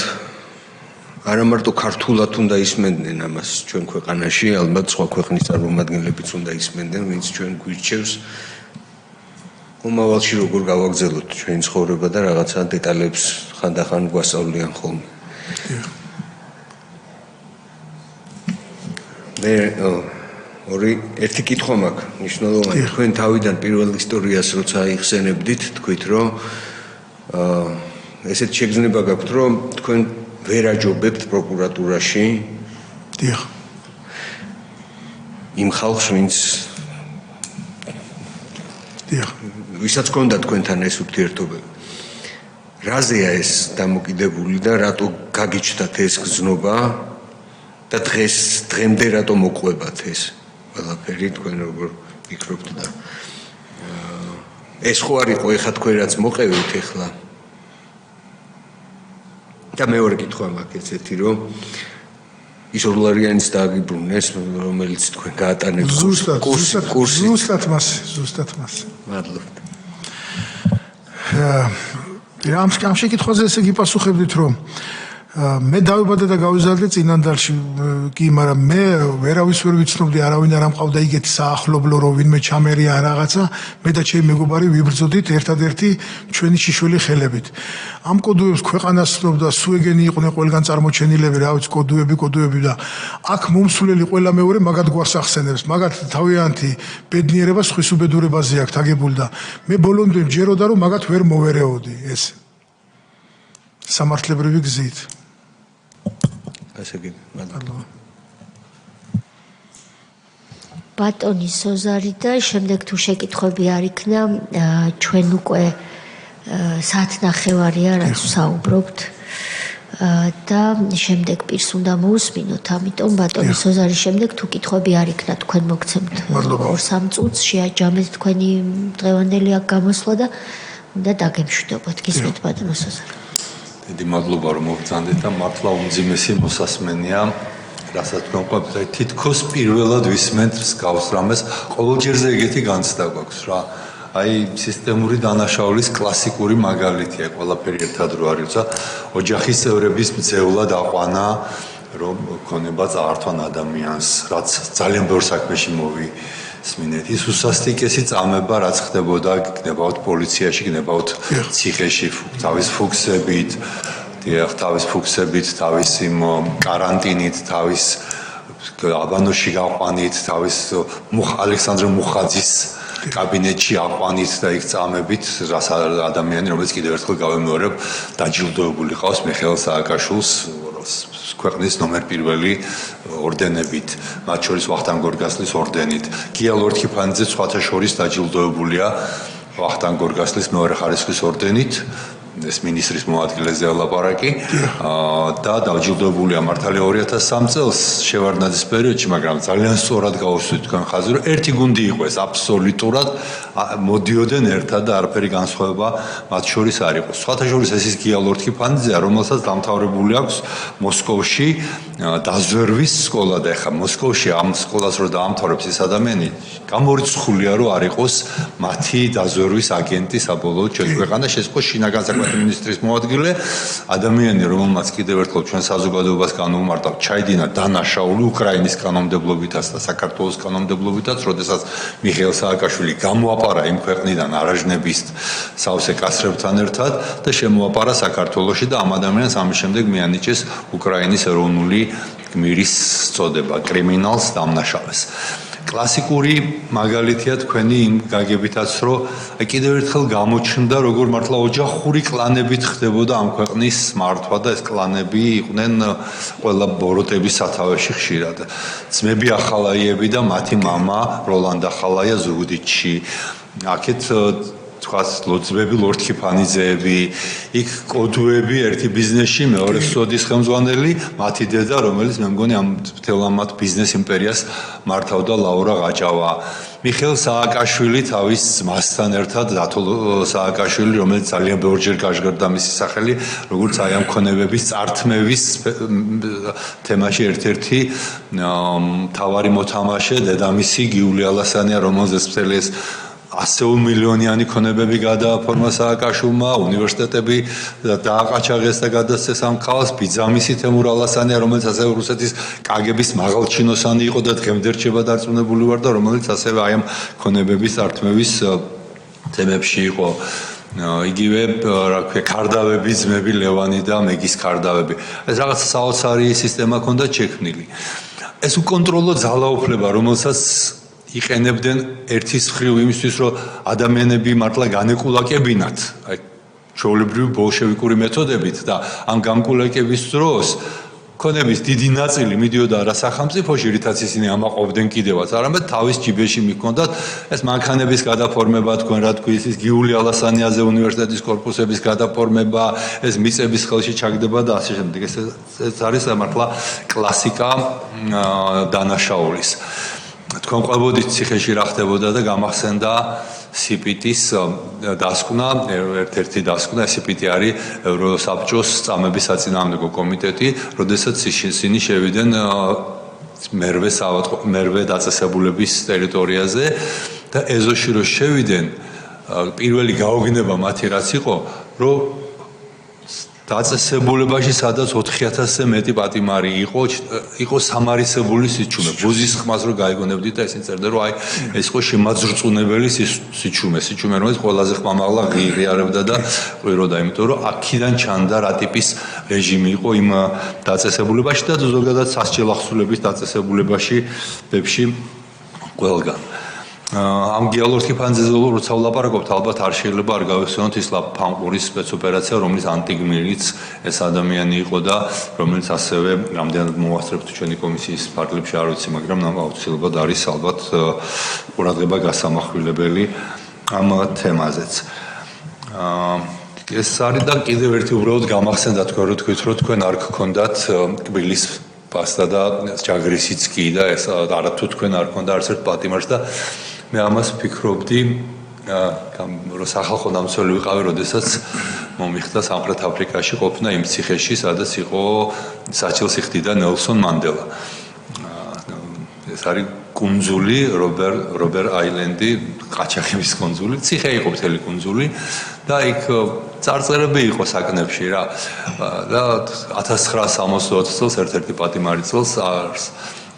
არა მარტო ქართულად უნდა ისმენდნენ ამას ჩვენ ქვეყანაში, ალბათ სხვა ქვეყნის წარმომადგენლებიც უნდა ისმენდნენ, ვინც ჩვენ გვირჩევს მომავალში როგორ გავაგზავნოთ ჩვენი ცხოვრება და რაღაცა დეტალებს ხანდახან გვასწავლიან ხოლმე. მე ერთი კითხვა მაქვს, მნიშვნელოვანი. თქვენ თავიდან პირველ ისტორიას როცა იხსენებდით, თქვით, რომ ესეთ შეგრძნება გაქვთ, რომ თქვენ ვერ აჯობებთ პროკურატურაში. დიახ. იმ ხალხს, ვინც დიახ ვისაც გქონდა თქვენთან ეს ურთიერთობები. რაზეა ეს დამოკიდებული და რატო გაგიჩნდათ ეს გზნობა და დღემდე რატო მოყვებათ ეს ყველაფერი თქვენ როგორ ფიქრობთ და ეს ხო არ იყო ეხა თქვენ რაც მოყევით ეხლა და მეორე კითხვა მაქვს ესეთი რომ ის ორლარიანიც დააგიბრუნეს რომელიც თქვენ გაატანებთ კურსი ზუსტად მას მადლობთ ამ შეკითხვაზე ესე გიპასუხებდით რომ მე დავიბადე და გავიზარდე წინანდალში კი მაგრამ მე ვერავის ვერ ვიცნობდი არავინ არ ამყავდა იგეთი საახლობლო რომ ვინმე ჩამერია რაღაცა მე და ჩემი მეგობარი ვიბრძოდით ერთადერთი ჩვენი შიშველი ხელებით ამ კოდუებს ქვეყანას ცნობდა სუეგენი იყვნენ ყველგან წარმოჩენილები რა ვიცი კოდუები და აქ მომსვლელი ყველა მეორე მაგათ გვარს ახსენებს მაგათ თავიანთი ბედნიერება სხვის უბედურებაზე აქვს აგებული და მე ბოლომდე მჯეროდა რომ მაგათ ვერ მოვერეოდი ეს სამართლებრივი გზით ასე კი მადლობა ბატონი სოზარი და შემდეგ თუ შეკითხვები არ იქნა ჩვენ უკვე საათნახევარია რაც ვსაუბრობთ და შემდეგ პირს უნდა მოусმინოთ ამიტომ ბატონი სოზარის შემდეგ თუ კითხვები არ იქნა თქვენ მოგცემთ 2-3 წუთს შეაჯამეთ თქვენი დღევანდელი აქ გამოსვლა და უნდა დაგემშვიდობოთ გისმით ბატონო სოზარი დიდი მადლობა რომ მოგწანდით და მართლა უმძიმესი მოსასმენია რასაც თქვენ ყოფილი თითქოს პირველად ვისმენთ მსგავს რამეს ყოველჯერზე ეგეთი განცდა გვაქვს რა აი სისტემური დანაშაულის კლასიკური მაგალითია ყველაფერი ერთად რო არის და ოჯახის წევრების მძევლად აყვანა რომ ქონება წაართვან ადამიანს რაც ძალიან ბევრ საქმეში მოვისმინეთ ის უსასტიკესი წამება რაც ხდებოდა გნებავთ პოლიციაში გნებავთ ციხეში თავის ფუქსებით თავის ფუქსებით თავის იმ კარანტინით თავის აბანოში გაყვანით თავის ალექსანდრე მუხაძის კაბინეტში აყვანით და იქ წამებით რას ადამიანი რომელიც კიდევ ერთხელ გავემეორებ დაჯილდოებული ყავს მიხეილ სააკაშვილს ქვეყნის ნომერ პირველი ორდენებით, მათ შორის ვახტანგ გორგასლის ორდენით. გია ლორთქიფანიძე სხვათა შორის დაჯილდოებულია ვახტანგ გორგასლის მეორე ხარისხის ორდენით. ეს მინისტრის მოადგილეზე ლაპარაკი და დაჯილდოებულია მართალია 2003 წელს შევარდნაძის პერიოდში, მაგრამ ძალიან სწორად გავუსვით თქვენ ხაზი, რომ ერთი გუნდი იყო ეს აბსოლუტურად მოდიოდნენ ერთად და არაფერი განსხვავება მათ შორის არ იყო. სხვათა შორის ეს ის გია ლორთქიფანიძეა, რომელსაც დამთავრებული აქვს მოსკოვში დაზვერვის სკოლა და ეხლა მოსკოვში ამ სკოლას რო დაამთავრებს ეს ადამიანი გამორიცხულია რომ არ იყოს მათი დაზვერვის აგენტი საბოლოოდ შეგვეყანა შესყო შინაგან საქმეთა მინისტრის მოადგილე ადამიანი რომელმაც კიდევ ერთხელ ჩვენ საზოგადოებას განვუმარტავ ჩაიდინა დანაშაული უკრაინის კანონმდებლობითაც და საქართველოს კანონმდებლობითაც როდესაც მიხეილ სააკაშვილი გამოაპარა იმ ქვეყნიდან არაჟნების სავსე კასრებთან ერთად და შემოაპარა საქართველოში და ამ ადამიანს ამის შემდეგ მიანიჭეს უკრაინის ეროვნული გმირის წოდება კრიმინალს დამნაშავეს კლასიკური მაგალითია თქვენი იმ გაგებითაც რომ კიდევ ერთხელ გამოჩნდა როგორ მართლა ოჯახური კლანებით ხდებოდა ამ ქვეყნის მართვა და ეს კლანები იყვნენ ყველა ბოროტების სათავეში ხშირად ძმები ახალაიები და მათი მამა როლანდა ახალაია ზუგდიდში აქეთ თქვას ლოძბები ლორთქიფანიძეები იქ კოდუები ერთი ბიზნესში მეორე სოდის ხელმძღვანელი მათი დედა რომელიც მე მგონი ამ თელამათ ბიზნეს იმპერიას მართავდა ლაურა გაჭავა მიხეილ სააკაშვილი თავის მასთან ერთად დათო სააკაშვილი რომელიც ძალიან ბევრჯერ გაჟღერდა მისი სახელი როგორც აი ამ ქონებების წართმევის თემაში ერთ-ერთი მთავარი მოთამაშე დედამისი გიული ალასანია რომელზეც მთელი ეს 100 მილიონიანი ქონებები გადააფორმა სააკაშვილმა, უნივერსიტეტები დააყაჩაღეს და გადასცეს ამ ხალხს, ბიძამისი თემურ ალასანია, რომელიც ასევე რუსეთის კაგების მაღალჩინოსანი იყო და დღემდე რჩება დარწმუნებული ვარ და რომელიც ასევე აი ამ ქონებების წართმევის თემებში იყო. იგივე რა ქვია კარდავები ძმები ლევანი და მეგის კარდავები. ეს რაღაც საოცარი სისტემა ჰქონდა შექმნილი. ეს უკონტროლო ძალაუფლება, რომელსაც იყენებდნენ ერთის მხრივ იმისთვის, რომ ადამიანები მართლა განეკულაკებინათ, აი ჩვეულებრივი ბოლშევიკური მეთოდებით და ამ განკულაკების დროს ქონების დიდი ნაწილი მიდიოდა არა სახელმწიფოში, რითაც ისინი ამაყობდნენ კიდევაც, არამედ თავის ჯიბეში მიჰქონდათ ეს მანქანების გადაფორმება, თქვენ რა თქვით, ის გიული ალასანიაზე უნივერსიტეტის კორპუსების გადაფორმება, ეს მიწების ხელში ჩაგდება და ასე შემდეგ. ეს არის მართლა კლასიკა დანაშაულის. თქვენ ყვებოდით ციხეში რა ხდებოდა და გამახსენდა სიპიტის დასკვნა, ერთ-ერთი დასკვნა, სიპიტი არის ევროსაბჭოს წამების საწინააღმდეგო კომიტეტი, როდესაც ისინი შევიდნენ მერვე დაწესებულების ტერიტორიაზე და ეზოში რო შევიდნენ, პირველი გაუგნება მათი რაც იყო, რომ დაწესებულებაში სადაც 4000-ზე მეტი პატიმარი იყო სამარისებული სიჩუმე. ბუზის ხმას რო გაიგონებდით და ისინი წერდნენ რომ აი ეს იყო შემაძრწუნებელი სიჩუმე, რომელიც ყველაზე ხმამაღლა ღიარებდა და ყვიროდა, იმიტომ რომ აქედან ჩანდა რა ტიპის რეჟიმი იყო იმ დაწესებულებაში და ზოგადად სასჯელ ახსულების დაწესებულებაში ბებში ყველგან. ამ გიალორთქიფანიძეზე როცა ვლაპარაკობთ, ალბათ არ შეიძლება არ გავიხსენოთ ის ლაფანყურის სპეცოპერაცია, რომლის ანტიგმირიც ეს ადამიანი იყო და რომელიც ასევე რამდენად მოასწრებთ ჩვენი კომისიის ფარგლებში არ ვიცი, მაგრამ აუცილებლად არის ალბათ ყურადღება გასამახვილებელი ამ თემაზეც. ეს არის და კიდევ ერთი უბრალოდ გამახსენდა თქვენ რო თქვით, რომ თქვენ არ გქონდათ კბილის პასტა და ჯაგრისიც კი და ეს არათუ თქვენ არ გქონდა არც ერთ პატიმარს და მე ამას ვფიქრობდი, რომ სახალხო დამცველი ვიყავი, როდესაც მომიხდა სამხრეთ აფრიკაში ყოფნა იმ ციხეში, სადაც იყო საჩელსიხდი და ნელსონ მანდელა. ეს არის კუნძული, რობერ აილენდი, ყაჩაღების კუნძული, ციხე იყო მთელი კუნძული და იქ წარწერები იყო საკნებში რა. და 1960 წელს ერთ-ერთი პატიმარი წელს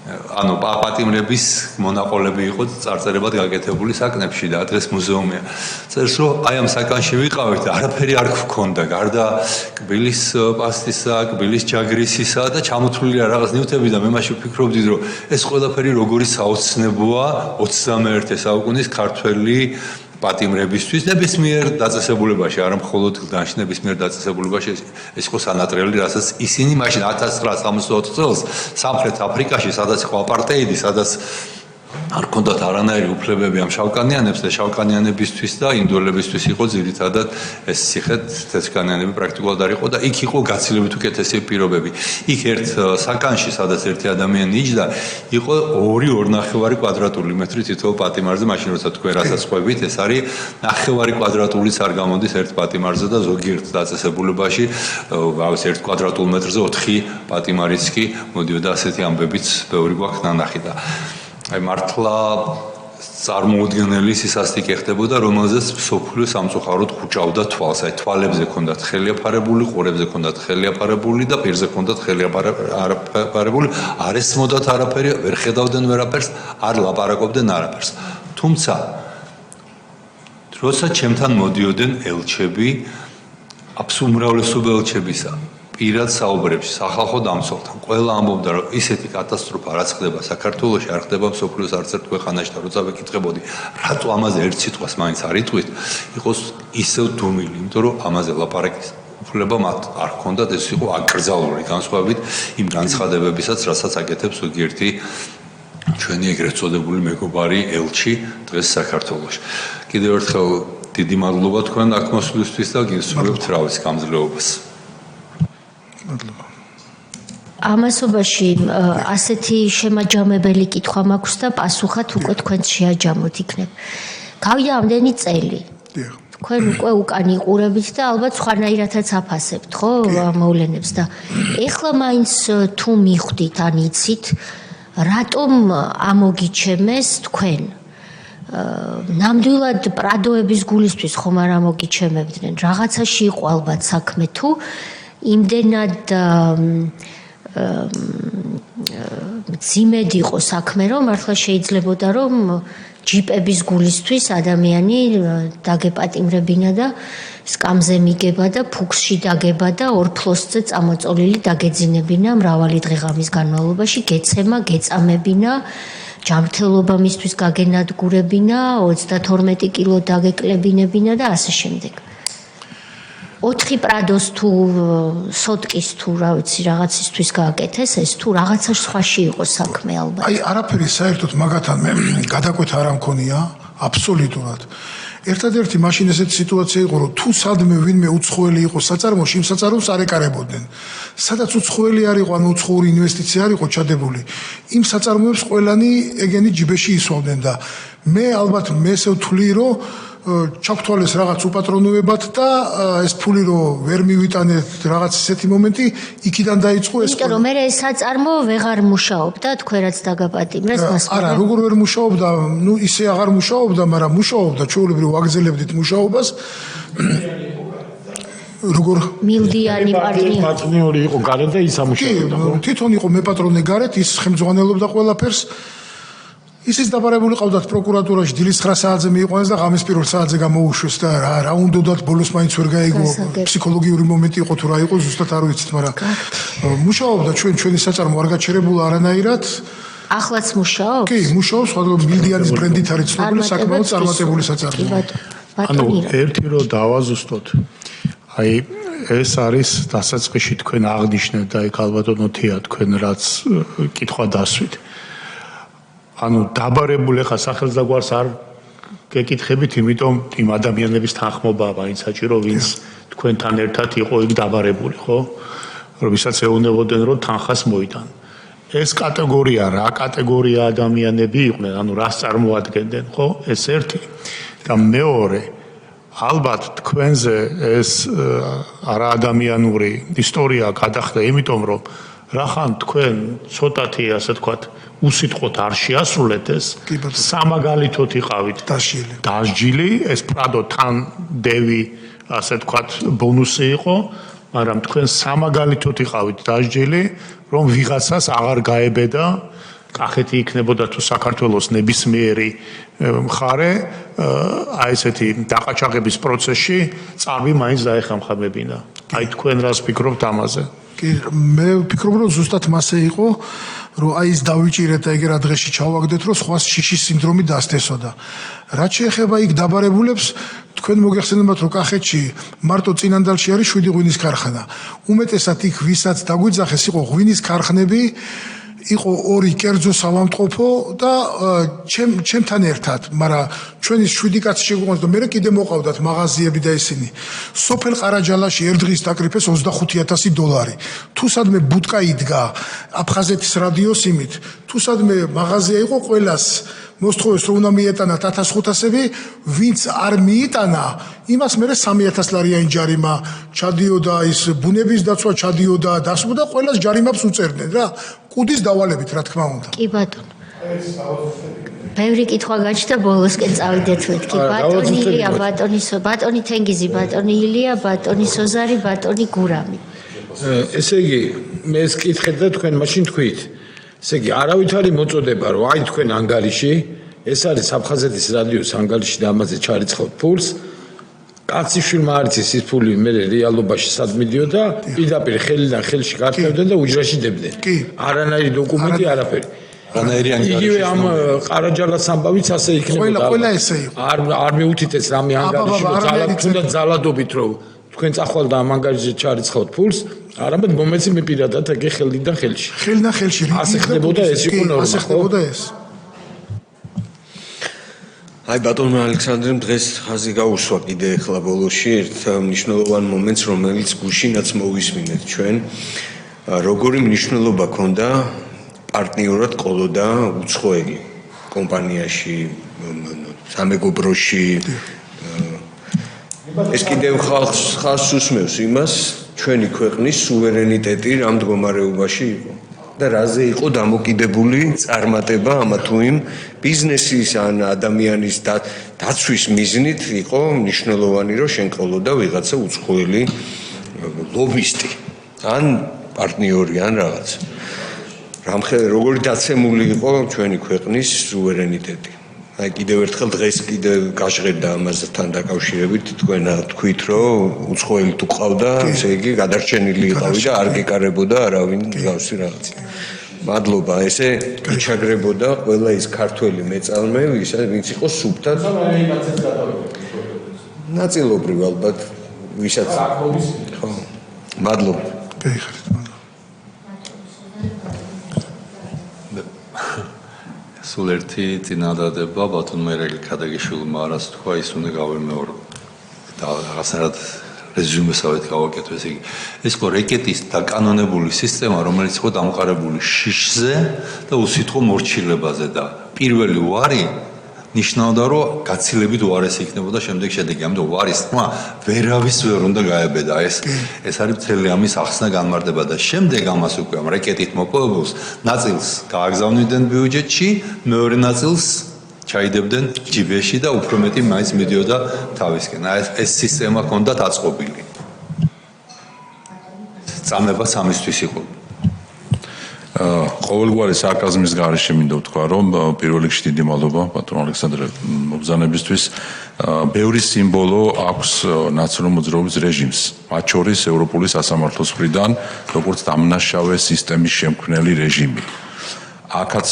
ანუ პატიმრების მონაყოლები იყო წარწერებად გაკეთებული საკნებში და დღეს მუზეუმია. წერს რომ აი ამ საკანში ვიყავით და არაფერი არ გქონდა, გარდა კბილის პასტისა, კბილის ჯაგრისისა და ჩამოთვლილია რაღაც ნივთები და მე მაშინ ვფიქრობდი რომ ეს ყველაფერი როგორი საოცნებოა 21 საუკუნის ქართველი პატიმრებისთვის ნებისმიერ დაწესებულებაში, არა მხოლოდ გლდანში, ნებისმიერ დაწესებულებაში ეს იყო სანატრელი, რასაც ისინი მაშინ 1964 წელს სამხრეთ აფრიკაში, სადაც იყო აპარტეიდი, სადაც არ ქონდათ არანაირი უფლებები ამ შავკანიანებს და შავკანიანებისთვის და ინდოელებისთვის იყო ძირითადად ეს ციხე თეთრკანიანები პრაქტიკულად არ იყო და იქ იყო გაცილებით უკეთესი პირობები. იქ ერთ საკანში, სადაც ერთი ადამიანი იჯდა, იყო 2.5 კვადრატული მეტრი თითოეულ პატიმარზე, მაშინ როცა თქვენ რასაც ყვებით, ეს არის 9 კვადრატულიც არ გამოდის ერთ პატიმარზე და ზოგიერთ დაწესებულებაში, რაღაც 1 კვადრატულ მეტრზე 4 პატიმარიც კი მოდიოდა, ასეთი ამბებიც ბევრი გვაქვს ნანახი და აი მართლა წარმოუდგენელი სისასტიკე ხდებოდა, რომელზეც მსოფლიო სამწუხაროდ ხუჭავდა თვალს. აი თვალებზე ჰქონდათ ხელი აფარებული, ყურებზე ჰქონდათ ხელი აფარებული და პირზე ჰქონდათ ხელი აფარებული. არ ესმოდათ არაფერი, ვერ ხედავდნენ ვერაფერს, არ ლაპარაკობდნენ არაფერს. თუმცა როცა ჩემთან მოდიოდნენ ელჩები, აბსოლუტურად ელჩებისა პირად საუბრებში სახალხო დამცველთან ყველა ამბობდა რომ ისეთი კატასტროფა რაც ხდება საქართველოში არ ხდება მსოფლიოს არც ერთ ქვეყანაში და როცა ვეკითხებოდი რატო ამაზე ერთ სიტყვას მაინც არ იტყვით იყოს ისევ დუმილი იმიტომ რომ ამაზე ლაპარაკის უფლება მათ არ ჰქონდათ ეს იყო აკრძალული განსხვავებით იმ განცხადებებისაც რასაც აკეთებს ზოგიერთი ჩვენი ეგრეთ წოდებული მეგობარი ელჩი დღეს საქართველოში კიდევ ერთხელ დიდი მადლობა თქვენ აქ მოსვლისთვის და გისურვებთ რავის გამძლეობას ამასობაში ასეთი შემაჯამებელი კითხვა მაქვს და პასუხად უკვე თქვენ შეაჯამოთ იქნებ. გავიდა ამდენი წელი. თქვენ უკვე უკან იყურებით და ალბათ სხვანაირადაც აფასებთ, ხო, მოვლენებს და ეხლა მაინც თუ მიხვდით ან იცით, რატომ ამოგიჩემეს თქვენ? ნამდვილად პრადოების გულისთვის ხომ არ ამოგიჩემებდნენ? რაღაცაში იყო ალბათ საქმე თუ იმდენად ძიმედ იყო საქმე, რომ მართლა შეიძლებოდა რომ ჯიპების გულისთვის ადამიანი დაგეპატიმრებინა და სკამზე მიგება და ფუქსში დაგება და ორფლოსზე წამოწოლილი დაგეძინებინა მრავალი დღე-ღამის განმავლობაში, გეცემა, გეწამებინა, ჯანმრთელობა მისთვის გაგენადგურებინა, 32 კილო დაგეკლებინებინა და ასე შემდეგ. 4 პრადოს თუ სოტკის თუ რა ვიცი რაღაცისთვის გააკეთეს ეს თუ რაღაცა სხვაში იყო საქმე ალბათ. აი არაფერი საერთოდ მაგათან მე გადაკვეთა არ მქონია აბსოლუტურად. ერთადერთი მაშინ ესეთი სიტუაცია იყო რომ თუ სადმე ვინმე უცხოელი იყო საწარმოში იმ საწარმოს არ ეკარებოდნენ. სადაც უცხოელი არ იყო ან უცხოური ინვესტიცია არ იყო ჩადებული იმ საწარმოებს ყველანი ეგენი ჯიბეში ისვავდნენ და მე ალბათ ესე ვთვლი რომ ჩაგთვალეს რაღაც უპატრონოებად და ეს ფული რომ ვერ მივიტანეთ რაღაც ესეთი მომენტი იქიდან დაიწყო ეს იმიტომ რომ მე ეს საწარმო ვეღარ მუშაობდა თქვენ რაც დაგაპატიმრეს მას არა როგორ ვერ მუშაობდა ნუ ისე აღარ მუშაობდა მაგრამ მუშაობდა ჩვეულებრივ ვაგრძელებდით მუშაობას როგორ მილდიანი პარტნიორი იყო გარეთ და ის ამუშავებდა თვითონ იყო მეპატრონე გარეთ ის ხელმძღვანელობდა ყველაფერს ისიც დაბარებული ყავდათ პროკურატურაში დილის 9 საათზე მიიყვანეს და ღამის პირველ საათზე გამოუშვეს და რა უნდათ ბოლოს მაინც ვერ გაიგო ფსიქოლოგიური მომენტი იყო თუ რა იყო ზუსტად არ ვიცით მაგრამ მუშაობდა ჩვენი საწარმო არ გაჩერებულა არანაირად ახლაც მუშაობს კი მუშაობს სხვადასხვა მილდიანის ბრენდით არის ცნობილი საკმაოდ წარმატებული საწარმო ანუ ერთი რო დავაზუსტოთ აი ეს არის დასაწყისში თქვენ აღნიშნეთ და იქ ალბათო თეა თქვენ რაც კითხვა დასვით ანუ დაბარებული ხა სახელს და გვარს არ გეკითხებით, იმიტომ იმ ადამიანების თანხმობა მაინც საჭირო, ვინც თქვენთან ერთად იყო იქ დაბარებული, ხო? რომელსაც ეუბნებოდნენ, რომ თანხას მოიტან. ეს კატეგორია რა კატეგორია ადამიანები იყვნენ, ანუ რას წარმოადგენდნენ, ხო? ეს ერთი. და მეორე, ალბათ თქვენზე ეს არაადამიანური ისტორია გადახდა, იმიტომ რომ რახან თქვენ ცოტათი ასე თქვათ უსიტყვოდ არ შეასრულეთ ეს სამაგალითოდ იყავით დასჯილი ეს პრადო თან დევი ასე თქვათ ბონუსი იყო მაგრამ თქვენ სამაგალითოდ იყავით დასჯილი რომ ვიღაცას აღარ გაებედა კახეთი იქნებოდა თუ საქართველოს ნებისმიერი მხარე აი ესეთი დაყაჩაღების პროცესში წამი მაინც დაეხამხამებინა. აი თქვენ რას ფიქრობთ ამაზე? კი, მე ვფიქრობ, რომ ზუსტად მასე იყო, რომ აი ის დავიჭირეთ და ეგ რა დღეში ჩავაგდეთ, რომ სხვა შიშის სინდრომი დასტესოდა. რაც შეეხება იქ დაბარებულებს, თქვენ მოგეხსენებათ, რომ კახეთში მარტო წინანდალში არის 7 ღვინის ქარხანა. უმეტესად იქ ვისაც დაგვიძახეს, იყო ღვინის ქარხნები, იყო 2 კერძო სავამტყოფო და ჩემთან ერთად, მაგრამ ჩვენი 7 კაცი შეგვიყვანს და მე კიდე მოყავდათ მაღაზიები და ისინი. სოფელ ყარაჯალაში ერთ დღის დაკრიფეს $25,000. თუ სადმე ბუტკა იდგა აფხაზეთის რადიოს იმით, თუ სადმე მაღაზია იყო ყველას მოსთხოვეს რომ უნდა მიეტანათ 1500-ები, ვინც არ მიიტანა, იმას მერე $3,000 ჯარიმა ჩადიოდა, ის ბუნების დაცვა ჩადიოდა, დასმოდა ყველას ჯარიმებს უწერდნენ რა. კუდის დავალებით რა თქმა უნდა. კი ბატონო. ბევრი კითხვა გაჩნდა ბოლოსკენ წავიდეთ მეთქი. ბატონი ილია, ბატონი თენგიზი, ბატონი ილია, ბატონი სოზარი, ბატონი გურამი. ესე იგი, მე ეს კითხეთ და თქვენ მაშინ თქვით. ესე იგი, არავითარი მოწოდება, რომ აი თქვენ ანგარიში, ეს არის აფხაზეთის რადიოს ანგარიში და ამაზე ჩარიცხავთ ფულს. კაციშვილმა არის ის ფული მე რეალობაში სად მიდიოდა, პირდაპირ ხელიდან ხელში გართმევდნენ და უჯრაში დებდნენ. არანაირი დოკუმენტი, არაფერი. იგივე ამ ყარაჯალას ამბავიც ასე იქნებოდა. ყველა ესე იყო. არ მიუთითეს რამე ანგარიში, თუნდაც ძალადობით რომ თქვენ წახვალდა ამ ანგარიშზე ჩარიცხავთ ფულს, არამედ მომეცი მე პირადად ეგ ხელიდან ხელში. ხელიდან ხელში. ასე ხდებოდა ეს იყო ნორმა. ასე ხდებოდა ეს. აი ბატონო ალექსანდრემ დღეს ხაზი გაუსვა კიდე ახლა ბოლოში ერთ მნიშვნელოვან მომენტს, რომელიც გუშინაც მოვისმინეთ ჩვენ. როგორი მნიშვნელობა ჰქონდა პარტნიორად ყოლოდა უცხოელი კომპანიაში, სამეგობროში. ეს კიდევ ხალხს უსმევს იმას, ჩვენი ქვეყნის სუვერენიტეტი რა მდგომარეობაში იყო. და რაზე იყო დამოკიდებული წარმატება ამა თუ იმ ბიზნესის ან ადამიანის დაცვის მიზნით იყო მნიშვნელოვანი რომ შენ ყოლოდა ვიღაცა უცხოელი ლობისტი ან პარტნიორი ან რაღაც. როგორი დაცემული იყო ჩვენი ქვეყნის სუვერენიტეტი. აი კიდევ ერთხელ დღეს კიდე გაჟღერდა ამასთან დაკავშირებით თქვენ თქვით რომ უცხოელი თუ ყავდა, ესე იგი გადარჩენილი იყავი და არ გეკარებოდა არავინ მსგავსი რაღაც. მადლობა, ესე იჩაგრებოდა ყველა ის ქართველი მეწარმე, ვინც იყო სუფთად. ნაწილობრივ ალბათ, ვისაც ხო. მადლობა. სულ ერთი წინადადება ბატონმა ერელი ქადაგიშვილმა არას თქვა, ის უნდა გავიმეორო და რაღაცნაირად რეზუმესავით გავაკეთო. ესე იგი, ეს იყო რეკეტის დაკანონებული სისტემა, რომელიც იყო დამყარებული შიშზე და უსიტყვო მორჩილებაზე და პირველი ვარი ნიშნავდა, რომ გაცილებით უარესი იქნებოდა შემდეგ შედეგი. ამიტომ ვარის თქმა ვერავის ვერ უნდა გაებედა. ეს არის მთელი ამის ახსნა განმარტება და შემდეგ ამას უკვე ამ რეკეტით მოპოვებულს ნაწილს გააგზავნიდნენ ბიუჯეტში, მეორე ნაწილს ჩაიდებდნენ ჯიბეში და უფრო მეტი მაინც მიდიოდა თავისკენ. ეს სისტემა ჰქონდა დაწყობილი. წამება სამისთვის იყო. ყოველგვარი სარკაზმის გარეშე მინდა ვთქვა, რომ პირველ რიგში დიდი მადლობა ბატონ ალექსანდრე მობრძანებისთვის. ბევრი სიმბოლო აქვს ნაციონალურ მოძრაობის რეჟიმს, მათ შორის ევროპული სასამართლოს მხრიდან, როგორც დამნაშავე სისტემის შემქმნელი რეჟიმი. აქაც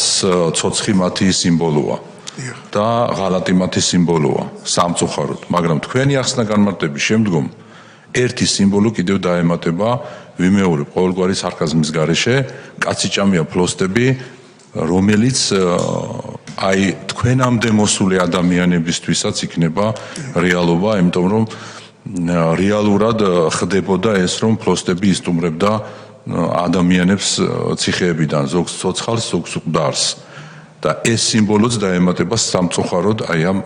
ცოცხი მათი სიმბოლოა და ღალატი მათი სიმბოლოა სამწუხაროდ, მაგრამ თქვენი ახსნა განმარტების შემდგომ ერთი სიმბოლო კიდევ დაემატება, ვიმეორებ ყოველგვარი სარკაზმის გარეშე, კაციჭამია ფლოსტები, რომელიც აი თქვენამდე მოსული ადამიანებისთვისაც იქნება რეალობა, იმიტომ რომ რეალურად ხდებოდა ეს, რომ ფლოსტები ისტუმრებდა ადამიანებს ციხეებიდან, ზოგს ცოცხალს, ზოგს მკვდარს და ეს სიმბოლოც დაემატება სამწუხაროდ აი ამ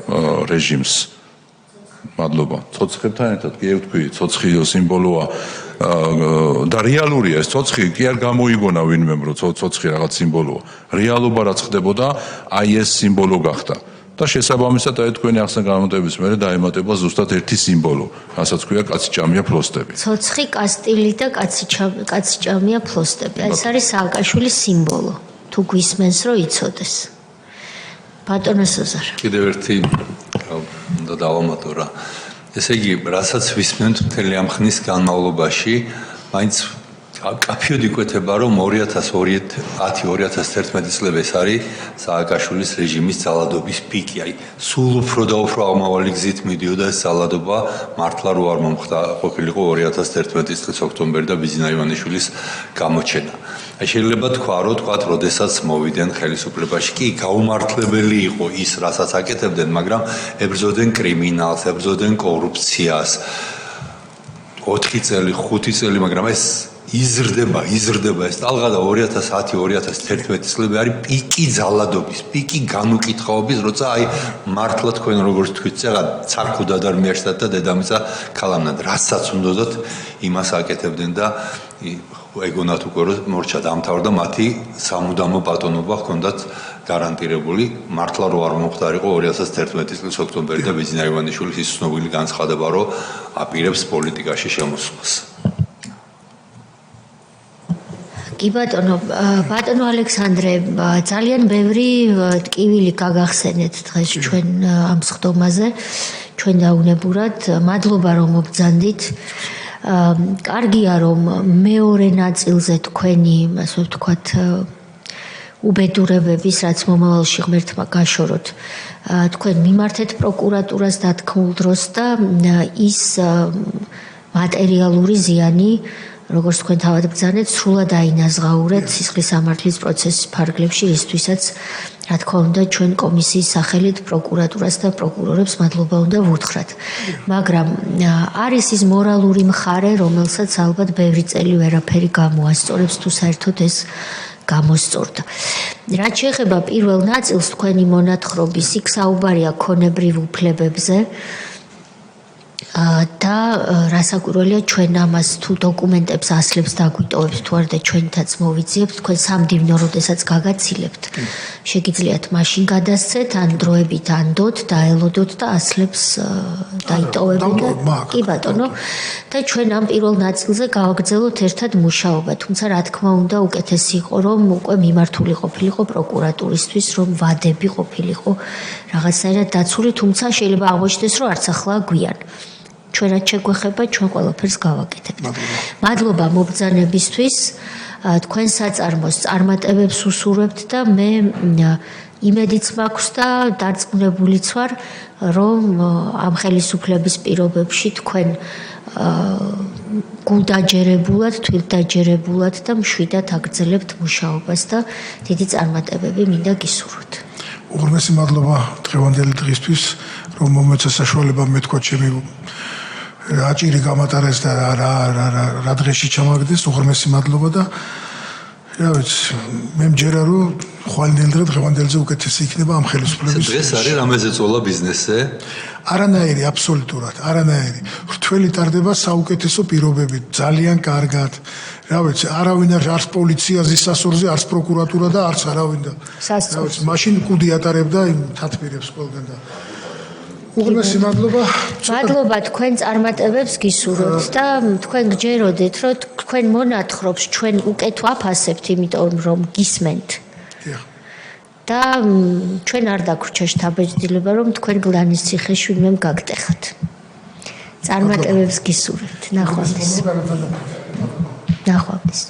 რეჟიმს. მადლობა. ცოცხლებთან ერთად კი ვთქვი, ცოცხი სიმბოლოა და რეალურია ეს ცოცხი კი არ გამოიგონა ვინმემ რომ ცოცხი რაღაც სიმბოლოა. რეალობა რაც ხდებოდა, აი ეს სიმბოლო გახდა. და შესაბამისად აი თქვენი ახსნა განმარტების მერე დაემატება ზუსტად ერთი სიმბოლო, რასაც ქვია კაციჭამია ფლოსტები. ცოცხი კასტილი და კაციჭამია ფლოსტები. ეს არის სააკაშვილის სიმბოლო. თუ გვისმენს რომ იცოდეს. ბატონო სოზარ. კიდევ ერთი უნდა დავამატო რა. ესე იგი, რასაც ვისმენთ მთელი ამ ხნის განმავლობაში, მაინც კაფიოდ იკვეთება, რომ 2010-2011 წლები ეს არის სააკაშვილის რეჟიმის ძალადობის პიკი. აი, სულ უფრო და უფრო ამავალი გზით მიდიოდა ეს ძალადობა, მართლა რო არ მომხდა ყოფილიყო 2011 წლის ოქტომბერი და ბიზნა ივანიშვილის გამოჩენა. აი შეიძლება თქვა, რომ როდესაც მოვიდნენ ხელისუფლებაში, კი გაუმართლებელი იყო ის, რასაც აკეთებდნენ, მაგრამ ებრძოდნენ კრიმინალს, ებრძოდნენ კორუფციას. 4 წელი, 5 წელი, მაგრამ ეს იზრდება ეს ტალღა და 2010-2011 წლები არის პიკი ძალადობის, პიკი განუკითხაობის, როცა აი მართლა თქვენ როგორც თქვით, ცარქუდად არ მიაშთათ და დედამიწა ქალამდე, რასაც უნდათ იმას აკეთებდნენ და ეგონათ უკვე რომ მორჩა დამთავრდა მათი სამუდამო ბატონობა ჰქონდათ გარანტირებული, მართლა რო არ მომხდარიყო 2011 წლის ოქტომბერი და ბიზნა ივანიშვილის ის ცნობილი განცხადება, რომ აპირებს პოლიტიკაში შემოსვლას. კი ბატონო ალექსანდრე, ძალიან ბევრი ტკივილი გაგახსენეთ დღეს ჩვენ ამ სხდომაზე, ჩვენ დაუნებურად. მადლობა რომ მობრძანდით. კარგია რომ მეორე ნაწილზე თქვენი, ასე ვთქვათ, უბედურებების, რაც მომავალში ღმერთმა გაშოროთ, თქვენ მიმართეთ პროკურატურას დათქმულ დროს და ის მატერიალური ზიანი როგორც თქვენ თავად ბრძანეთ, სრულად აინაზღაურეთ სისხლის სამართლის პროცესის ფარგლებში, რისთვისაც, რა თქმა უნდა, ჩვენ კომისიის სახელით პროკურატურას და პროკურორებს მადლობა უნდა ვუთხრათ. მაგრამ არის ის მორალური მხარე, რომელსაც ალბათ ბევრი წელი ვერაფერი გამოასწორებს, თუ საერთოდ ეს გამოსწორდა. რაც შეეხება პირველ ნაწილს თქვენი მონათხრობის, იქ საუბარია ქონებრივ უფლებებზე. და რასაკვირველია ჩვენ ამას თუ დოკუმენტებს ასლებს დაგვიტოვებთ თუ არა და ჩვენთაც მოვიძიებთ თქვენ სამდივნო როდესაც გაგაცილებთ შეგიძლიათ მაშინ გადასცეთ ან დროებით ანდოთ და ელოდოთ და ასლებს დაიტოვებთ კი ბატონო და ჩვენ ამ პირველ ნაწილზე გავაგრძელოთ ერთად მუშაობა თუმცა რა თქმა უნდა უკეთესი იყო რომ უკვე მიმართული ყოფილიყო პროკურატურისთვის რომ ვადები ყოფილიყო რაღაცნაირად დაცული თუმცა შეიძლება აღმოჩნდეს რომ არც ახლა გვიან ჩვენ რაც შეგვეხება, ჩვენ ყველაფერს გავაკეთებთ. მადლობა მობრძანებისთვის, თქვენ საწარმოს წარმატებებს უსურვებთ და მე იმედიც მაქვს და დარწმუნებულიც ვარ, რომ ამ ხელისუფლების პირობებში თქვენ გულდაჯერებულად, თვითდაჯერებულად და მშვიდად აგრძელებთ მუშაობას და დიდი წარმატებები მინდა გისურვოთ. უღრმესი მადლობა დღევანდელი დღისთვის, რომ მომეცა საშუალება მეთქვა ჩემი აჭირი გამატარეს და რა დღეში ჩამაგდეს, უღრმესი მადლობა და რა ვიცი, მე მჯერა რომ ხვალინდელ დღე დღევანდელზე უკეთესი იქნება ამ ხელისუფლების. დღეს არის რამეზე წოლა ბიზნესზე? არანაირი, აბსოლუტურად, არანაირი. რთველი ტარდება საუკეთესო პირობებით, ძალიან კარგად. რა ვიცი, არავინ არც პოლიცია ზის სასურზე, არც პროკურატურა და არც არავინ და რა ვიცი, მაშინ კუდი ატარებდა იმ თათბირებს ყველგან და უღრმესი მადლობა. მადლობა თქვენ წარმატებებს გისურვებთ და თქვენ გჯეროდეთ, რომ თქვენ მონათხრობს ჩვენ უკეთ ვაფასებთ, იმიტომ რომ გისმენთ. და ჩვენ არ დაგვრჩა შთაბეჭდილება, რომ თქვენ გლანის ციხეში ვინმე გაგტეხათ. წარმატებებს გისურვებთ. ნახვამდის.